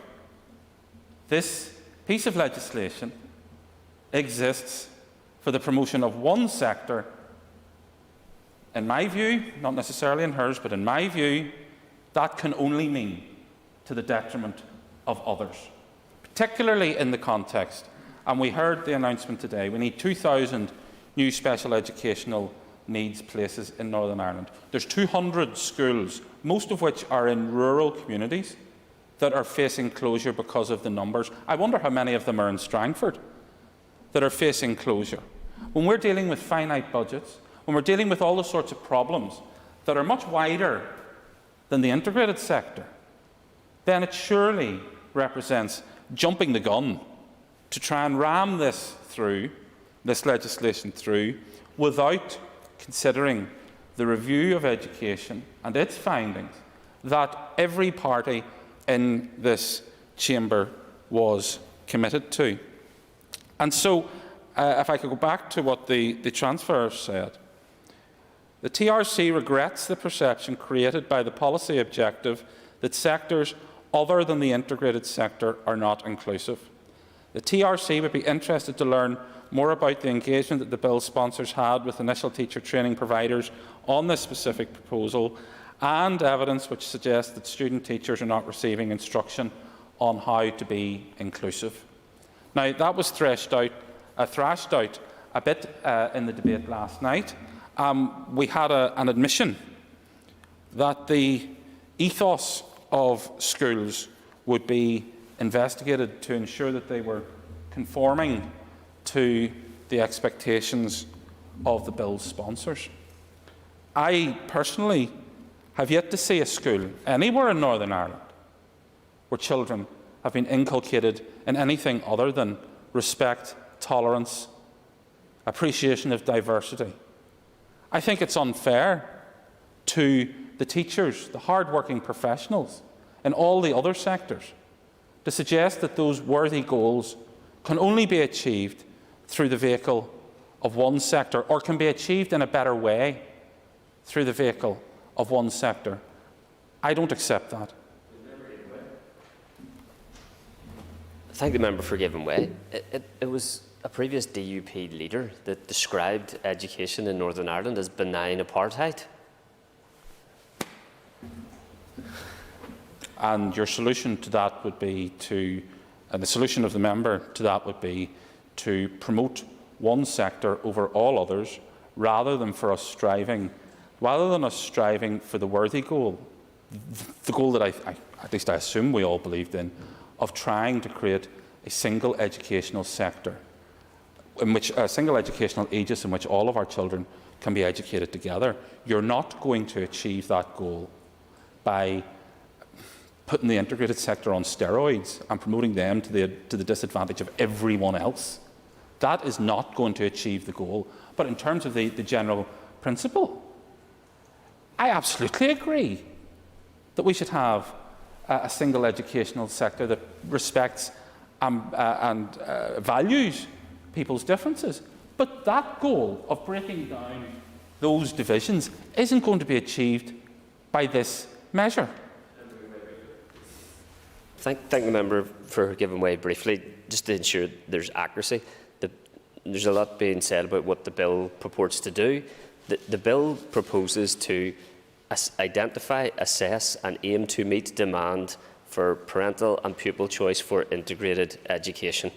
this piece of legislation exists for the promotion of one sector. In my view, not necessarily in hers, but in my view, that can only mean to the detriment of others, particularly in the context. And we heard the announcement today, we need 2,000 new special educational needs places in Northern Ireland. There's 200 schools, most of which are in rural communities, that are facing closure because of the numbers. I wonder how many of them are in Strangford that are facing closure. When we're dealing with finite budgets, when we're dealing with all the sorts of problems that are much wider than the integrated sector, then it surely represents jumping the gun to try and ram this legislation through, without considering the review of education and its findings that every party in this chamber was committed to. And so, if I could go back to what the transfer said, the TRC regrets the perception created by the policy objective that sectors other than the integrated sector are not inclusive. The TRC would be interested to learn more about the engagement that the bill's sponsors had with initial teacher training providers on this specific proposal, and evidence which suggests that student teachers are not receiving instruction on how to be inclusive. Now, that was thrashed out a bit in the debate last night. We had an admission that the ethos of schools would be investigated to ensure that they were conforming to the expectations of the bill's sponsors. I personally have yet to see a school anywhere in Northern Ireland where children have been inculcated in anything other than respect, tolerance, appreciation of diversity. I think it's unfair to the teachers, the hard-working professionals in all the other sectors, to suggest that those worthy goals can only be achieved through the vehicle of one sector, or can be achieved in a better way through the vehicle of one sector. I don't accept that. I thank the member for giving way. It was a previous DUP leader that described education in Northern Ireland as benign apartheid. And your solution to that would be and the solution of the member to that would be to promote one sector over all others, rather than us striving for the worthy goal, the goal that at least I assume we all believed in, of trying to create a single educational sector, in which a single educational aegis in which all of our children can be educated together. You're not going to achieve that goal by putting the integrated sector on steroids and promoting them to the disadvantage of everyone else. That is not going to achieve the goal. But in terms of the general principle, I absolutely agree that we should have a single educational sector that respects and values people's differences. But that goal of breaking down those divisions isn't going to be achieved by this measure. Thank the member for giving way briefly, just to ensure there's accuracy. There's a lot being said about what the bill purports to do. The bill proposes to identify, assess and aim to meet demand for parental and pupil choice for integrated education.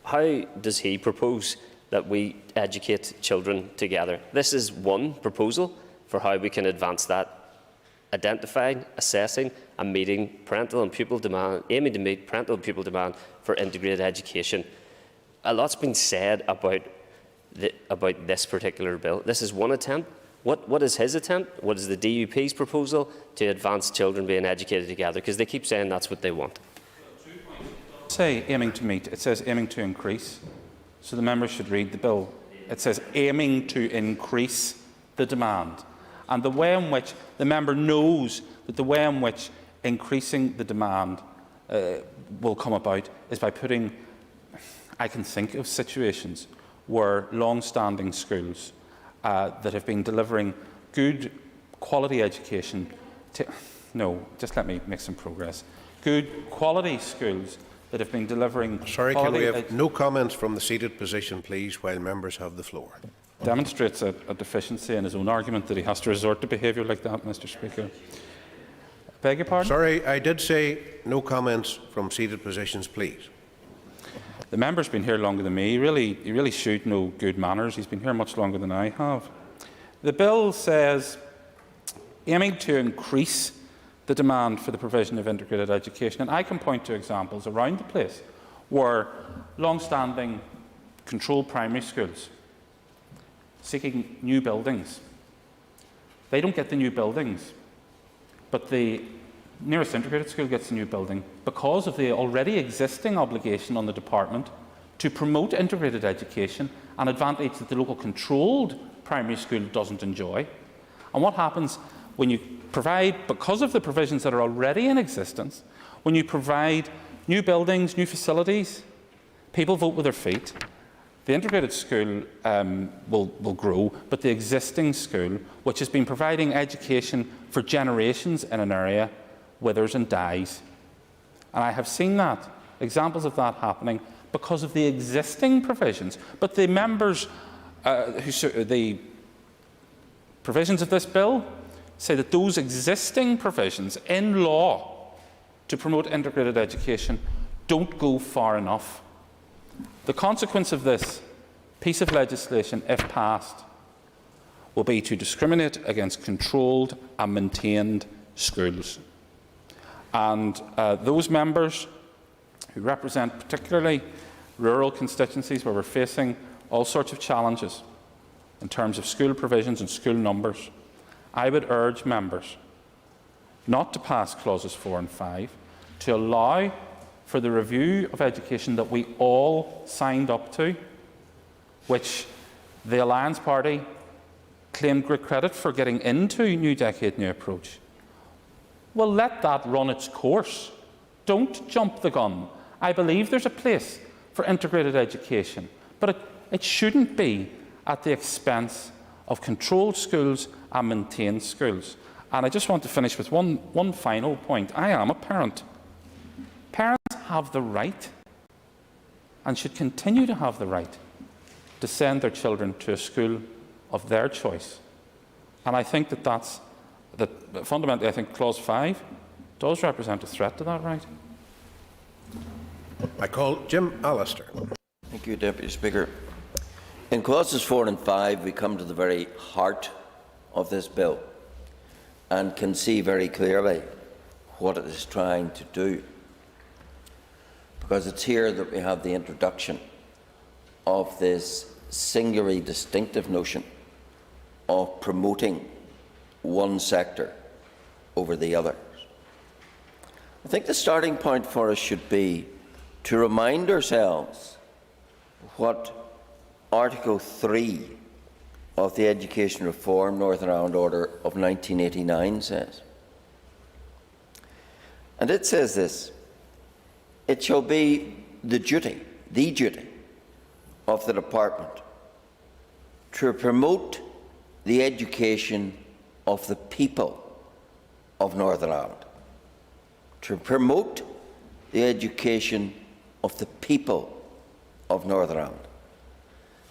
How does he propose that we educate children together? This is one proposal for how we can advance that: identifying, assessing and meeting parental and pupil demand, aiming to meet parental and pupil demand for integrated education. A lot's been said about this particular bill. This is one attempt. What is his attempt? What is the DUP's proposal to advance children being educated together? Because they keep saying that's what they want. It say aiming to meet, it says aiming to increase. So the members should read the bill. It says aiming to increase the demand. And the way in which the member knows that the way in which increasing the demand will come about is by putting, I can think of situations where long-standing schools that have been delivering good quality education no, just let me make some progress. Good quality schools that have been delivering Sorry, can we have no comments from the seated position, please, while members have the floor? Demonstrates a deficiency in his own argument that he has to resort to behaviour like that, Mr. Speaker. Beg your pardon? Sorry, I did say no comments from seated positions, please. The member's been here longer than me. He really should know good manners. He's been here much longer than I have. The bill says, aiming to increase the demand for the provision of integrated education. And I can point to examples around the place where long-standing controlled primary schools seeking new buildings. They don't get the new buildings, but the nearest integrated school gets a new building because of the already existing obligation on the department to promote integrated education, an advantage that the local controlled primary school doesn't enjoy. And what happens when you provide, because of the provisions that are already in existence, when you provide new buildings, new facilities, people vote with their feet. The integrated school will grow, but the existing school, which has been providing education for generations in an area, withers and dies. And I have seen that, examples of that happening because of the existing provisions. But the members, the provisions of this bill say that those existing provisions in law to promote integrated education don't go far enough. The consequence of this piece of legislation, if passed, will be to discriminate against controlled and maintained schools. And those members who represent particularly rural constituencies where we're facing all sorts of challenges in terms of school provisions and school numbers, I would urge members not to pass clauses 4 and 5, to allow for the review of education that we all signed up to, which the Alliance Party claimed great credit for getting into New Decade, New Approach. Well, let that run its course. Don't jump the gun. I believe there's a place for integrated education, but it shouldn't be at the expense of controlled schools and maintained schools. And I just want to finish with one final point. I am a parent. Parents have the right, and should continue to have the right, to send their children to a school of their choice. And I think that fundamentally, I think Clause 5 does represent a threat to that right. I call Jim Allister. Thank you, Deputy Speaker. In clauses 4 and 5, we come to the very heart of this bill and can see very clearly what it is trying to do. Because it's here that we have the introduction of this singularly distinctive notion of promoting one sector over the others. I think the starting point for us should be to remind ourselves what Article 3 of the Education Reform Northern Ireland Order of 1989 says. And it says this: it shall be the duty of the Department to promote the education of the people of Northern Ireland. To promote the education of the people of Northern Ireland.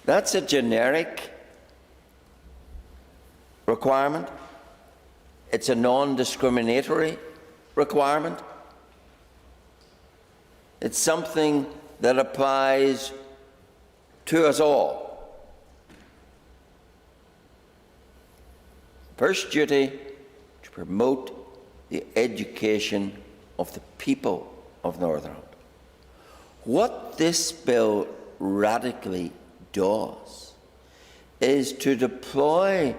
That's a generic requirement. It's a non-discriminatory requirement. It's something that applies to us all. First duty, to promote the education of the people of Northern Ireland. What this bill radically does is to deploy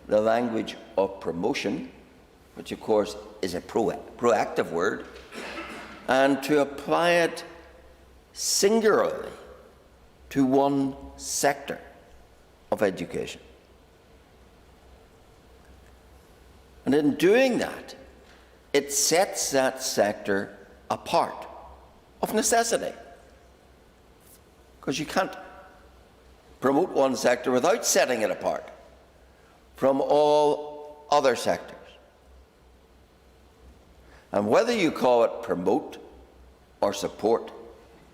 the language of promotion, which of course is a proactive word, and to apply it singularly to one sector of education. And in doing that, it sets that sector apart of necessity, because you can't promote one sector without setting it apart from all other sectors. And whether you call it promote or support,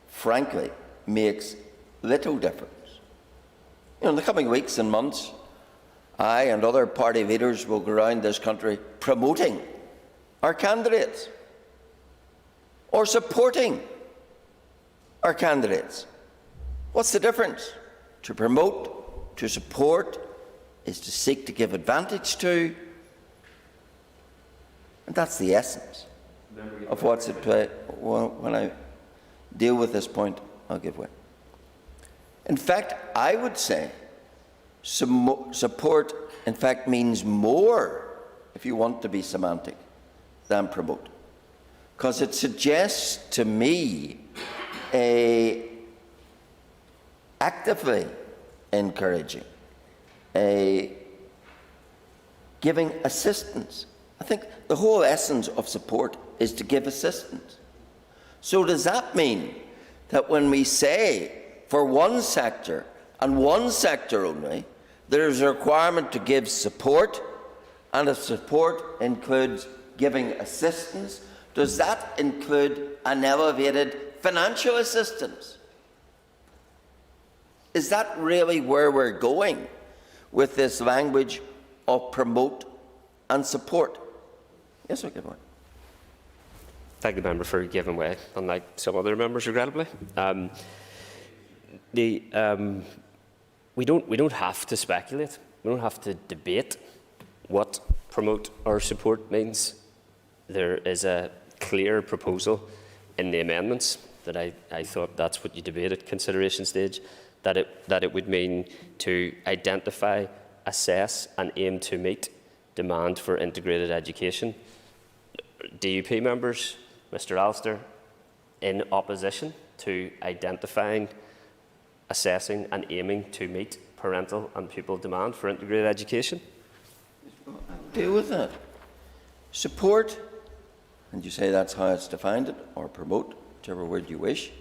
frankly, makes little difference. In the coming weeks and months, I and other party leaders will go around this country promoting our candidates or supporting our candidates. What's the difference? To promote, to support, is to seek to give advantage to, and that's the essence of what's at play. Well, when I deal with this point, I'll give way. In fact, I would say support, in fact, means more, if you want to be semantic, than promote. Because it suggests to me actively encouraging, giving assistance. I think the whole essence of support is to give assistance. So does that mean that when we say for one sector and one sector only, there is a requirement to give support, and if support includes giving assistance, does that include an elevated financial assistance? Is that really where we're going with this language of promote and support? Yes, I'll give way. Thank the member for giving way, unlike some other members, regrettably. We don't have to speculate. We don't have to debate what promote or support means. There is a clear proposal in the amendments that I thought that's what you debate at consideration stage, that it would mean to identify, assess and aim to meet demand for integrated education. DUP members, Mr Alistair, in opposition to identifying, assessing and aiming to meet parental and pupil demand for integrated education? I'll deal with that. Support, and you say that's how it's defined, it, or promote, whichever word you wish.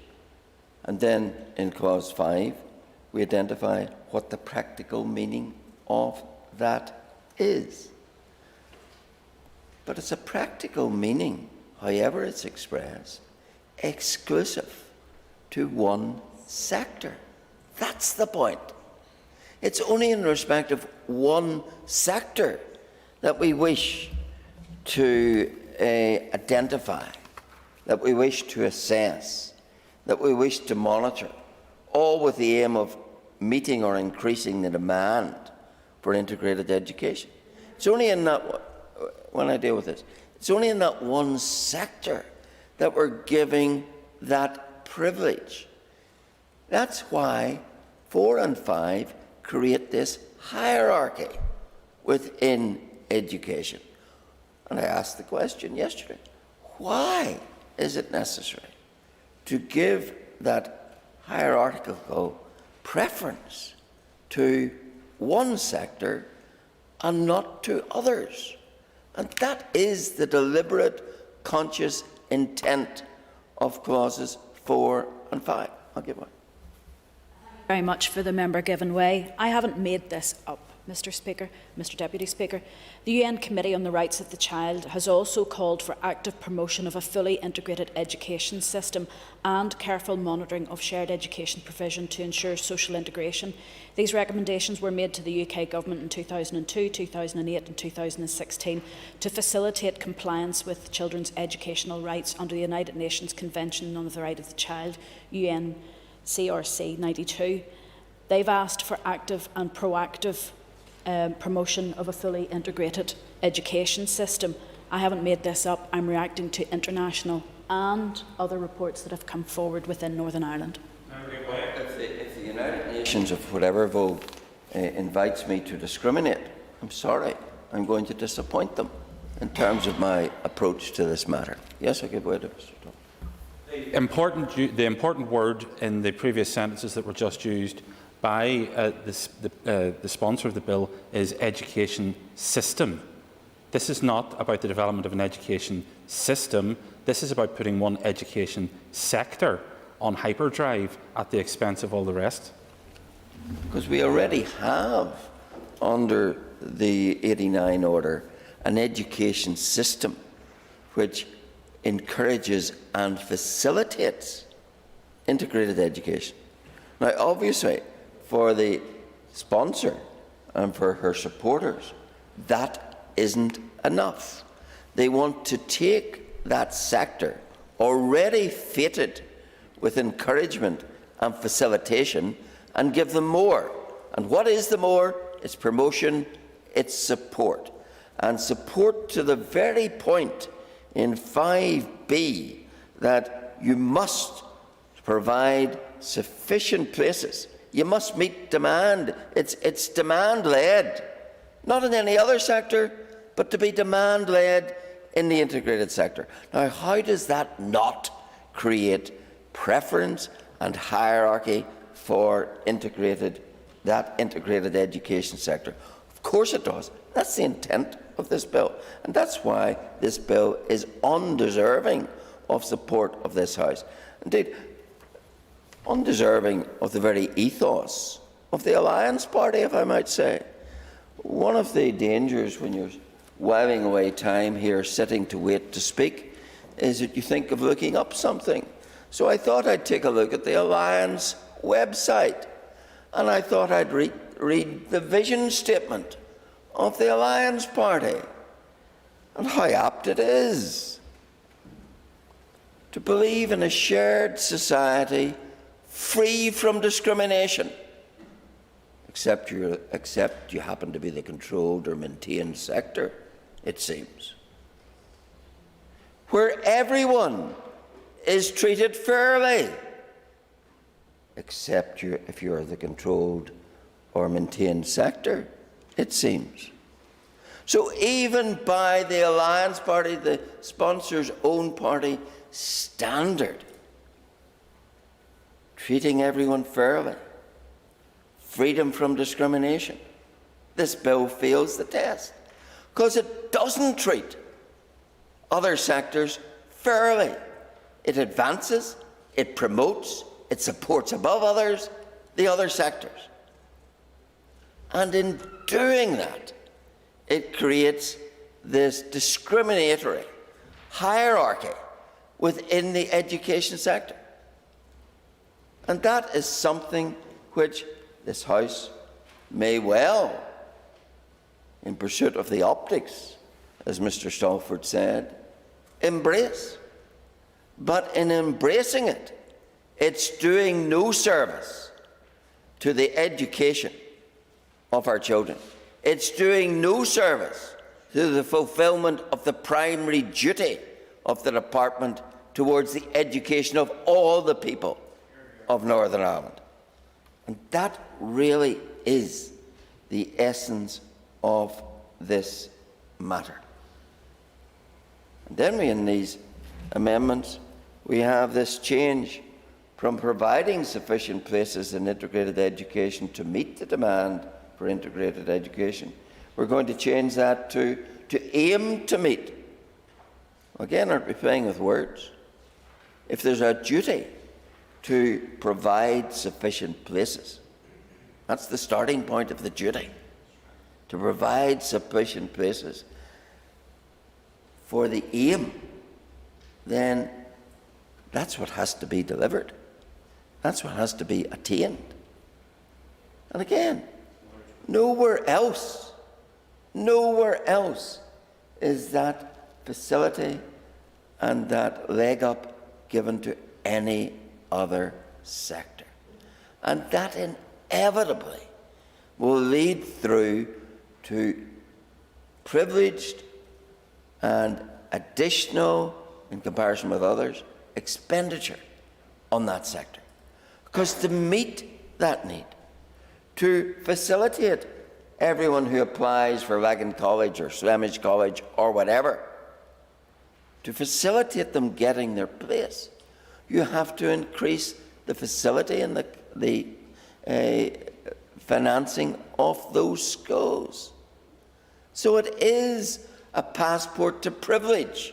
And then in clause 5, we identify what the practical meaning of that is. But it's a practical meaning, however it's expressed, exclusive to one sector. That's the point. It's only in respect of one sector that we wish to identify, that we wish to assess, that we wish to monitor, all with the aim of meeting or increasing the demand for integrated education. It's only in that, when I deal with this, it's only in that one sector that we're giving that privilege. That's why 4 and 5 create this hierarchy within education. And I asked the question yesterday, why is it necessary to give that hierarchical preference to one sector and not to others? And that is the deliberate, conscious intent of clauses 4 and 5. I'll give one. Very much for the member given way. I haven't made this up, Mr Speaker, Mr Deputy Speaker. The UN Committee on the Rights of the Child has also called for active promotion of a fully integrated education system and careful monitoring of shared education provision to ensure social integration. These recommendations were made to the UK Government in 2002, 2008 and 2016 to facilitate compliance with children's educational rights under the United Nations Convention on the Right of the Child, UNCRC 92. They've asked for active and proactive promotion of a fully integrated education system. I haven't made this up. I'm reacting to international and other reports that have come forward within Northern Ireland. If the United Nations of whatever vote invites me to discriminate, I'm sorry, I'm going to disappoint them in terms of my approach to this matter. Yes, I give way to Mr. Tom. The important word in the previous sentences that were just used by the sponsor of the bill is education system. This is not about the development of an education system. This is about putting one education sector on hyperdrive at the expense of all the rest. Because we already have, under the 89 order, an education system which encourages and facilitates integrated education. Now, obviously, for the sponsor and for her supporters, that isn't enough. They want to take that sector, already fitted with encouragement and facilitation, and give them more. And what is the more? It's promotion, it's support. And support to the very point in 5B that you must provide sufficient places. You must meet demand. It's demand-led, not in any other sector, but to be demand-led in the integrated sector. Now, how does that not create preference and hierarchy for that integrated education sector? Of course it does. That's the intent of this bill, and that's why this bill is undeserving of support of this House. Indeed, undeserving of the very ethos of the Alliance Party, if I might say. One of the dangers when you're whiling away time here, sitting to wait to speak, is that you think of looking up something. So I thought I'd take a look at the Alliance website, and I thought I'd read the vision statement of the Alliance Party, and how apt it is to believe in a shared society free from discrimination, except you happen to be the controlled or maintained sector, it seems, where everyone is treated fairly, except if you're the controlled or maintained sector, it seems. So even by the Alliance Party, the sponsor's own party standard, treating everyone fairly, freedom from discrimination, this bill fails the test because it doesn't treat other sectors fairly. It advances, it promotes, it supports above others the other sectors. And in doing that, it creates this discriminatory hierarchy within the education sector. And that is something which this House may well, in pursuit of the optics, as Mr. Stalford said, embrace. But in embracing it, it's doing no service to the education of our children. It's doing no service to the fulfilment of the primary duty of the Department towards the education of all the people of Northern Ireland. And that really is the essence of this matter. And then in these amendments, we have this change from providing sufficient places in integrated education to meet the demand for integrated education. We're going to change that to aim to meet. Again, aren't we playing with words? If there's a duty to provide sufficient places, that's the starting point of the duty, to provide sufficient places for the aim, then that's what has to be delivered. That's what has to be attained. And again, nowhere else is that facility and that leg up given to any other sector. And that inevitably will lead through to privileged and additional, in comparison with others, expenditure on that sector. Because to meet that need, to facilitate everyone who applies for Lagan College or Swamish College or whatever, to facilitate them getting their place, you have to increase the facility and the financing of those schools. So it is a passport to privilege.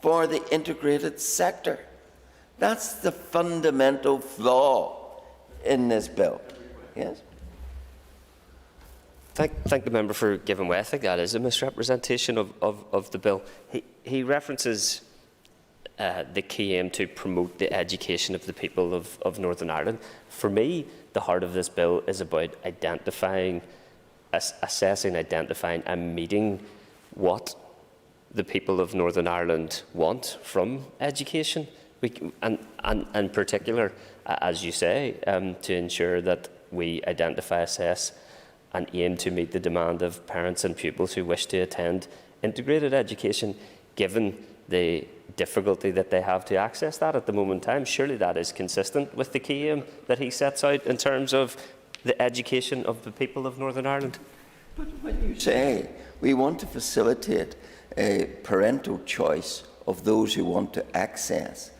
for the integrated sector. That's the fundamental flaw in this bill. Yes? Thank the member for giving way. I think that is a misrepresentation of the bill. He references the key aim to promote the education of the people of Northern Ireland. For me, the heart of this bill is about identifying, assessing, identifying and meeting what the people of Northern Ireland want from education. And in particular, as you say, to ensure that we identify, assess and aim to meet the demand of parents and pupils who wish to attend integrated education, given the difficulty that they have to access that at the moment in time. Surely that is consistent with the key aim that he sets out in terms of the education of the people of Northern Ireland. But when you say we want to facilitate a parental choice of those who want to access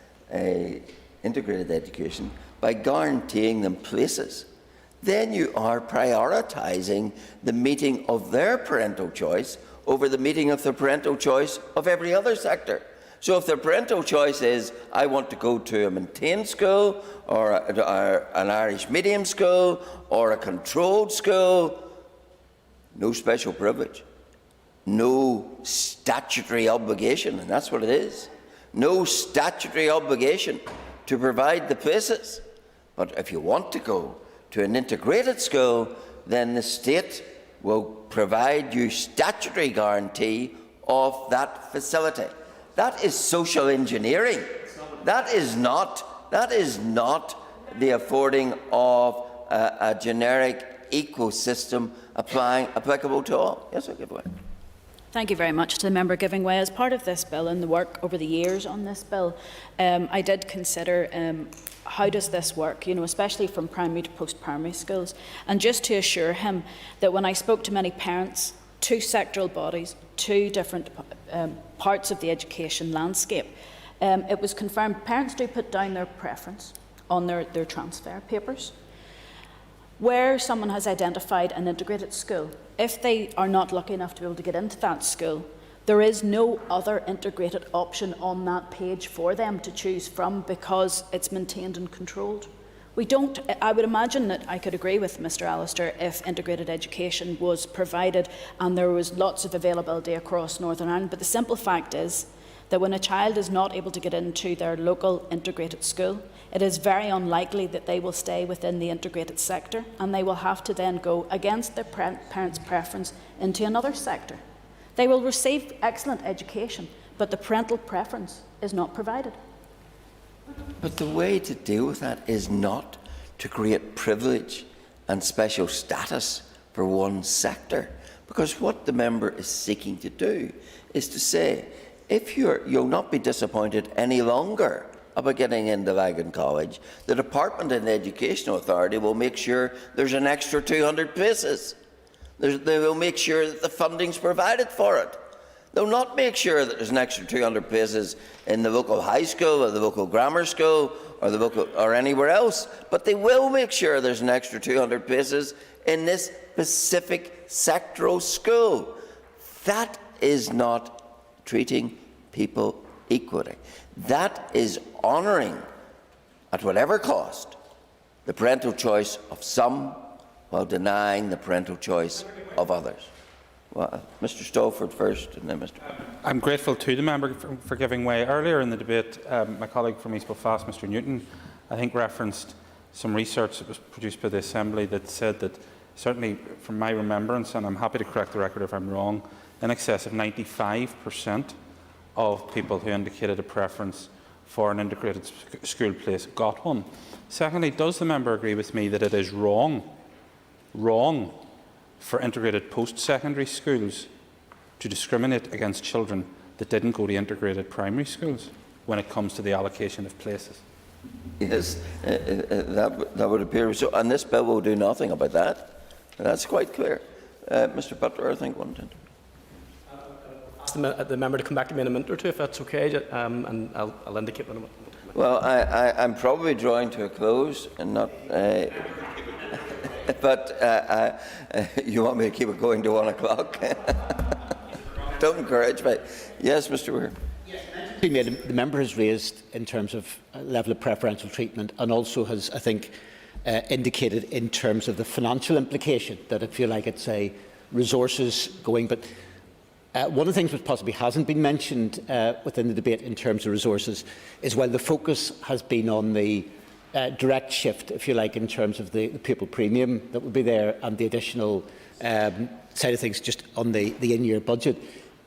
integrated education by guaranteeing them places, then you are prioritising the meeting of their parental choice over the meeting of the parental choice of every other sector. So if their parental choice is, I want to go to a maintained school or an Irish medium school or a controlled school, no special privilege, no statutory obligation, and that's what it is. No statutory obligation to provide the places. But if you want to go to an integrated school, then the state will provide you statutory guarantee of that facility. That is social engineering. That is not the affording of a generic ecosystem applicable to all. Yes, I'll give way. Thank you very much to the member giving way. As part of this bill and the work over the years on this bill, I did consider how does this work, especially from primary to post-primary schools. And just to assure him that when I spoke to many parents, two sectoral bodies, two different parts of the education landscape, it was confirmed parents do put down their preference on their transfer papers. Where someone has identified an integrated school, if they are not lucky enough to be able to get into that school, there is no other integrated option on that page for them to choose from because it's maintained and controlled. I would imagine that I could agree with Mr Allister if integrated education was provided and there was lots of availability across Northern Ireland, but the simple fact is that when a child is not able to get into their local integrated school, it is very unlikely that they will stay within the integrated sector and they will have to then go against their parents' preference into another sector. They will receive excellent education, but the parental preference is not provided. But the way to deal with that is not to create privilege and special status for one sector, because what the member is seeking to do is to say, if you'll not be disappointed any longer about getting into Lagan College, the Department of the Education Authority will make sure there's an extra 200 places. They will make sure that the funding's provided for it. They'll not make sure that there's an extra 200 places in the local high school or the local grammar school or anywhere else, but they will make sure there's an extra 200 places in this specific sectoral school. That is not treating people equally. That is honouring, at whatever cost, the parental choice of some while denying the parental choice of others. Well, Mr Stolford first and then Mr. I'm grateful to the member for giving way. Earlier in the debate, my colleague from East Belfast, Mr Newton, I think referenced some research that was produced by the Assembly that said that, certainly from my remembrance, and I'm happy to correct the record if I'm wrong, in excess of 95% of people who indicated a preference for an integrated school place got one. Secondly, does the member agree with me that it is wrong for integrated post-secondary schools to discriminate against children that didn't go to integrated primary schools when it comes to the allocation of places? Yes, that would appear so, and this bill will do nothing about that. That's quite clear. Mr Butler, I think, wanted to. Ask the member to come back to me in a minute or two, if that's okay, and I'll indicate when I'm. Well, I'm probably drawing to a close, and not. But you want me to keep it going to 1 o'clock? Don't encourage me. Yes, Mr. Weir. Yes, The member has raised in terms of level of preferential treatment, and also has, I think, indicated in terms of the financial implication, that I feel like it's a resources going. But one of the things which possibly hasn't been mentioned within the debate in terms of resources is, while the focus has been on the direct shift, if you like, in terms of the pupil premium that would be there and the additional side of things just on the in-year budget,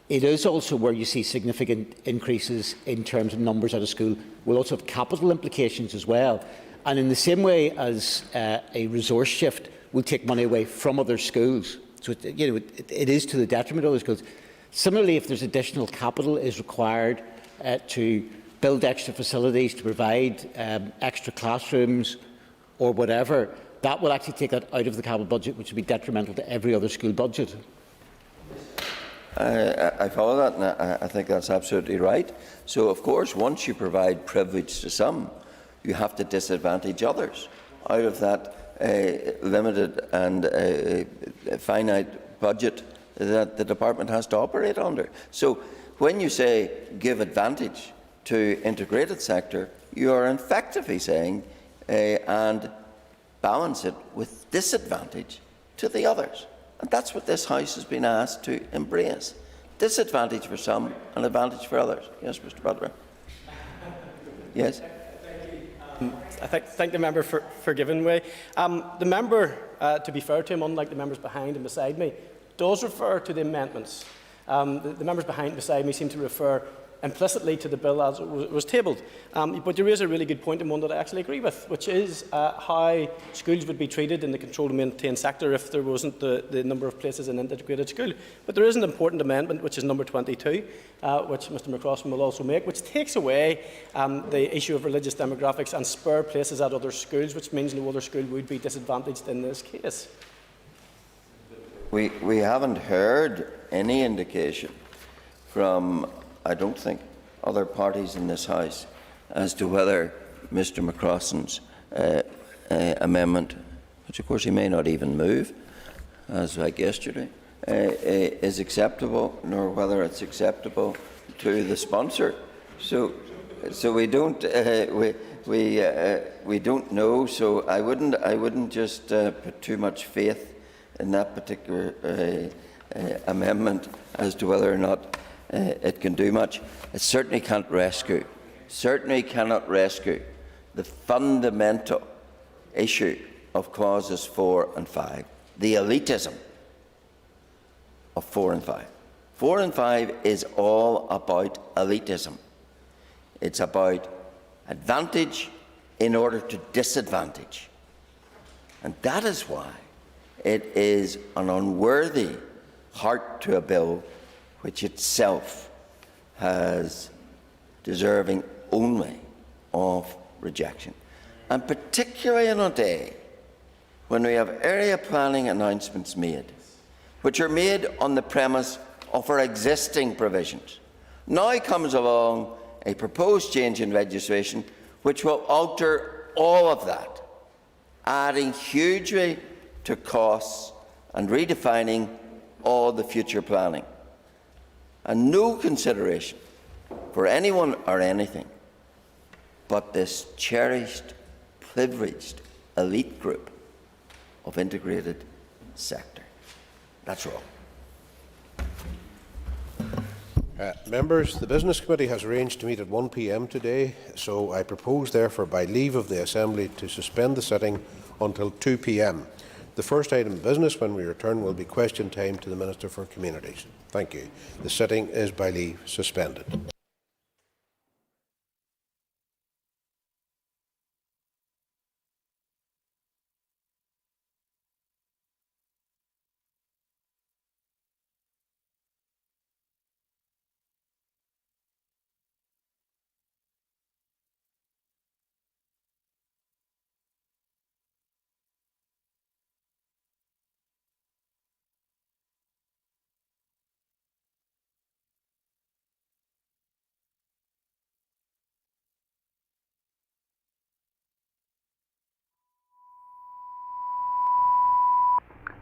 it is also where you see significant increases in terms of numbers out of school. We'll also have capital implications as well. And in the same way as a resource shift will take money away from other schools, so it is to the detriment of other schools. Similarly, if there's additional capital is required to build extra facilities, to provide extra classrooms or whatever, that will actually take that out of the capital budget, which would be detrimental to every other school budget. I follow that, and I think that's absolutely right. So, of course, once you provide privilege to some, you have to disadvantage others out of that limited and finite budget that the department has to operate under. So, when you say give advantage to integrated sector, you are effectively saying and balance it with disadvantage to the others. And that's what this House has been asked to embrace. Disadvantage for some and advantage for others. Yes, Mr. Butler. Yes. I thank the member for giving way. The member, to be fair to him, unlike the members behind and beside me, does refer to the amendments. The members behind and beside me seem to refer implicitly to the bill as it was tabled. But you raise a really good point, and one that I actually agree with, which is how schools would be treated in the controlled and maintained sector if there wasn't the number of places in integrated school. But there is an important amendment, which is number 22, which Mr McCrossan will also make, which takes away the issue of religious demographics and spare places at other schools, which means no other school would be disadvantaged in this case. We haven't heard any indication from, I don't think, other parties in this House as to whether Mr McCrossan's amendment, which of course he may not even move, as like yesterday, is acceptable, nor whether it's acceptable to the sponsor. So we don't we don't know. So I wouldn't just put too much faith in that particular amendment as to whether or not it can do much. It certainly cannot rescue the fundamental issue of clauses 4 and 5, the elitism of 4 and 5. 4 and 5 is all about elitism. It's about advantage in order to disadvantage. And that is why it is an unworthy heart to a bill which itself has deserving only of rejection. And particularly on a day when we have area planning announcements made, which are made on the premise of our existing provisions. Now comes along a proposed change in legislation which will alter all of that, adding hugely to costs and redefining all the future planning. And no consideration for anyone or anything but this cherished, privileged elite group of integrated sector. That's all. Members, the Business Committee has arranged to meet at 1 p.m. today, so I propose therefore by leave of the Assembly to suspend the sitting until 2 p.m. The first item of business when we return will be question time to the Minister for Communities. Thank you. The sitting is by leave suspended.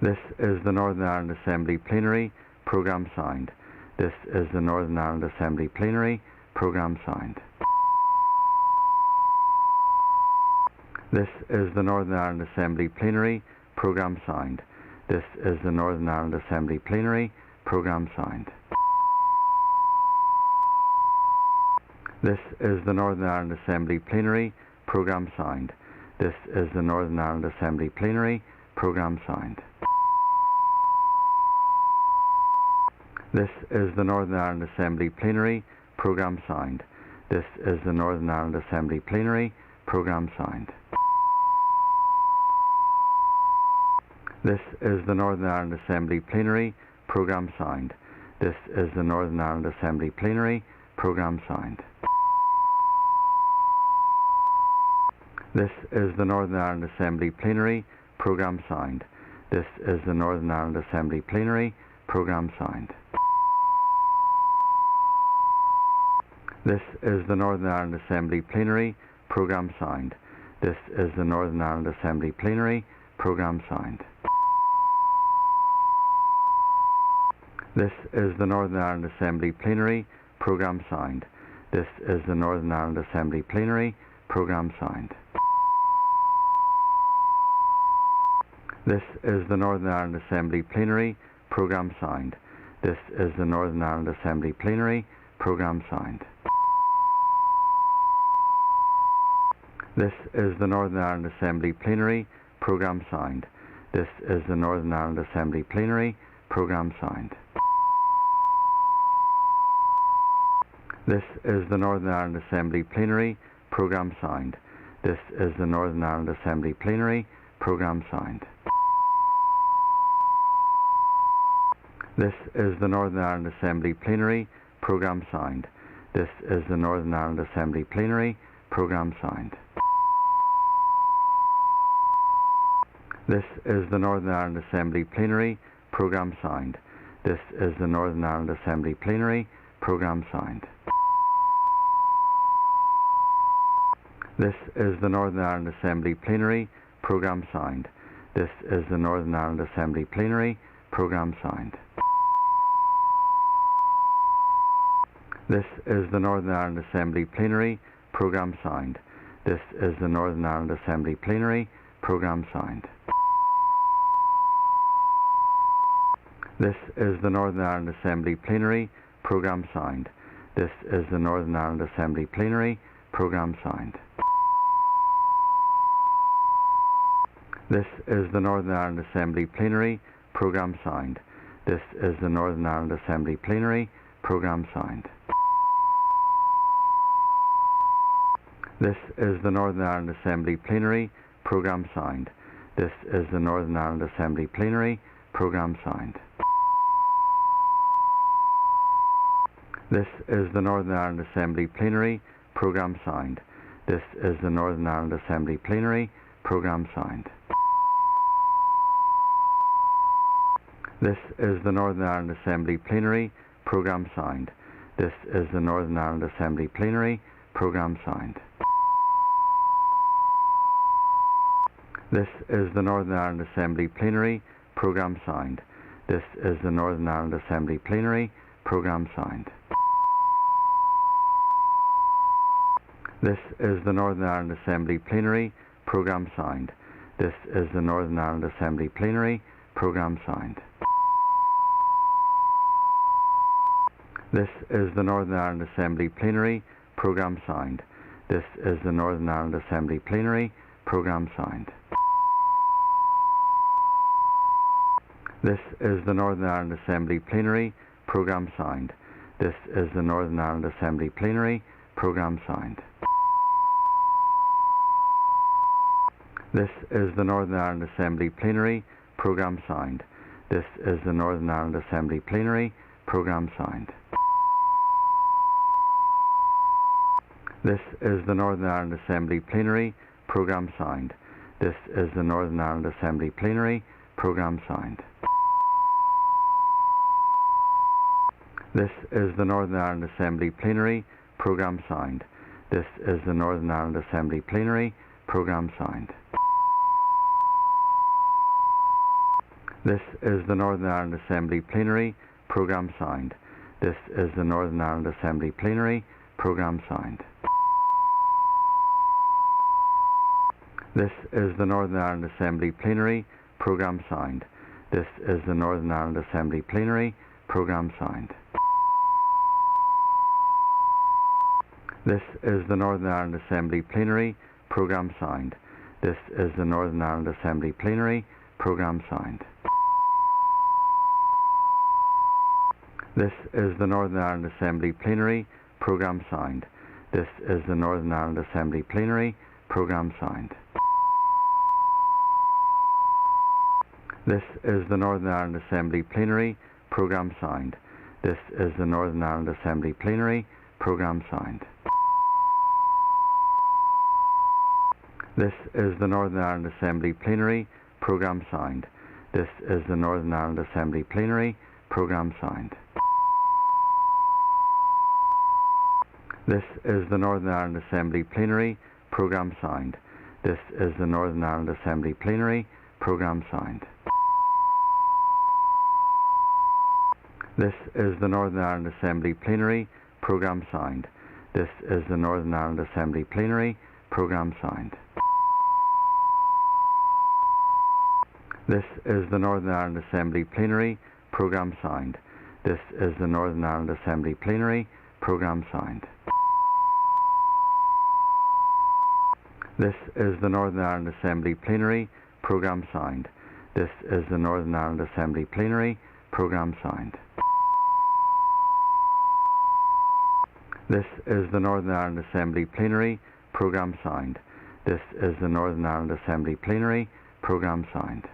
This is the Northern Ireland Assembly Plenary Programme Sound. This is the Northern Ireland Assembly Plenary Programme signed. This is the Northern Ireland Assembly Plenary. Programme signed. This is the Northern Ireland Assembly Plenary. Programme signed. This is the Northern Ireland Assembly Plenary. Programme signed. This is the Northern Ireland Assembly Plenary. Programme signed. This is the Northern Ireland Assembly Plenary. Programme signed. This is the Northern Ireland Assembly Plenary. Programme signed. This is the Northern Ireland Assembly Plenary. Programme signed. This is the Northern Ireland Assembly Plenary. Programme signed. This is the Northern Ireland Assembly Plenary. Programme signed. This is the Northern Ireland Assembly Plenary. Programme signed. This is the Northern Ireland Assembly Plenary. Programme signed. This is the Northern Ireland Assembly Plenary. Programme signed. This is the Northern Ireland Assembly Plenary. Programme signed. This is the Northern Ireland Assembly Plenary. Programme signed. This is the Northern Ireland Assembly Plenary. Programme signed. This is the Northern Ireland Assembly Plenary. Programme signed. This is the Northern Ireland Assembly Plenary. Programme signed. This is the Northern Ireland Assembly Plenary. Programme signed. This is the Northern Ireland Assembly Plenary. Programme signed. This is the Northern Ireland Assembly Plenary. Programme signed. This is the Northern Ireland Assembly Plenary. Programme signed. This is the Northern Ireland Assembly Plenary. Programme signed. This is the Northern Ireland Assembly Plenary. Programme signed. This is the Northern Ireland Assembly Plenary. Programme signed. This is the Northern Ireland Assembly Plenary. Programme signed. This is the Northern Ireland Assembly Plenary. Programme signed. This is the Northern Ireland Assembly Plenary. Programme signed. This is the Northern Ireland Assembly Plenary. Programme signed. This is the Northern Ireland Assembly Plenary. Programme signed. This is the Northern Ireland Assembly Plenary. Programme signed. This is the Northern Ireland Assembly Plenary. Programme signed. This is the Northern Ireland Assembly Plenary. Programme signed. This is the Northern Ireland Assembly Plenary. Programme signed. This is the Northern Ireland Assembly Plenary. Programme signed. This is the Northern Ireland Assembly Plenary. Programme signed. This is the Northern Ireland Assembly Plenary. Programme signed. This is the Northern Ireland Assembly Plenary. Programme signed. This is the Northern Ireland Assembly Plenary. Programme signed. This is the Northern Ireland Assembly Plenary. Programme signed. This is the Northern Ireland Assembly Plenary. Programme signed. This is the Northern Ireland Assembly Plenary. Programme signed. This is the Northern Ireland Assembly Plenary. Programme signed. This is the Northern Ireland Assembly Plenary. Programme signed. This is the Northern Ireland Assembly Plenary. Programme signed. This is the Northern Ireland Assembly Plenary. Programme signed. This is the Northern Ireland Assembly Plenary. Programme signed. This is the Northern Ireland Assembly Plenary. Programme signed. This is the Northern Ireland Assembly Plenary. Programme signed. This is the Northern Ireland Assembly Plenary. Programme signed. This is the Northern Ireland Assembly Plenary. Programme signed. This is the Northern Ireland Assembly Plenary. Programme signed. This is the Northern Ireland Assembly Plenary. Programme signed. This is the Northern Ireland Assembly Plenary. Programme signed. This is the Northern Ireland Assembly Plenary. Programme signed. This is the Northern Ireland Assembly Plenary. Programme signed. This is the Northern Ireland Assembly Plenary. Programme signed. This is the Northern Ireland Assembly Plenary. Programme signed. This is the Northern Ireland Assembly Plenary. Programme signed. This is the Northern Ireland Assembly Plenary. Programme signed. This is the Northern Ireland Assembly Plenary. Programme signed. This is the Northern Ireland Assembly Plenary. Programme signed. This is the Northern Ireland Assembly Plenary. Programme signed. This is the Northern Ireland Assembly Plenary. Programme signed. This is the Northern Ireland Assembly Plenary. Programme signed. This is the Northern Ireland Assembly Plenary. Programme signed. This is the Northern Ireland Assembly Plenary. Programme signed. This is the Northern Ireland Assembly Plenary. Programme signed. This is the Northern Ireland Assembly Plenary. Programme signed. This is the Northern Ireland Assembly Plenary. Programme signed. This is the Northern Ireland Assembly Plenary. Programme signed. This is the Northern Ireland Assembly Plenary. Programme signed. This is the Northern Ireland Assembly Plenary. Programme signed. This is the Northern Ireland Assembly Plenary. Programme signed. This is the Northern Ireland Assembly Plenary. Programme signed.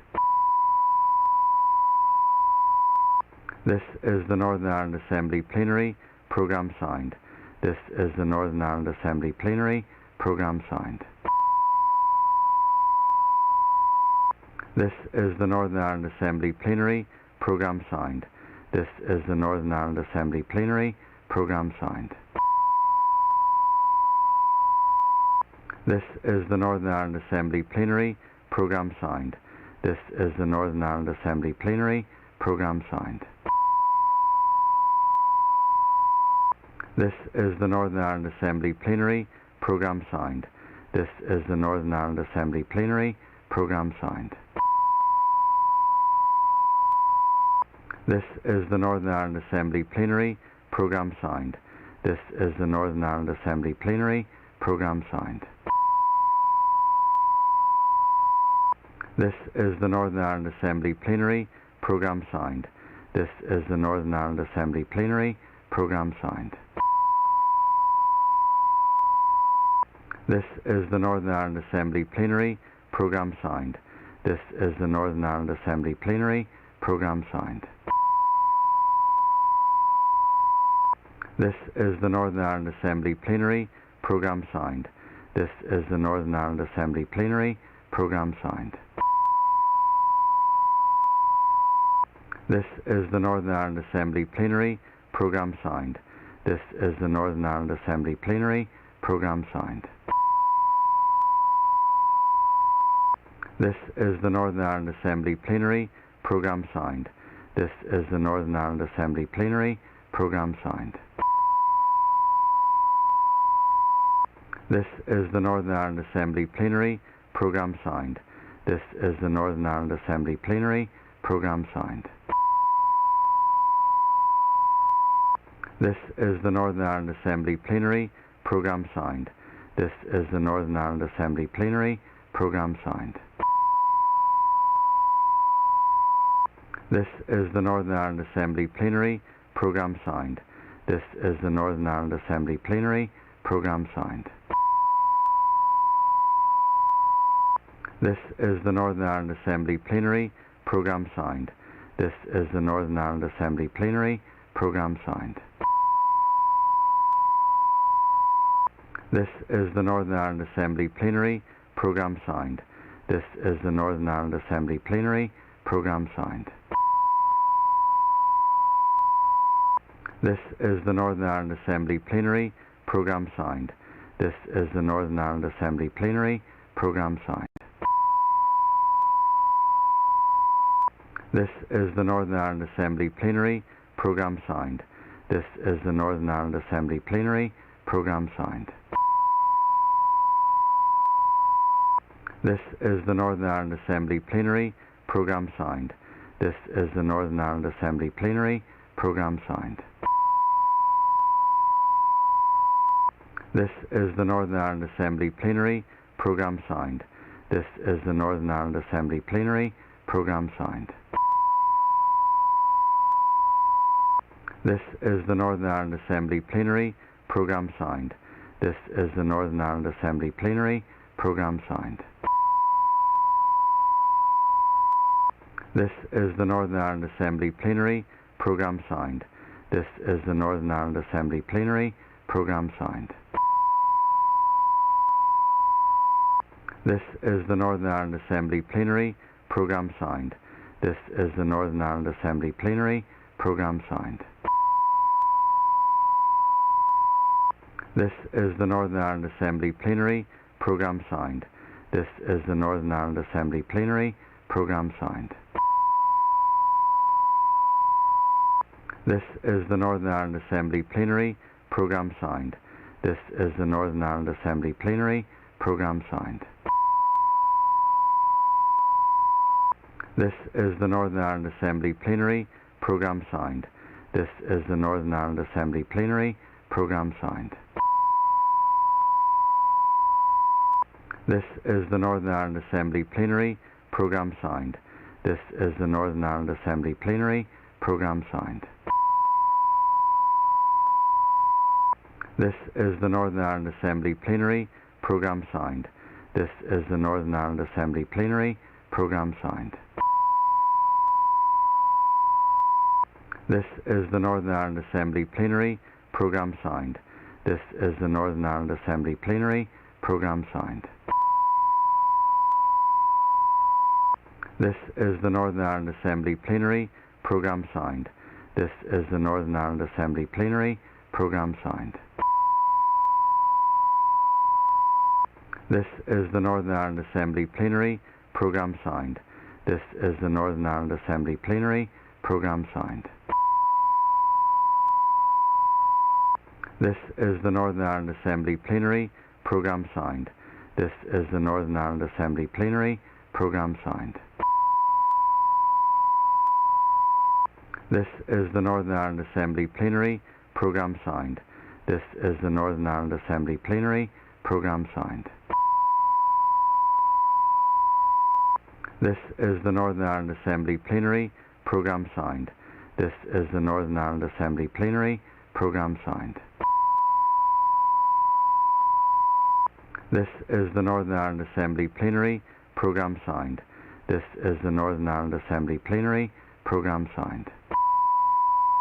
This is the Northern Ireland Assembly Plenary. Programme signed. This is the Northern Ireland Assembly Plenary. Programme signed. This is the Northern Ireland Assembly Plenary. Programme signed. This is the Northern Ireland Assembly Plenary. Programme signed. This is the Northern Ireland Assembly Plenary. Programme signed. This is the Northern Ireland Assembly Plenary. Programme signed. This is the Northern Ireland Assembly Plenary. Programme signed. This is the Northern Ireland Assembly Plenary. Programme signed. This is the Northern Ireland Assembly Plenary. Programme signed. This is the Northern Ireland Assembly Plenary. Programme signed. This is the Northern Ireland Assembly Plenary. Programme signed. This is the Northern Ireland Assembly Plenary. Programme signed. This is the Northern Ireland Assembly Plenary. Programme signed. This is the Northern Ireland Assembly Plenary. Programme signed. This is the Northern Ireland Assembly Plenary. Programme signed. This is the Northern Ireland Assembly Plenary. Programme signed. This is the Northern Ireland Assembly Plenary. Programme signed. This is the Northern Ireland Assembly Plenary. Programme signed. This is the Northern Ireland Assembly Plenary. Programme signed. This is the Northern Ireland Assembly Plenary. Programme signed. This is the Northern Ireland Assembly Plenary. Programme signed. This is the Northern Ireland Assembly Plenary. Programme signed. This is the Northern Ireland Assembly Plenary. Programme signed. This is the Northern Ireland Assembly Plenary. Programme signed. This is the Northern Ireland Assembly Plenary. Programme signed. This is the Northern Ireland Assembly Plenary. Programme signed. This is the Northern Ireland Assembly Plenary. Programme signed. This is the Northern Ireland Assembly Plenary. Programme signed. This is the Northern Ireland Assembly Plenary. Programme signed. This is the Northern Ireland Assembly Plenary. Programme signed. This is the Northern Ireland Assembly Plenary. Programme signed. This is the Northern Ireland Assembly Plenary. Programme signed. This is the Northern Ireland Assembly Plenary. Programme signed. This is the Northern Ireland Assembly Plenary. Programme signed. This is the Northern Ireland Assembly Plenary. Programme signed. This is the Northern Ireland Assembly Plenary. Programme signed. This is the Northern Ireland Assembly Plenary. Programme signed. This is the Northern Ireland Assembly Plenary. Programme signed. This is the Northern Ireland Assembly Plenary. Programme signed. This is the Northern Ireland Assembly Plenary. Programme signed. This is the Northern Ireland Assembly Plenary. Programme signed. This is the Northern Ireland Assembly Plenary. Programme signed. This is the Northern Ireland Assembly Plenary. Programme signed. This is the Northern Ireland Assembly Plenary. Programme signed. This is the Northern Ireland Assembly Plenary. Programme signed. This is the Northern Ireland Assembly Plenary. Programme signed. This is the Northern Ireland Assembly Plenary. Programme signed. This is the Northern Ireland Assembly Plenary. Programme signed. This is the Northern Ireland Assembly Plenary. Programme signed. This is the Northern Ireland Assembly Plenary. Programme signed. This is the Northern Ireland Assembly Plenary. Programme signed. This is the Northern Ireland Assembly Plenary. Programme signed. This is the Northern Ireland Assembly Plenary. Programme signed. This is the Northern Ireland Assembly Plenary. Programme signed. This is the Northern Ireland Assembly Plenary. Programme signed. This is the Northern Ireland Assembly Plenary. Programme signed. This is the Northern Ireland Assembly Plenary. Programme signed. This is the Northern Ireland Assembly Plenary. Programme signed. This is the Northern Ireland Assembly Plenary. Programme signed. This is the Northern Ireland Assembly Plenary. Programme signed. This is the Northern Ireland Assembly Plenary. Programme signed. This is the Northern Ireland Assembly Plenary. Programme signed. This is the Northern Ireland Assembly Plenary. Programme signed. This is the Northern Ireland Assembly Plenary. Programme signed. This is the Northern Ireland Assembly Plenary. Programme signed. This is the Northern Ireland Assembly Plenary. Programme signed. This is the Northern Ireland Assembly Plenary. Programme signed. This is the Northern Ireland Assembly Plenary. Programme signed. This is the Northern Ireland Assembly Plenary. Programme signed.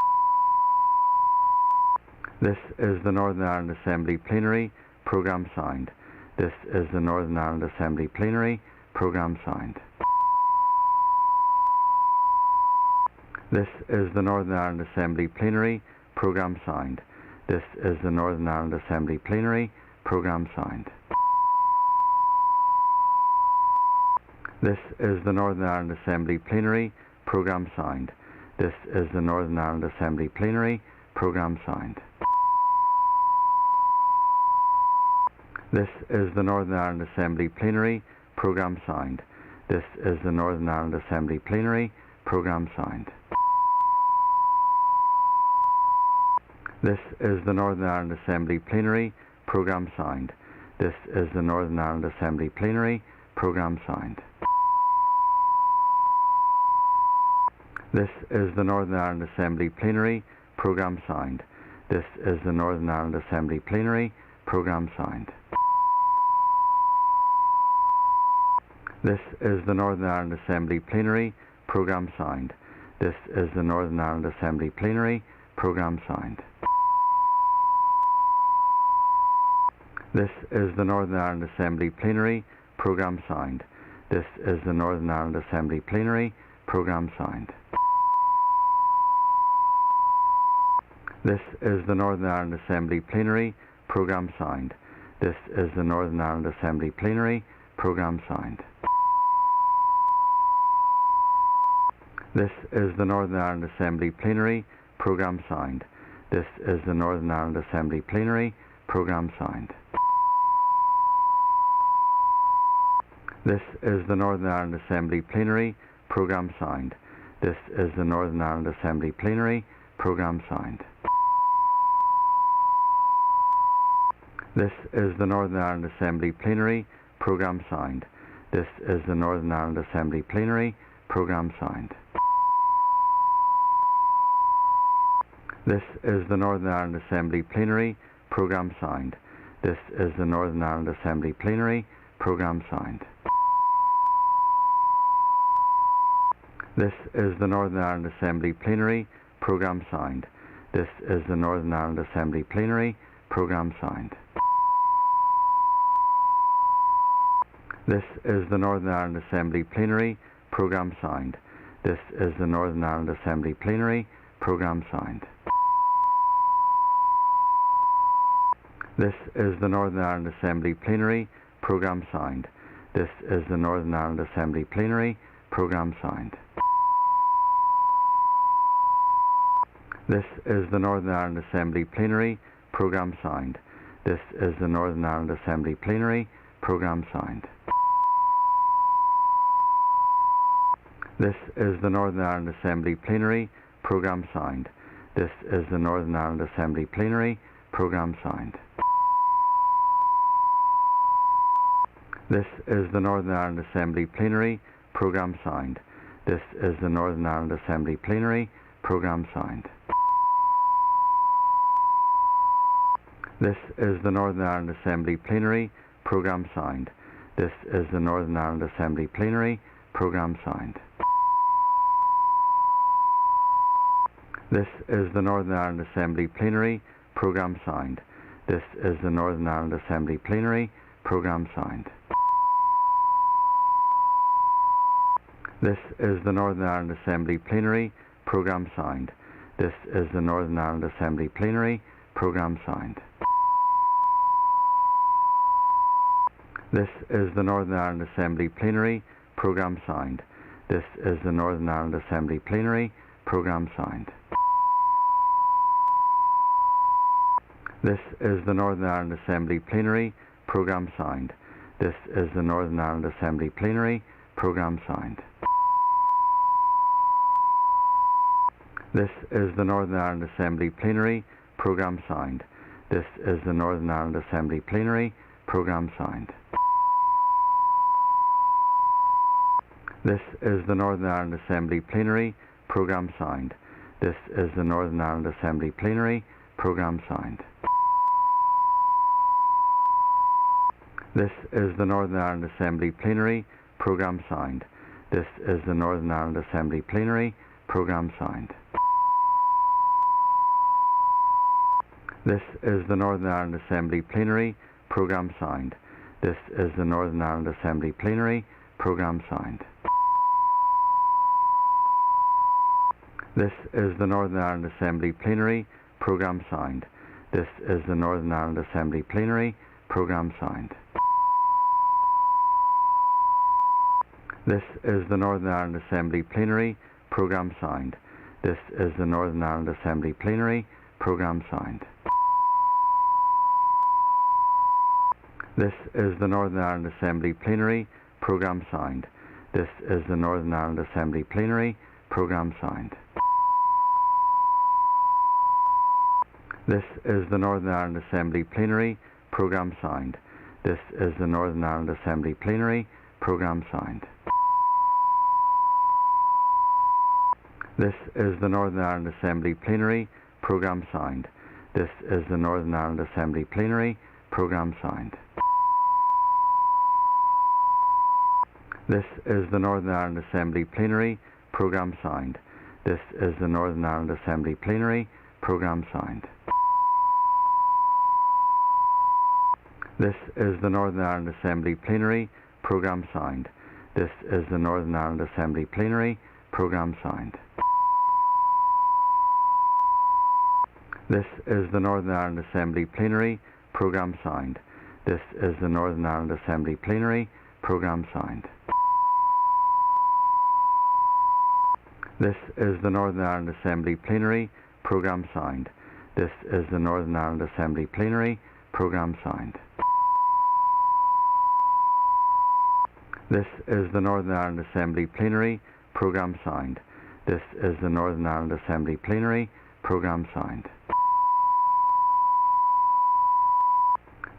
This is the Northern Ireland Assembly Plenary. Programme signed. This is the Northern Ireland Assembly Plenary. Programme signed. This is the Northern Ireland Assembly Plenary. Programme signed. This is the Northern Ireland Assembly Plenary. Programme signed. This is the Northern Ireland Assembly Plenary. Programme signed. This is the Northern Ireland Assembly Plenary. Programme signed. This is the Northern Ireland Assembly Plenary. Programme signed. This is the Northern Ireland Assembly Plenary. Programme signed. This is the Northern Ireland Assembly Plenary. Programme signed. This is the Northern Ireland Assembly Plenary. Programme signed. This is the Northern Ireland Assembly Plenary. Programme signed. This is the Northern Ireland Assembly Plenary. Programme signed. This is the Northern Ireland Assembly Plenary. Programme signed. This is the Northern Ireland Assembly Plenary. Programme signed. This is the Northern Ireland Assembly Plenary. Programme signed. This is the Northern Ireland Assembly Plenary. Programme signed. This is the Northern Ireland Assembly Plenary. Programme signed. This is the Northern Ireland Assembly Plenary. Programme signed. This is the Northern Ireland Assembly Plenary. Programme signed. This is the Northern Ireland Assembly Plenary. Programme signed. This is the Northern Ireland Assembly Plenary. Programme signed. This is the Northern Ireland Assembly Plenary. Programme signed. This is the Northern Ireland Assembly Plenary. Programme signed. This is the Northern Ireland Assembly Plenary. Programme signed. This is the Northern Ireland Assembly Plenary. Programme signed. This is the Northern Ireland Assembly Plenary. Programme signed. This is the Northern Ireland Assembly Plenary. Programme signed. This is the Northern Ireland Assembly Plenary. Programme signed. This is the Northern Ireland Assembly Plenary. Programme signed. This is the Northern Ireland Assembly Plenary. Programme signed. This is the Northern Ireland Assembly Plenary. Programme signed. This is the Northern Ireland Assembly Plenary. Programme signed. This is the Northern Ireland Assembly Plenary. Programme signed. This is the Northern Ireland Assembly Plenary. Programme signed. This is the Northern Ireland Assembly Plenary. Programme signed. This is the Northern Ireland Assembly Plenary. Programme signed. This is the Northern Ireland Assembly Plenary. Programme signed. This is the Northern Ireland Assembly Plenary. Programme signed. This is the Northern Ireland Assembly Plenary. Programme signed. This is the Northern Ireland Assembly Plenary. Programme signed. This is the Northern Ireland Assembly Plenary. Programme signed. This is the Northern Ireland Assembly Plenary. Programme signed. This is the Northern Ireland Assembly Plenary. Programme signed. This is the Northern Ireland Assembly Plenary. Programme signed. This is the Northern Ireland Assembly Plenary. Programme signed. This is the Northern Ireland Assembly Plenary. Programme signed. This is the Northern Ireland Assembly Plenary. Programme signed. This is the Northern Ireland Assembly Plenary. Programme signed. This is the Northern Ireland Assembly Plenary. Programme signed. This is the Northern Ireland Assembly Plenary. Programme signed. This is the Northern Ireland Assembly Plenary. Programme signed. This is the Northern Ireland Assembly Plenary. Programme signed. This is the Northern Ireland Assembly Plenary. Programme signed. This is the Northern Ireland Assembly Plenary. Programme signed. This is the Northern Ireland Assembly Plenary. Programme signed. This is the Northern Ireland Assembly Plenary. Programme signed. This is the Northern Ireland Assembly Plenary. Programme signed. This is the Northern Ireland Assembly Plenary. Programme signed. This is the Northern Ireland Assembly Plenary. Programme signed. This is the Northern Ireland Assembly Plenary. Programme signed. This is the Northern Ireland Assembly Plenary. Programme signed. This is the Northern Ireland Assembly Plenary. Programme signed. This is the Northern Ireland Assembly Plenary. Programme signed. This is the Northern Ireland Assembly Plenary. Programme signed. This is the Northern Ireland Assembly Plenary. Programme signed. This is the Northern Ireland Assembly Plenary. Programme signed. This is the Northern Ireland Assembly Plenary. Programme signed. This is the Northern Ireland Assembly Plenary. Programme signed. This is the Northern Ireland Assembly Plenary. Programme signed. This is the Northern Ireland Assembly Plenary. Programme signed. This is the Northern Ireland Assembly Plenary. Programme signed. This is the Northern Ireland Assembly Plenary. Programme signed. This is the Northern Ireland Assembly Plenary. Programme signed. This is the Northern Ireland Assembly Plenary. Programme signed. This is the Northern Ireland Assembly Plenary. Programme signed.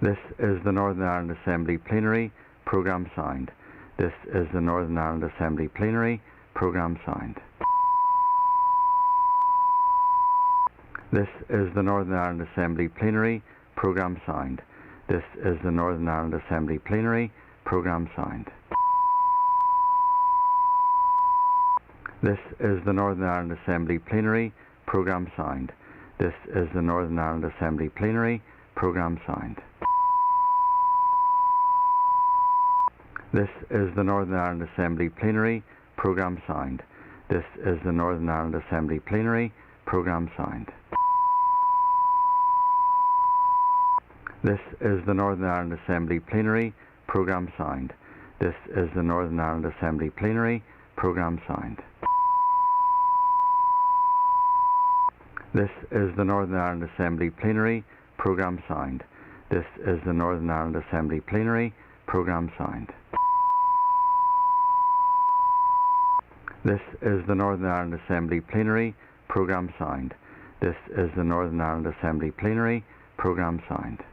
This is the Northern Ireland Assembly Plenary. Programme signed. This is the Northern Ireland Assembly Plenary. Programme signed. This is the Northern Ireland Assembly Plenary. Programme signed. This is the Northern Ireland Assembly Plenary. Programme signed. This is the Northern Ireland Assembly Plenary. Programme signed. This is the Northern Ireland Assembly Plenary. Programme signed. This is the Northern Ireland Assembly Plenary. Programme signed. This is the Northern Ireland Assembly Plenary. Programme signed. This is the Northern Ireland Assembly Plenary. Programme signed. This is the Northern Ireland Assembly Plenary. Programme signed. This is the Northern Ireland Assembly Plenary. Programme signed. This is the Northern Ireland Assembly Plenary. Programme signed. This is the Northern Ireland Assembly Plenary. Programme signed. This is the Northern Ireland Assembly Plenary. Programme signed.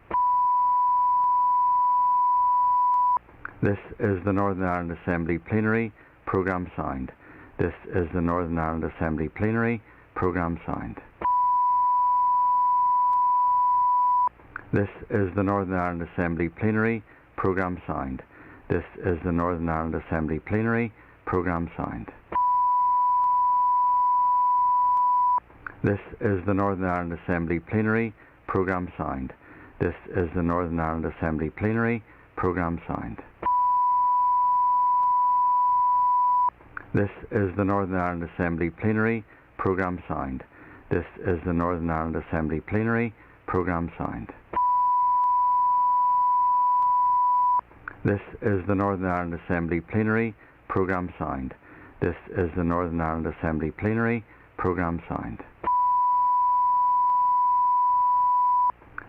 This is the Northern Ireland Assembly Plenary. Programme signed. This is the Northern Ireland Assembly Plenary. Programme signed. This is the Northern Ireland Assembly Plenary. Programme signed. This is the Northern Ireland Assembly Plenary. Programme signed. This is the Northern Ireland Assembly Plenary. Programme signed. This is the Northern Ireland Assembly Plenary. Programme signed. This is the Northern Ireland Assembly Plenary. Programme signed. This is the Northern Ireland Assembly Plenary. Programme signed. This is the Northern Ireland Assembly Plenary. Programme signed. This is the Northern Ireland Assembly Plenary. Programme signed.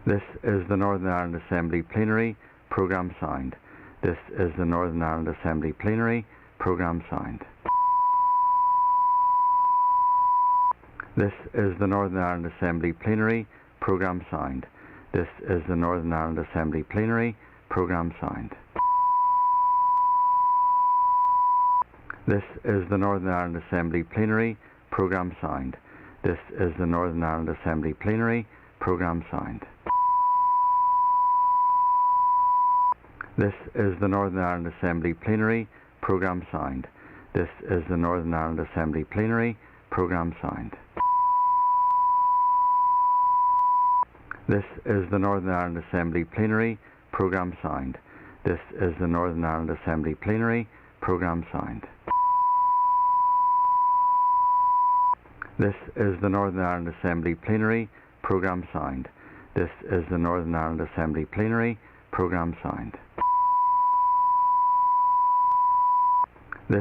This is the Northern Ireland Assembly Plenary. Programme signed. This is the Northern Ireland Assembly Plenary. Programme signed. This is the Northern Ireland Assembly Plenary. Programme signed. This is the Northern Ireland Assembly Plenary. Programme signed. This is the Northern Ireland Assembly Plenary. Programme signed. This is the Northern Ireland Assembly Plenary. Programme signed. This is the Northern Ireland Assembly Plenary. Programme signed. This is the Northern Ireland Assembly Plenary. Programme signed. This is the Northern Ireland Assembly Plenary. Programme signed. This is the Northern Ireland Assembly Plenary. Programme signed. This is the Northern Ireland Assembly Plenary. Programme signed. This is the Northern Ireland Assembly Plenary. Programme signed. This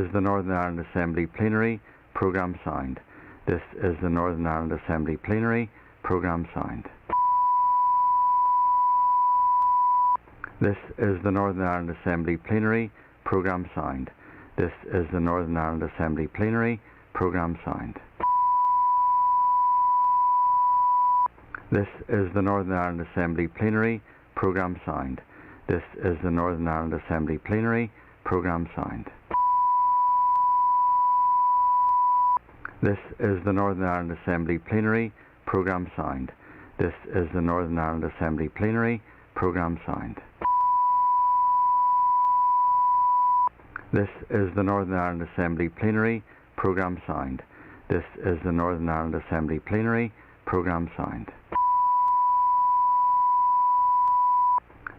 is the Northern Ireland Assembly Plenary. Programme signed. This is the Northern Ireland Assembly Plenary. Programme signed. This is the Northern Ireland Assembly Plenary. Programme signed. This is the Northern Ireland Assembly Plenary. Programme signed. This is the Northern Ireland Assembly Plenary. Programme signed. This is the Northern Ireland Assembly Plenary. Programme signed. This is the Northern Ireland Assembly Plenary. Programme signed. This is the Northern Ireland Assembly Plenary. Programme signed. This is the Northern Ireland Assembly Plenary. Programme signed. This is the Northern Ireland Assembly Plenary. Programme signed.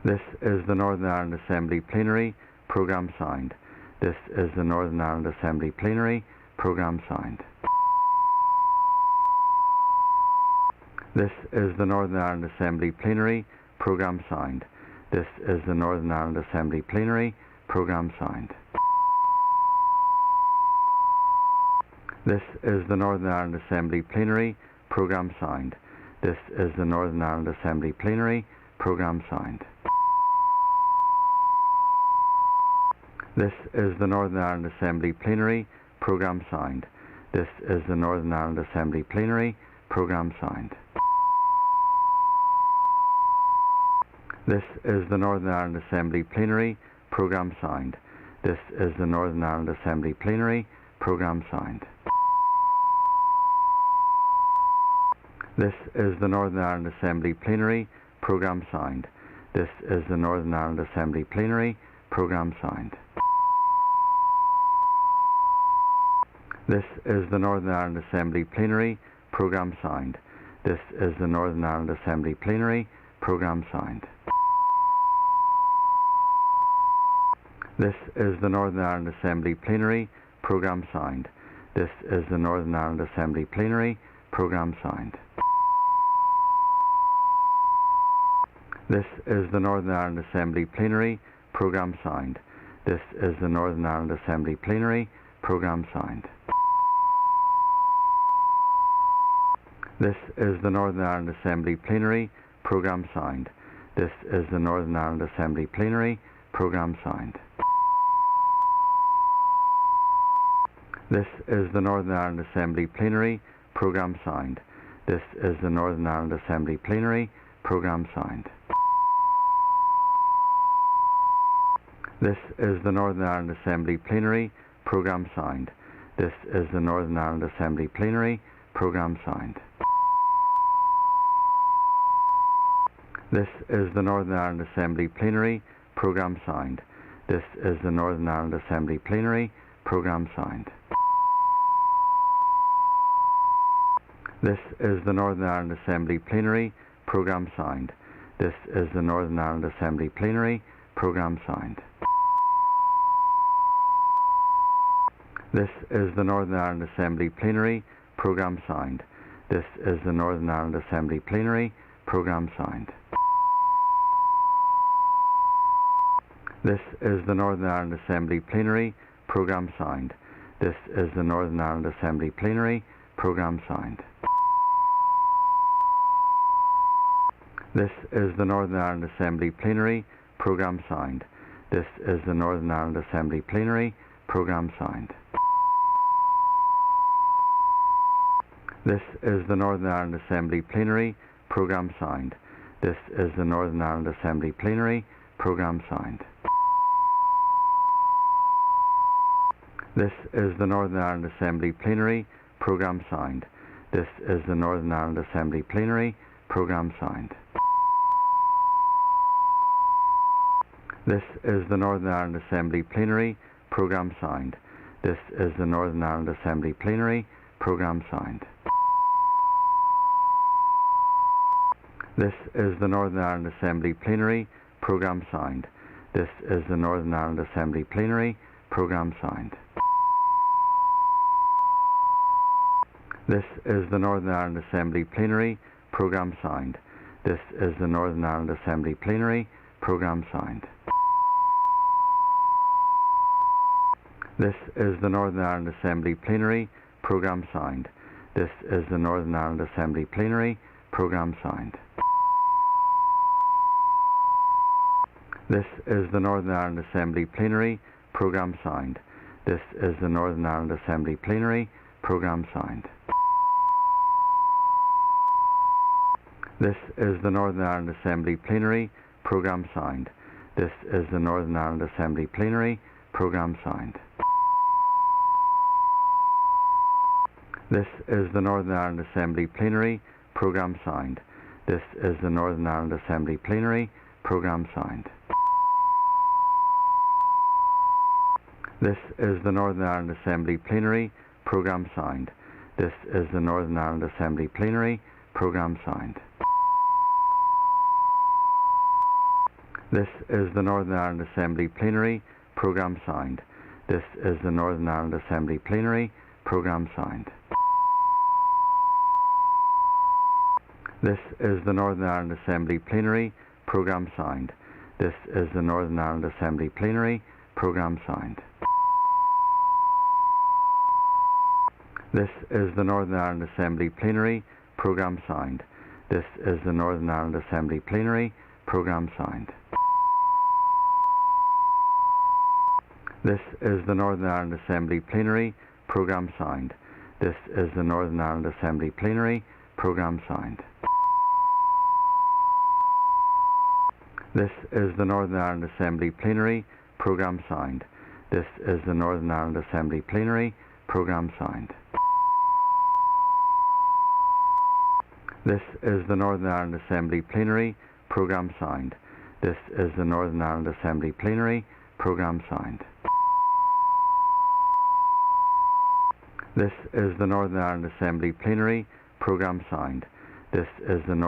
This is the Northern Ireland Assembly Plenary. Programme signed. This is the Northern Ireland Assembly Plenary. Programme signed. This is the Northern Ireland Assembly Plenary. Programme signed. This is the Northern Ireland Assembly Plenary. Programme signed. This is the Northern Ireland Assembly Plenary. Programme signed. This is the Northern Ireland Assembly Plenary. Programme signed. This is the Northern Ireland Assembly Plenary. Programme signed. This is the Northern Ireland Assembly Plenary. Programme signed. This is the Northern Ireland Assembly Plenary. Programme signed. This is the Northern Ireland Assembly Plenary. Programme signed. This is the Northern Ireland Assembly Plenary. Programme signed. This is the Northern Ireland Assembly Plenary. Programme signed. This is the Northern Ireland Assembly Plenary. Programme signed. This is the Northern Ireland Assembly Plenary. Programme signed. This is the Northern Ireland Assembly Plenary. Programme signed. This is the Northern Ireland Assembly Plenary. Programme signed. This is the Northern Ireland Assembly Plenary. Programme signed. This is the Northern Ireland Assembly Plenary. Programme signed. This is the Northern Ireland Assembly Plenary. Programme signed. This is the Northern Ireland Assembly Plenary. Programme signed. This is the Northern Ireland Assembly Plenary. Programme signed. This is the Northern Ireland Assembly Plenary. Programme signed. This is the Northern Ireland Assembly Plenary. Programme signed. This is the Northern Ireland Assembly Plenary. Programme signed. This is the Northern Ireland Assembly Plenary. Programme signed. This is the Northern Ireland Assembly Plenary. Programme signed. This is the Northern Ireland Assembly Plenary. Programme signed. This is the Northern Ireland Assembly Plenary. Programme signed. This is the Northern Ireland Assembly Plenary. Programme signed. This is the Northern Ireland Assembly Plenary. Programme signed. This is the Northern Ireland Assembly Plenary. Programme signed. This is the Northern Ireland Assembly Plenary. Programme signed. This is the Northern Ireland Assembly Plenary. Programme signed. This is the Northern Ireland Assembly Plenary. Programme signed. This is the Northern Ireland Assembly Plenary. Programme signed. This is the Northern Ireland Assembly Plenary. Programme signed. This is the Northern Ireland Assembly Plenary. Programme signed. This is the Northern Ireland Assembly Plenary. Programme signed. This is the Northern Ireland Assembly Plenary. Programme signed. This is the Northern Ireland Assembly Plenary. Programme signed. This is the Northern Ireland Assembly Plenary. Programme signed. This is the Northern Ireland Assembly Plenary. Programme signed. This is the Northern Ireland Assembly Plenary. Programme signed. This is the Northern Ireland Assembly Plenary. Programme signed. This is the Northern Ireland Assembly Plenary. Programme signed. This is the Northern Ireland Assembly Plenary. Programme signed. This is the Northern Ireland Assembly Plenary. Programme signed. This is the Northern Ireland Assembly Plenary. Programme signed. This is the Northern Ireland Assembly Plenary. Programme signed. This is the Northern Ireland Assembly Plenary. Programme signed. This is the Northern Ireland Assembly Plenary. Programme signed. This is the Northern Ireland Assembly Plenary. Programme signed. This is the Northern Ireland Assembly Plenary. Programme signed. This is the Northern Ireland Assembly Plenary. Programme signed. This is the Northern Ireland Assembly Plenary. Programme signed. This is the Northern Ireland Assembly Plenary. Programme signed. This is the Northern Ireland Assembly Plenary. Programme signed. This is the Northern Ireland Assembly Plenary. Programme signed. This is the Northern Ireland Assembly Plenary. Programme signed. This is the Northern Ireland Assembly Plenary. Programme signed. This is the Northern Ireland Assembly Plenary. Programme signed. This is the Northern Ireland Assembly Plenary. Programme signed. This is the Northern Ireland Assembly Plenary. Programme signed. This is the Northern Ireland Assembly Plenary. Programme signed. This is the Northern Ireland Assembly Plenary. Programme signed. This is the Northern Ireland Assembly Plenary. Programme signed. This is the Northern Ireland Assembly Plenary. Programme signed. This is the Northern